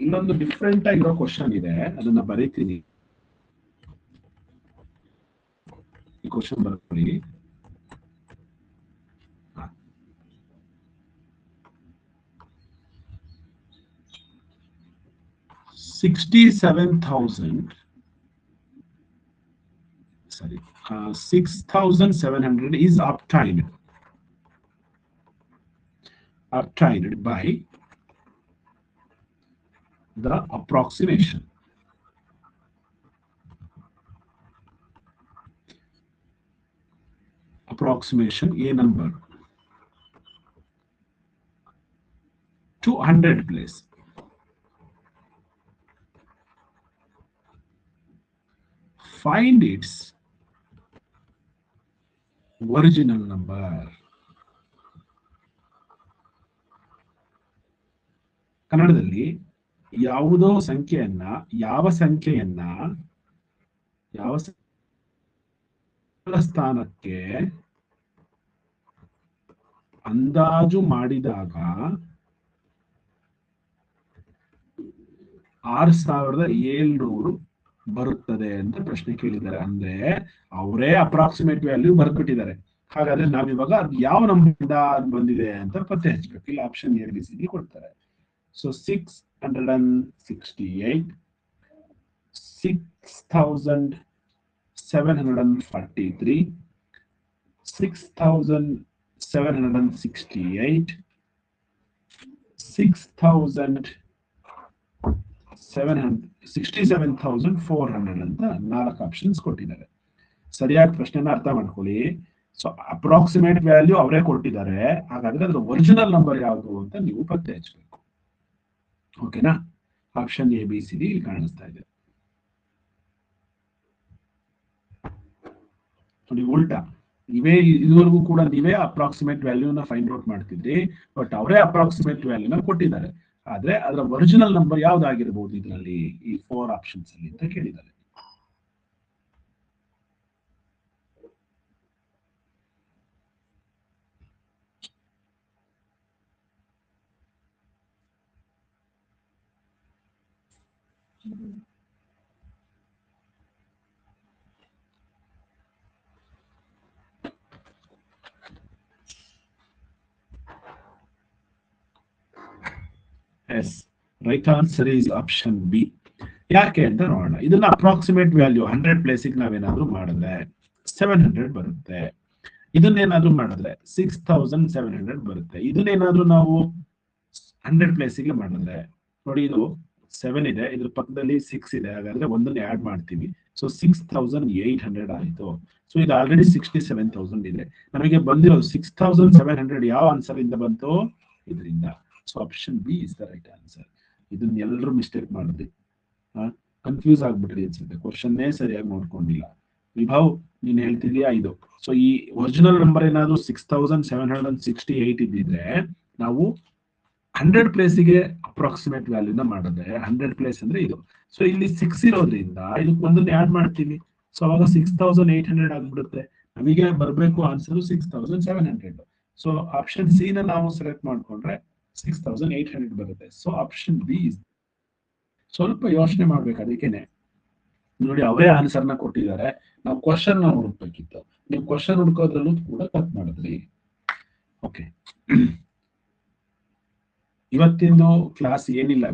ಇನ್ನೊಂದು ಡಿಫ್ರೆಂಟ್ ಆಗಿರೋ ಕ್ವಶನ್ ಇದೆ, ಅದನ್ನ ಬರೀತೀನಿ. ಈ ಕ್ವಶನ್ ಬರ್ಕೊಳ್ಳಿ. 6,700 is obtained by the approximation. A number to 100 place. Find its original number. ಕನ್ನಡದಲ್ಲಿ ಯಾವುದೋ ಸಂಖ್ಯೆಯನ್ನ ಯಾವ ಸ್ಥಾನಕ್ಕೆ ಅಂದಾಜು ಮಾಡಿದಾಗ 6,700 ಬರುತ್ತದೆ ಅಂತ ಪ್ರಶ್ನೆ ಕೇಳಿದ್ದಾರೆ. ಅಂದ್ರೆ ಅವರೇ ಅಪ್ರಾಕ್ಸಿಮೇಟ್ ವ್ಯಾಲ್ಯೂ ಬರ್ಬಿಟ್ಟಿದ್ದಾರೆ. ಹಾಗಾದ್ರೆ ನಾವಿವಾಗ ಅದು ಯಾವ ನಂಬರಿಂದ ಅದು ಬಂದಿದೆ ಅಂತ ಪತ್ತೆ ಹಚ್ಚಬೇಕು. ಇಲ್ಲಿ ಆಪ್ಷನ್ ABCD ಕೊಡ್ತಾರೆ. ಸೊ 668, 6,743, 6,768, 67,400 ಅಂತ 4 ಆಪ್ಷನ್ಸ್ ಕೊಟ್ಟಿದ್ದಾರೆ. ಸರಿಯಾಗಿ ಪ್ರಶ್ನೆನ ಅರ್ಥ ಮಾಡ್ಕೊಳ್ಳಿ. ಸೊ ಅಪ್ರಾಕ್ಸಿಮೇಟ್ ವ್ಯಾಲ್ಯೂ ಅವರೇ ಕೊಟ್ಟಿದ್ದಾರೆ. ಹಾಗಾದ್ರೆ ಅದ್ರ ಒರಿಜಿನಲ್ ನಂಬರ್ ಯಾವುದು ಅಂತ ನೀವು ಪತ್ತೆ ಹಚ್ಚಬೇಕು. ಓಕೆನಾ? ಆಪ್ಷನ್ ABCD ಇಲ್ಲಿ ಕಾಣಿಸ್ತಾ ಇದೆ ನೋಡಿ. ಉಲ್ಟಾ ಇದುವರೆಗೂ ಕೂಡ ನೀವೇ ಅಪ್ರಾಕ್ಸಿಮೇಟ್ ವ್ಯಾಲ್ಯೂನ ಫೈಂಡ್ ಔಟ್ ಮಾಡ್ತಿದ್ರಿ, ಬಟ್ ಅವರೇ ಅಪ್ರಾಕ್ಸಿಮೇಟ್ ವ್ಯಾಲ್ಯೂನ ಕೊಟ್ಟಿದ್ದಾರೆ. ಆದ್ರೆ ಅದರ ಒರಿಜಿನಲ್ ನಂಬರ್ ಯಾವ್ದಾಗಿರ್ಬೋದು ಇದರಲ್ಲಿ ಈ 4 ಆಪ್ಷನ್ಸ್ ಅಲ್ಲಿ ಅಂತ ಕೇಳಿದ್ದಾರೆ. Yes, right answer is option B. ಯಾಕೆ ಅಂತ ನೋಡೋಣ. ಇದನ್ನ ಅಪ್ರಾಕ್ಸಿಮೇಟ್ ವ್ಯಾಲ್ಯೂ 100 ಪ್ಲೇಸಿಗೆ ನಾವೇನಾದ್ರೂ ಮಾಡಿದ್ರೆ 700 ಬರುತ್ತೆ. ಇದನ್ನೇನಾದ್ರೂ ಮಾಡಿದ್ರೆ 6,700 ಬರುತ್ತೆ. ಇದನ್ನೇನಾದ್ರೂ ನಾವು 100 ಪ್ಲೇಸಿಗೆ ಮಾಡಿದ್ರೆ ನೋಡಿ, ಇದು 7 ಇದೆ, ಇದ್ರ ಪಕ್ಕದಲ್ಲಿ 6 ಇದೆ. ಹಾಗಾದ್ರೆ ಒಂದನ್ನು ಆಡ್ ಮಾಡ್ತೀವಿ. ಸೊ 6,800 ಆಯಿತು. ಸೊ ಇದು ಆಲ್ರೆಡಿ 67,000 ಇದೆ. ನಮಗೆ ಬಂದಿರೋದು 6,700 ಯಾವ ಆನ್ಸರ್ ಇಂದ ಬಂತು? ಇದರಿಂದ. So option B is the right answer. ಇದನ್ನ ಎಲ್ಲರೂ ಮಿಸ್ಟೇಕ್ ಮಾಡಿದ್ರಿ, ಕನ್ಫ್ಯೂಸ್ ಆಗ್ಬಿಟ್ರಿ ಅನ್ಸುತ್ತೆ. ಕ್ವಶನ್ನೇ ಸರಿಯಾಗಿ ನೋಡ್ಕೊಂಡಿಲ್ಲ. ವಿಭವ್, ನೀನ್ ಹೇಳ್ತಿದ್ಯಾ ಇದು. ಸೊ ಈ ಒರಿಜಿನಲ್ ನಂಬರ್ ಏನಾದ್ರು 6,768 ಇದ್ದಿದ್ರೆ ನಾವು 100 ಪ್ಲೇಸಿಗೆ ಅಪ್ರಾಕ್ಸಿಮೇಟ್ ವ್ಯಾಲ್ಯೂನ ಮಾಡಿದ್ರೆ 100 ಪ್ಲೇಸ್ ಅಂದ್ರೆ ಇದು. ಸೊ ಇಲ್ಲಿ 6 ಇರೋದ್ರಿಂದ ಇದಕ್ಕೆ ಒಂದನ್ನ ಆಡ್ ಮಾಡ್ತೀವಿ. ಸೊ ಅವಾಗ 6,800 ಆಗ್ಬಿಡುತ್ತೆ. ನಮಗೆ ಬರಬೇಕು ಆನ್ಸರ್ 6,700. ಸೊ ಆಪ್ಷನ್ C ನ ನಾವು ಸೆಲೆಕ್ಟ್ ಮಾಡ್ಕೊಂಡ್ರೆ 6,800 ಬರುತ್ತೆ. So option B is. ಸ್ವಲ್ಪ ಯೋಚನೆ ಮಾಡ್ಬೇಕು. ಅದಕ್ಕೇನೆ ನೋಡಿ, ಅವರೇ ಆನ್ಸರ್ ನ ಕೊಟ್ಟಿದ್ದಾರೆ. ನಾವು ಕ್ವಶನ್ ನ ಹುಡುಕ್ಬೇಕಿತ್ತು. ನೀವು ಕ್ವಶನ್ ಹುಡುಕೋದ್ರಲ್ಲೂ ಕೂಡ ತಪ್ಪು ಮಾಡಿದ್ರಿ. ಓಕೆ, ಇವತ್ತಿಂದು ಕ್ಲಾಸ್ ಏನಿಲ್ಲ.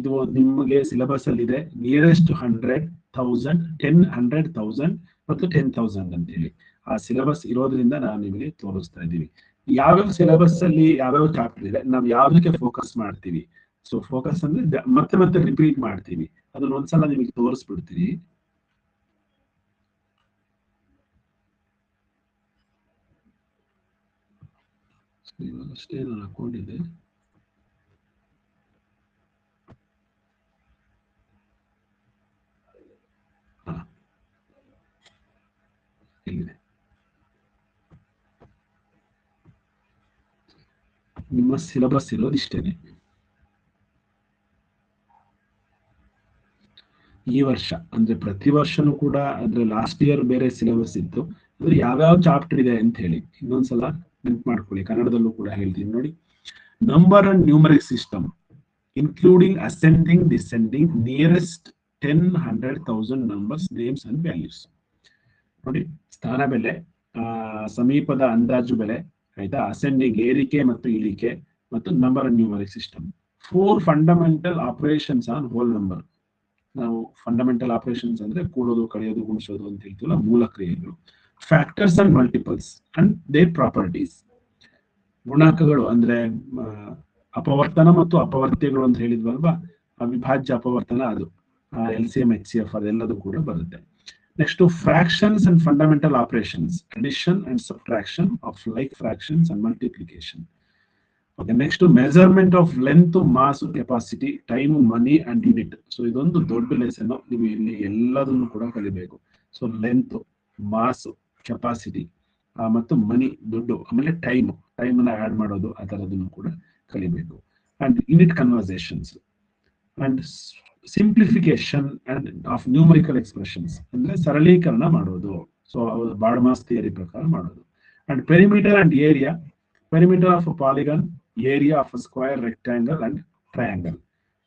ಇದು ನಿಮಗೆ ಸಿಲೆಬಸ್ ಅಲ್ಲಿ ಇದೆ ನಿಯರೆಸ್ಟ್ 100, 1000, 10, 100, 1000 ಮತ್ತು 10,000 ಅಂತೇಳಿ ಆ ಸಿಲೆಬಸ್ ಇರೋದ್ರಿಂದ ನಾವು ನಿಮಗೆ ತೋರಿಸ್ತಾ ಇದ್ದೀವಿ. ಯಾವ್ಯಾವ ಸಿಲೆಬಸ್ ಅಲ್ಲಿ ಯಾವ್ಯಾವ ಚಾಪ್ಟರ್ ಇದೆ, ನಾವು ಯಾವ್ದಕ್ಕೆ ಫೋಕಸ್ ಮಾಡ್ತೀವಿ. ಸೊ ಫೋಕಸ್ ಅಂದ್ರೆ ಮತ್ತೆ ಮತ್ತೆ ರಿಪೀಟ್ ಮಾಡ್ತೀವಿ. ಅದನ್ನ ಒಂದ್ಸಲ ನಿಮಗೆ ತೋರಿಸ್ಬಿಡ್ತೀವಿ. ಇವಾಗ ಅಷ್ಟೇ ನಾನು ಹಾಕೊಂಡಿದ್ದೆ. ನಿಮ್ಮ ಸಿಲೆಬಸ್ ಇರೋದು ಇಷ್ಟೇನೆ. ಈ ವರ್ಷ ಅಂದ್ರೆ ಪ್ರತಿ ವರ್ಷನೂ ಕೂಡ ಅಂದ್ರೆ ಲಾಸ್ಟ್ ಇಯರ್ ಬೇರೆ ಸಿಲೆಬಸ್ ಇತ್ತು, ಅಂದ್ರೆ ಯಾವ್ಯಾವ ಚಾಪ್ಟರ್ ಇದೆ ಅಂತ ಹೇಳಿ ಇನ್ನೊಂದ್ಸಲ ನೆನ್ಪು ಮಾಡ್ಕೊಳ್ಳಿ. ಕನ್ನಡದಲ್ಲೂ ಕೂಡ ಹೇಳ್ತೀನಿ ನೋಡಿ. Number and numeric system including ascending descending nearest 10, 100,000 numbers names and values. ನೋಡಿ, ಸ್ಥಾನ ಬೆಲೆ, ಸಮೀಪದ ಅಂದಾಜು ಬೆಲೆ, ಆಯ್ತಾ, ಅಸೆಂಡಿಂಗ್ ಏರಿಕೆ ಮತ್ತು ಇಳಿಕೆ, ಮತ್ತು number and numeric system. 4 fundamental operations on whole number. ನಾವು ಫಂಡಮೆಂಟಲ್ ಆಪರೇಷನ್ಸ್ ಅಂದ್ರೆ ಕೂಡೋದು, ಕಳೆಯೋದು, ಗುಣಿಸೋದು ಅಂತ ಹೇಳ್ತೀವಲ್ಲ, ಮೂಲ ಕ್ರಿಯೆಗಳು. Factors and multiples and there properties. ಗುಣಾಂಕಗಳು ಅಂದ್ರೆ ಅಪವರ್ತನ ಮತ್ತು ಅಪವರ್ತ್ಯಗಳು ಅಂತ ಹೇಳಿದ್ವಲ್ವಾ, ಅವಿಭಾಜ್ಯ ಅಪವರ್ತನ, ಅದು LCM HCF ಅದೆಲ್ಲದೂ ಕೂಡ ಬರುತ್ತೆ. Next fractions and fundamental operations, addition and subtraction of like fractions and multiplication. Okay, next measurement of length, mass, capacity, time, money and unit. So ಇದೊಂದು ದೊಡ್ಡ ಲೆಸನ್, ನೀವು ಇಲ್ಲಿ ಎಲ್ಲದನ್ನು ಕೂಡ ಕಲಿಬೇಕು. ಸೊ ಲೆಂತ್, ಮಾಸ್, ಕೆಪಾಸಿಟಿ ಮತ್ತು ಮನಿ, ದುಡ್ಡು, ಆಮೇಲೆ ಟೈಮ್ ಅನ್ನ ಆಡ್ ಮಾಡೋದು, ಆ ತರದನ್ನು ಕೂಡ ಕಲಿಬೇಕು. And unit conversations and simplification and of numerical expressions, ಅಂದ್ರೆ ಸರಳೀಕರಣ ಮಾಡೋದು. ಸೊ ಬಾಡ್ಮಾಸ್ ಥಿಯರಿ ಪ್ರಕಾರ ಮಾಡೋದು. And perimeter and area, perimeter of a polygon, area of a square, rectangle and triangle.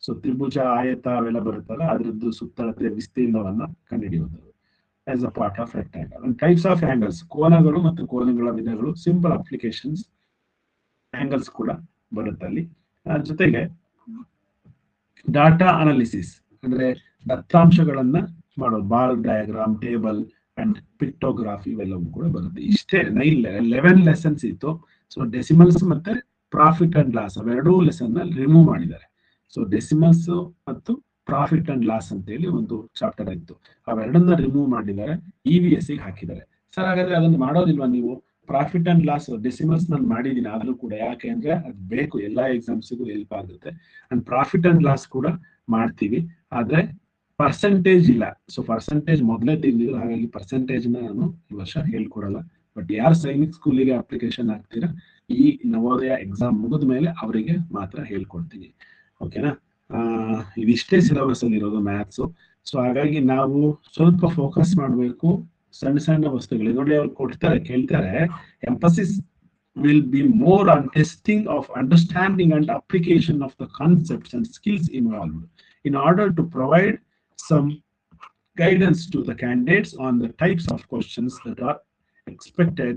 So ತ್ರಿಭುಜ, ಆಯತ ಅವೆಲ್ಲ ಬರುತ್ತಲ್ಲ, ಅದರದ್ದು ಸುತ್ತಳತೆ ವಿಸ್ತೀರ್ಣವನ್ನ ಕಂಡುಹಿಡಿಯುವುದು as a part of rectangle. And types of angles, ಕೋನಗಳು ಮತ್ತು ಕೋನಗಳ ವಿಧಗಳು, ಸಿಂಪಲ್ ಅಪ್ಲಿಕೇಶನ್ಸ್, ಆಂಗಲ್ಸ್ ಕೂಡ ಬರುತ್ತೆ ಅಲ್ಲಿ. ಜೊತೆಗೆ ಡಾಟಾ ಅನಾಲಿಸಿಸ್ ಅಂದ್ರೆ ದತ್ತಾಂಶಗಳನ್ನ ಮಾಡೋದು, ಬಾರ್ ಡಯಾಗ್ರಾಮ್, ಟೇಬಲ್ ಅಂಡ್ ಪಿಕ್ಟೋಗ್ರಾಫಿ ಇವೆಲ್ಲವೂ ಕೂಡ ಬರುತ್ತೆ. ಇಷ್ಟೇ 11 ಲೆಸನ್ಸ್ ಇತ್ತು. ಸೊ ಡೆಸಿಮಲ್ಸ್ ಮತ್ತೆ ಪ್ರಾಫಿಟ್ ಅಂಡ್ ಲಾಸ್ ಅವೆರಡೂ ಲೆಸನ್ ರಿಮೂವ್ ಮಾಡಿದ್ದಾರೆ. ಸೊ ಡೆಸಿಮಲ್ಸ್ ಮತ್ತು ಪ್ರಾಫಿಟ್ ಅಂಡ್ ಲಾಸ್ ಅಂತ ಹೇಳಿ ಒಂದು ಚಾಪ್ಟರ್ ಇತ್ತು, ಅವೆರಡನ್ನ ರಿಮೂವ್ ಮಾಡಿದ್ದಾರೆ, EVS ಗೆ ಹಾಕಿದ್ದಾರೆ. ಸರ್ ಹಾಗಾದ್ರೆ ಅದನ್ನ ಮಾಡೋದಿಲ್ವಾ ನೀವು? ಪ್ರಾಫಿಟ್ ಅಂಡ್ ಲಾಸ್ ಡೆಸಿಮಲ್ಸ್ ನಾನು ಮಾಡಿದ್ದೀನಿ ಆದ್ರೂ ಕೂಡ, ಯಾಕೆ ಅಂದ್ರೆ ಅದು ಬೇಕು, ಎಲ್ಲಾ ಎಕ್ಸಾಮ್ಸ್ಗೂ ಹೆಲ್ಪ್ ಆಗುತ್ತೆ. ಅಂಡ್ ಪ್ರಾಫಿಟ್ ಅಂಡ್ ಲಾಸ್ ಕೂಡ ಮಾಡ್ತೀವಿ, ಆದ್ರೆ ಪರ್ಸೆಂಟೇಜ್ ಇಲ್ಲ. ಸೊ ಪರ್ಸೆಂಟೇಜ್ ಮೊದಲೇ ತಿಳಿದಿದ್ರು, ಹಾಗಾಗಿ ಪರ್ಸೆಂಟೇಜ್ ನಾನು ಈ ವರ್ಷ ಹೇಳ್ಕೊಡಲ್ಲ. ಬಟ್ ಯಾರು ಸೈನಿಕ್ ಸ್ಕೂಲಿಗೆ ಅಪ್ಲಿಕೇಶನ್ ಹಾಕ್ತೀರಾ, ಈ ನವೋದಯ ಎಕ್ಸಾಮ್ ಮುಗಿದ ಮೇಲೆ ಅವರಿಗೆ ಮಾತ್ರ ಹೇಳ್ಕೊಡ್ತೀನಿ. ಓಕೆನಾ? ಇದಿಷ್ಟೇ ಸಿಲೆಬಸ್ ಅಲ್ಲಿ ಇರೋದು ಮ್ಯಾಥ್ಸ್. ಸೊ ಹಾಗಾಗಿ ನಾವು ಸ್ವಲ್ಪ ಫೋಕಸ್ ಮಾಡಬೇಕು. ಸಣ್ಣ ಸಣ್ಣ ವಸ್ತುಗಳು ನೋಡಿ, ಅವ್ರು ಕೊಡ್ತಾರೆ, ಕೇಳ್ತಾರೆ, emphasis will be more on testing of understanding and application of the concepts and skills involved in order to provide some guidance to the candidates on the types of questions that are expected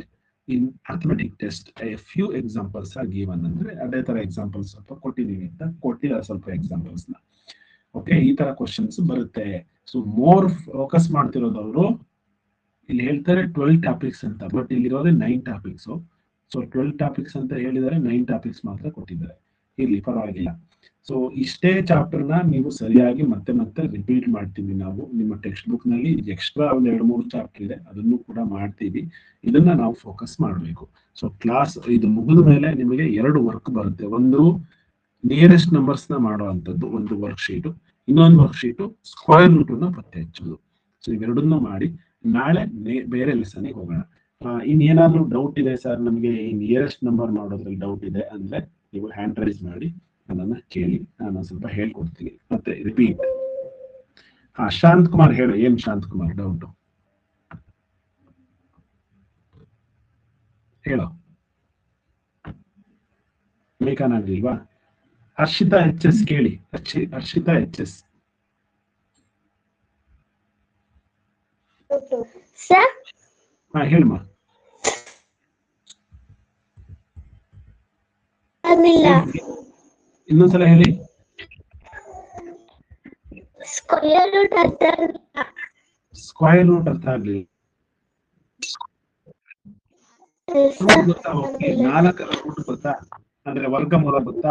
in arithmetic test. A few examples are given. ಅಂದ್ರೆ ಅದೇ ತರ examples ಸ್ವಲ್ಪ ಕೊಟ್ಟಿದ್ದೀವಿ ಅಂತ ಕೊಟ್ಟಿದ್ದಾರೆ, ಸ್ವಲ್ಪ examples ನ. Okay, ಈ ತರ ಕ್ವಶನ್ಸ್ ಬರುತ್ತೆ. ಸೊ ಮೋರ್ ಫೋಕಸ್ ಮಾಡ್ತಿರೋದವರು ಇಲ್ಲಿ ಹೇಳ್ತಾರೆ 12 ಟಾಪಿಕ್ಸ್ ಅಂತ, ಬಟ್ ಇಲ್ಲಿರೋದೇ 9 ಟಾಪಿಕ್ಸ್. ಸೊ 12 ಟಾಪಿಕ್ಸ್ ಅಂತ ಹೇಳಿದರೆ 9 ಟಾಪಿಕ್ಸ್ ಮಾತ್ರ ಕೊಟ್ಟಿದ್ದಾರೆ. ಇರ್ಲಿ, ಪರವಾಗಿಲ್ಲ. ಸೊ ಇಷ್ಟೇ ಚಾಪ್ಟರ್ ನ ನೀವು ಸರಿಯಾಗಿ ಮತ್ತೆ ಮತ್ತೆ ರಿಪೀಟ್ ಮಾಡ್ತೀವಿ ನಾವು. ನಿಮ್ಮ ಟೆಕ್ಸ್ಟ್ ಬುಕ್ ನಲ್ಲಿ ಎಕ್ಸ್ಟ್ರಾ ಒಂದು 2-3 ಚಾಪ್ಟರ್ ಇದೆ, ಅದನ್ನು ಕೂಡ ಮಾಡ್ತೀವಿ. ಇದನ್ನ ನಾವು ಫೋಕಸ್ ಮಾಡಬೇಕು. ಸೊ ಕ್ಲಾಸ್ ಇದು ಮುಗಿದ ಮೇಲೆ ನಿಮಗೆ 2 ವರ್ಕ್ ಬರುತ್ತೆ. ಒಂದು ನಿಯರೆಸ್ಟ್ ನಂಬರ್ಸ್ ನ ಮಾಡುವಂತದ್ದು ಒಂದು ವರ್ಕ್ ಶೀಟ್, ಇನ್ನೊಂದು ವರ್ಕ್ ಶೀಟ್ ಸ್ಕ್ವೇರ್ ರೂಟ್ ನ ಪತ್ತೆ ಹಚ್ಚೋದು. ಸೊ ಇವೆರಡನ್ನು ಮಾಡಿ ನಾಳೆ ಬೇರೆ ಲೆಸನ್ ಹೋಗೋಣ. ಇನ್ನೇನಾದ್ರೂ ಡೌಟ್ ಇದೆ ಸರ್, ನಮಗೆ ಈ ನಿಯರೆಸ್ಟ್ ನಂಬರ್ ಮಾಡೋದ್ರಲ್ಲಿ ಡೌಟ್ ಇದೆ ಅಂದ್ರೆ ನೀವು ಹ್ಯಾಂಡ್ ರೈಸ್ ಮಾಡಿ ನನ್ನನ್ನ ಕೇಳಿ, ನಾನು ಸ್ವಲ್ಪ ಹೇಳ್ಕೊಡ್ತೀನಿ. ಮತ್ತೆ ರಿಪೀಟ್. ಶಾಂತ್ ಕುಮಾರ್ ಹೇಳು, ಏನ್ ಶಾಂತ್ ಕುಮಾರ್ ಡೌಟ್ ಹೇಳೋ. ಬೇಕಾನಾಗ್ಲಿಲ್ವಾ? ಹರ್ಷಿತಾ HS ಕೇಳಿ, ಹರ್ಷಿತಾ HS. ಸರ್ ಹೇಳಮ್ಮ. ಇನ್ನೊಂದ್ಸಲ ಹೇಳಿ. ಸ್ಕ್ವೇರ್ ರೂಟ್ ಅರ್ಥ ಆಗ್ಲಿಲ್ಲ. ಸ್ಕ್ವೇರ್ ರೂಟ್ ಅರ್ಥ ಆಗ್ಲಿಲ್ಲ. ಗೊತ್ತಾ? 4ರ ರೂಟ್ ಗೊತ್ತಾ? ಅಂದ್ರೆ ವರ್ಗಮೂಲ ಗೊತ್ತಾ?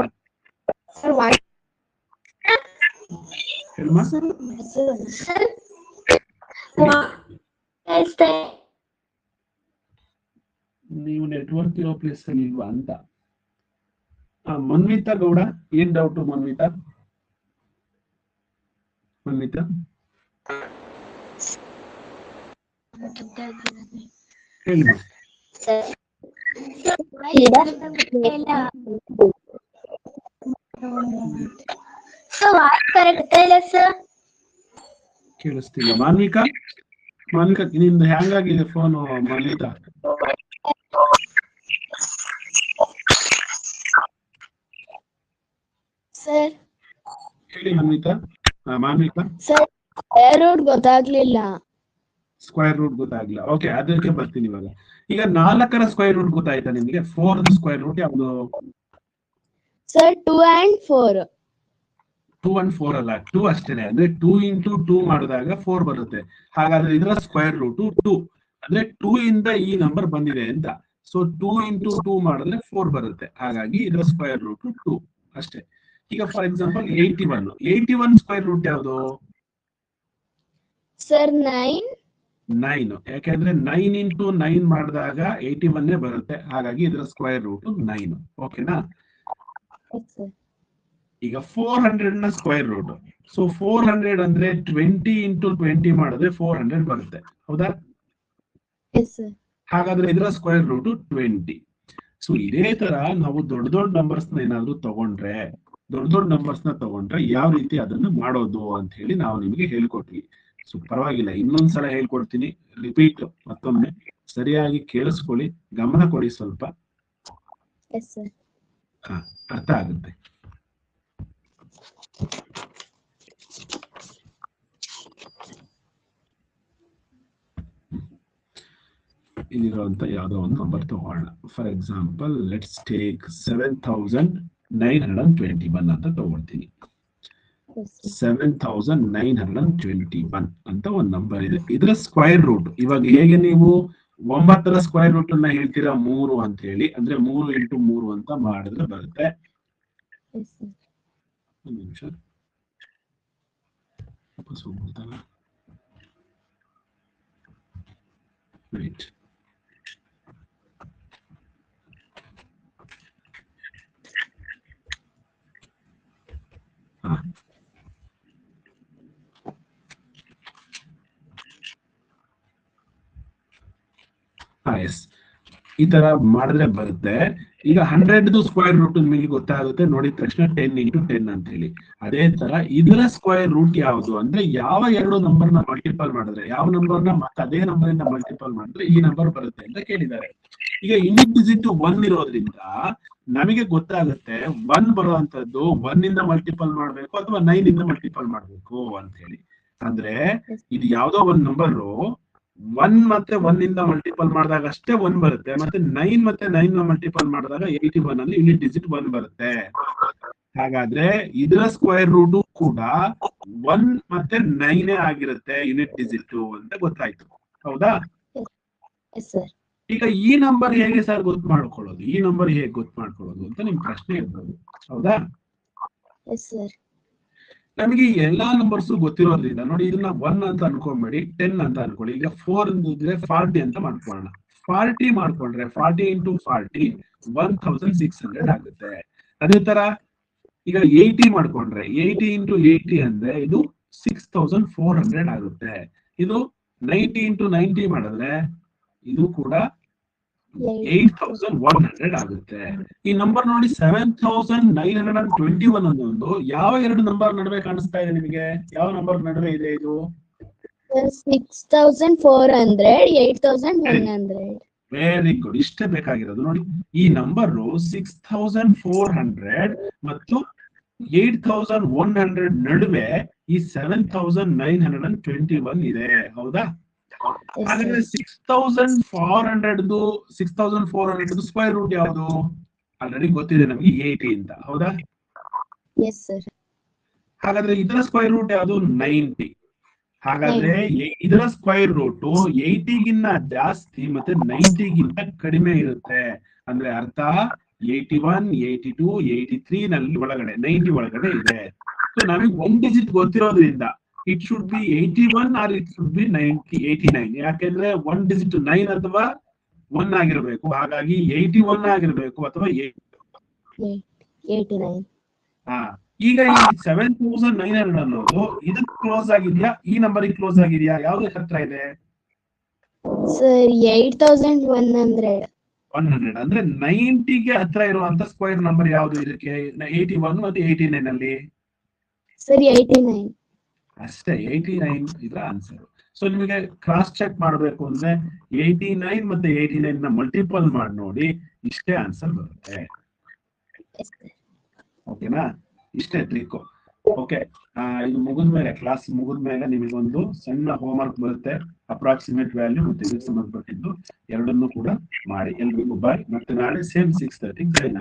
ಹೇಳಮ್ಮ. ನೀವು ನೆಟ್ವರ್ಕ್ ಇರೋ ಪ್ಲೇಸ್ ಅಲ್ಲಿ ಇಲ್ವಾ ಅಂತ. ಮನ್ವಿತಾ ಗೌಡ, ಏನ್ ಡೌಟ್ ಮನ್ವಿತಾ? ಮನ್ವಿತಾ ಹೇಳಿ. ಕರೆಕ್ಟ್ ಇಲ್ಲ ಸರ್. ಕೇಳಿಸ್ತಿಲ್ಲ. ಮಾನ್ವಿಕಾ ನಿಮ್ದು ಹ್ಯಾಂಗ್ ಆಗಿದೆ ಫೋನು ಮಾನ್ವಿಕಾ? ಸರ್ ಹೇಳಿ ಮಾನ್ವಿಕಾ. ಮಾನ್ವಿಕಾ ಸರ್ ಸ್ಕ್ವೇರ್ ರೂಟ್ ಗೊತ್ತಾಗ್ಲಿಲ್ಲ. ಸ್ಕ್ವೇರ್ ರೂಟ್ ಗೊತ್ತಾಗ್ಲಿಲ್ಲ. ಓಕೆ, ಅದಕ್ಕೆ ಬರ್ತೀನಿ ಇವಾಗ. ಈಗ 4ರ ಸ್ಕ್ವೇರ್ ರೂಟ್ ಗೊತ್ತಾಯ್ತಾ ನಿಮ್ಗೆ? 4 ಸ್ಕ್ವೇರ್ ರೂಟ್ ಯಾವುದು? Sir 2 and 4. 2 and 4 ಅಲ್ಲ, 2 ಅಷ್ಟೇನೆ. ಅಂದ್ರೆ 2 into 2 ಮಾಡಿದಾಗ 4 ಬರುತ್ತೆ. ಹಾಗಾದ್ರೆ ಇದರ ಸ್ಕ್ವೇರ್ ರೂಟ್ 2. ಅಂದ್ರೆ 2 ಇಂದ ಈ ನಂಬರ್ ಬಂದಿದೆ ಅಂತ. ಸೊ 2 into 2 ಮಾಡಿದ್ರೆ 4 ಬರುತ್ತೆ. ಹಾಗಾಗಿ ಇದರ ಸ್ಕ್ವೇರ್ ರೂಟ್ 2 ಅಷ್ಟೇ. ಈಗ ಫಾರ್ ಎಕ್ಸಾಂಪಲ್ 81 ಸ್ಕ್ವೇರ್ ರೂಟ್ ಯಾವುದು? ಸರ್ 9. 9. ಯಾಕೆಂದ್ರೆ 9 into 9 ಮಾಡಿದಾಗ 81 ಬರುತ್ತೆ. ಹಾಗಾಗಿ ಇದರ ಸ್ಕ್ವೇರ್ ರೂಟ್ 9. ಓಕೆನಾ? ಈಗ 400 ನ ಸ್ಕ್ವೇರ್ ರೂಟ್. ಸೊ 400 ಅಂದ್ರೆ 20 into 20 ಮಾಡಿದ್ರೆ 400 ಬರುತ್ತೆ. ಹೌದಾ? ಹಾಗಾದ್ರೆ ಇದರ ಸ್ಕ್ವೇರ್ ರೂಟ್ 20. ಸೊ ಇದೇ ತರ ನಾವು ದೊಡ್ಡ ನಂಬರ್ಸ್ ನ ಏನಾದ್ರು ತಗೊಂಡ್ರೆ ಯಾವ ರೀತಿ ಅದನ್ನ ಮಾಡೋದು ಅಂತ ಹೇಳಿ ನಾವು ನಿಮಗೆ ಹೇಳ್ಕೊಟ್ವಿ. ಸೊ ಪರವಾಗಿಲ್ಲ, ಇನ್ನೊಂದ್ಸಲ ಹೇಳ್ಕೊಡ್ತೀನಿ. ರಿಪೀಟ್ ಮತ್ತೊಮ್ಮೆ ಸರಿಯಾಗಿ ಕೇಳಿಸ್ಕೊಳ್ಳಿ, ಗಮನ ಕೊಡಿ ಸ್ವಲ್ಪ. ಅರ್ಥ ಆಗುತ್ತೆ. ಇಲ್ಲಿರುವಂತ ಯಾವುದೋ ಒಂದು ನಂಬರ್ ತಗೋಣ. ಫಾರ್ ಎಕ್ಸಾಂಪಲ್ ಲೆಟ್ಸ್ ಟೇಕ್ 7921 ಅಂತ ತಗೊಳ್ತೀನಿ. 7921 ಅಂತ ಒಂದು ನಂಬರ್ ಇದೆ. ಇದರ ಸ್ಕ್ವೇರ್ ರೂಟ್ ಇವಾಗ ಹೇಗೆ ನೀವು 9ರ ಸ್ಕ್ವೇರ್ ರೂಟ್ ಅನ್ನ ಹೇಳ್ತೀರಾ 3 ಅಂತ ಹೇಳಿ, ಅಂದ್ರೆ 3 into 3 ಅಂತ ಮಾಡಿದ್ರೆ ಬರುತ್ತೆ. ಒಂದು ನಿಮಿಷ ರೈಟ್. ಎಸ್, ಈ ತರ ಮಾಡಿದ್ರೆ ಬರುತ್ತೆ. ಈಗ 100 ಸ್ಕ್ವೇರ್ ರೂಟ್ ನಿಮಗೆ ಗೊತ್ತಾಗುತ್ತೆ ನೋಡಿದ ತಕ್ಷಣ 10 into 10 ಅಂತ ಹೇಳಿ. ಅದೇ ತರ ಇದರ ಸ್ಕ್ವೇರ್ ರೂಟ್ ಯಾವುದು ಅಂದ್ರೆ ಯಾವ ಎರಡು ನಂಬರ್ ನ ಮಲ್ಟಿಪಲ್ ಮಾಡಿದ್ರೆ, ಯಾವ ನಂಬರ್ ನ ಮತ್ತೆ ಅದೇ ನಂಬರ್ ಇಂದ ಮಲ್ಟಿಪಲ್ ಮಾಡಿದ್ರೆ ಈ ನಂಬರ್ ಬರುತ್ತೆ ಅಂತ ಕೇಳಿದ್ದಾರೆ. ಈಗ ಯೂನಿಟ್ ಡಿಜಿಟ್ 1 ಇರೋದ್ರಿಂದ ನಮಗೆ ಗೊತ್ತಾಗುತ್ತೆ 1 ಬರುವಂತದ್ದು 1 ಇಂದ ಮಲ್ಟಿಪಲ್ ಮಾಡ್ಬೇಕು ಅಥವಾ 9 ಇಂದ ಮಲ್ಟಿಪಲ್ ಮಾಡ್ಬೇಕು ಅಂತ ಹೇಳಿ. ಅಂದ್ರೆ ಇದು ಯಾವ್ದೋ ಒಂದ್ ನಂಬರು 1 ಮತ್ತೆ 1 ಇಂದ ಮಲ್ಟಿಪಲ್ ಮಾಡಿದಾಗ ಅಷ್ಟೇ 1 ಬರುತ್ತೆ. ಮತ್ತೆ 9 ಮತ್ತೆ 9 ನ ಮಲ್ಟಿಪಲ್ ಮಾಡಿದಾಗ 81 ಅಲ್ಲಿ ಯೂನಿಟ್ ಡಿಜಿಟ್ 1 ಬರುತ್ತೆ. ಹಾಗಾದ್ರೆ ಇದರ ಸ್ಕ್ವೇರ್ ರೂಟ್ ಕೂಡ 1 ಮತ್ತೆ 9 ಆಗಿರುತ್ತೆ ಯೂನಿಟ್ ಡಿಜಿಟ್ ಅಂತ ಗೊತ್ತಾಯ್ತು. ಹೌದಾ? ಈಗ ಈ ನಂಬರ್ ಹೇಗೆ ಸರ್ ಗೊತ್ತು ಮಾಡ್ಕೊಳ್ಳೋದು, ಈ ನಂಬರ್ ಹೇಗೆ ಗೊತ್ತು ಮಾಡ್ಕೊಳ್ಳೋದು ಅಂತ ನಿಮ್ ಪ್ರಶ್ನೆ ಇರ್ಬೋದು. ಹೌದಾ? ನಮಗೆ ಎಲ್ಲಾ ನಂಬರ್ಸ್ ಗೊತ್ತಿರೋದ್ರಿಂದ ನೋಡಿ, ಇದನ್ನ 1 ಅಂತ ಅನ್ಕೊಂಬೇಡಿ, 10 ಅಂತ ಅನ್ಕೊಳ್ಳಿ. ಈಗ 4 ಇದ್ರೆ 40 ಅಂತ ಮಾಡ್ಕೊಳ್ಳೋಣ. 40 ಮಾಡ್ಕೊಂಡ್ರೆ 40 into 40 1600 ಆಗುತ್ತೆ. ಅದೇ ತರ ಈಗ 80 ಮಾಡ್ಕೊಂಡ್ರೆ 80 into 80 ಅಂದ್ರೆ ಇದು 6400 ಆಗುತ್ತೆ. ಇದು 90 into 90 ಮಾಡಿದ್ರೆ ಇದು ಕೂಡ 8100 ಆಗುತ್ತೆ. ಈ ನಂಬರ್ ನೋಡಿ 7921 ಅನ್ನೊಂದು ಯಾವ ಎರಡು ನಂಬರ್ ನಡುವೆ ಕಾಣಿಸ್ತಾ ಇದೆ ನಿಮಗೆ? ಯಾವ ನಂಬರ್ ನಡುವೆ ಇದೆ ಇದು? 6400 8100. ವೆರಿ ಗುಡ್, ಇಷ್ಟೇ ಬೇಕಾಗಿರೋದು. ನೋಡಿ, ಈ ನಂಬರ್ 6400 ಮತ್ತು 8100 ನಡುವೆ ಈ 7921 ಇದೆ. ಹೌದಾ? ಹಾಗಾದ್ರೆ 6400 ಸ್ಕ್ವೇರ್ ರೂಟ್ ಯಾವುದು? ಆಲ್ರೆಡಿ ಗೊತ್ತಿದೆ ನಮಗೆ 80 ಅಂತ. ಹೌದಾ? ಹಾಗಾದ್ರೆ ಇದರ ಸ್ಕ್ವೇರ್ ರೂಟ್ ಯಾವುದು? 90. ಹಾಗಾದ್ರೆ ಇದರ ಸ್ಕ್ವೇರ್ ರೂಟ್ 80ಗಿನ್ನ ಜಾಸ್ತಿ ಮತ್ತೆ 90ಗಿಂತ ಕಡಿಮೆ ಇರುತ್ತೆ. ಅಂದ್ರೆ ಅರ್ಥ 81, 82, 83 ನಲ್ಲಿ ಒಳಗಡೆ 90 ಒಳಗಡೆ ಇದೆ. ಸೊ ನಮಗೆ 1 digit ಗೊತ್ತಿರೋದ್ರಿಂದ it should be 81 or it should be 89. ಯಾಕೆಂದ್ರೆ 1 ಡಿಜಿಟ್ 9 ಅಥವಾ 1 ಆಗಿರಬೇಕು. ಹಾಗಾಗಿ 81 ಆಗಿರಬೇಕು ಅಥವಾ 89. ಈಗ ಈ 7900 ಅನ್ನೋದು ಇದಕ್ಕೆ ಕ್ಲೋಸ್ ಆಗಿದ್ಯಾ, ಈ ನಂಬರಿಗೆ ಕ್ಲೋಸ್ ಆಗಿದ್ಯಾ? ಯಾವ್ದಕ್ಕೆ ಹತ್ರ ಇದೆ ಸರ್ 8100. 100 ಅಂದ್ರೆ 90ಗೆ ಹತ್ರ ಇರುವಂತ ಸ್ಕ್ವೇರ್ ನಂಬರ್ ಯಾವುದು ಇದಕ್ಕೆ? 81 ಮತ್ತೆ 89 ಅಲ್ಲಿ ಸರಿ 89. ಅಷ್ಟೇ, 89 ಇದರ ಆನ್ಸರ್. ಸೊ ನಿಮಗೆ ಕ್ರಾಸ್ ಚೆಕ್ ಮಾಡಬೇಕು ಅಂದ್ರೆ 89 ಮತ್ತೆ 89 ನ ಮಲ್ಟಿಪಲ್ ಮಾಡಿ ನೋಡಿ, ಇಷ್ಟೇ ಆನ್ಸರ್ ಬರುತ್ತೆ. ಓಕೆನಾ? ಇಷ್ಟೇ ಟ್ರಿಕ್. ಓಕೆ, ಇದು ಮುಗಿದ್ಮೇಲೆ, ಕ್ಲಾಸ್ ಮುಗಿದ್ಮೇಲೆ ನಿಮಗೊಂದು ಸಣ್ಣ ಹೋಮ್ವರ್ಕ್ ಬರುತ್ತೆ. ಅಪ್ರಾಕ್ಸಿಮೇಟ್ ವ್ಯಾಲ್ಯೂ ಮತ್ತೆ ಇದಕ್ಕೆ ಸಂಬಂಧಪಟ್ಟಿದ್ದು ಎರಡನ್ನೂ ಕೂಡ ಮಾಡಿ. ಎಲ್ರಿಗೂ ಬಾಯ್. ಮತ್ತೆ ನಾಳೆ ಸೇಮ್ 6:30 ಜಾಯಿನ್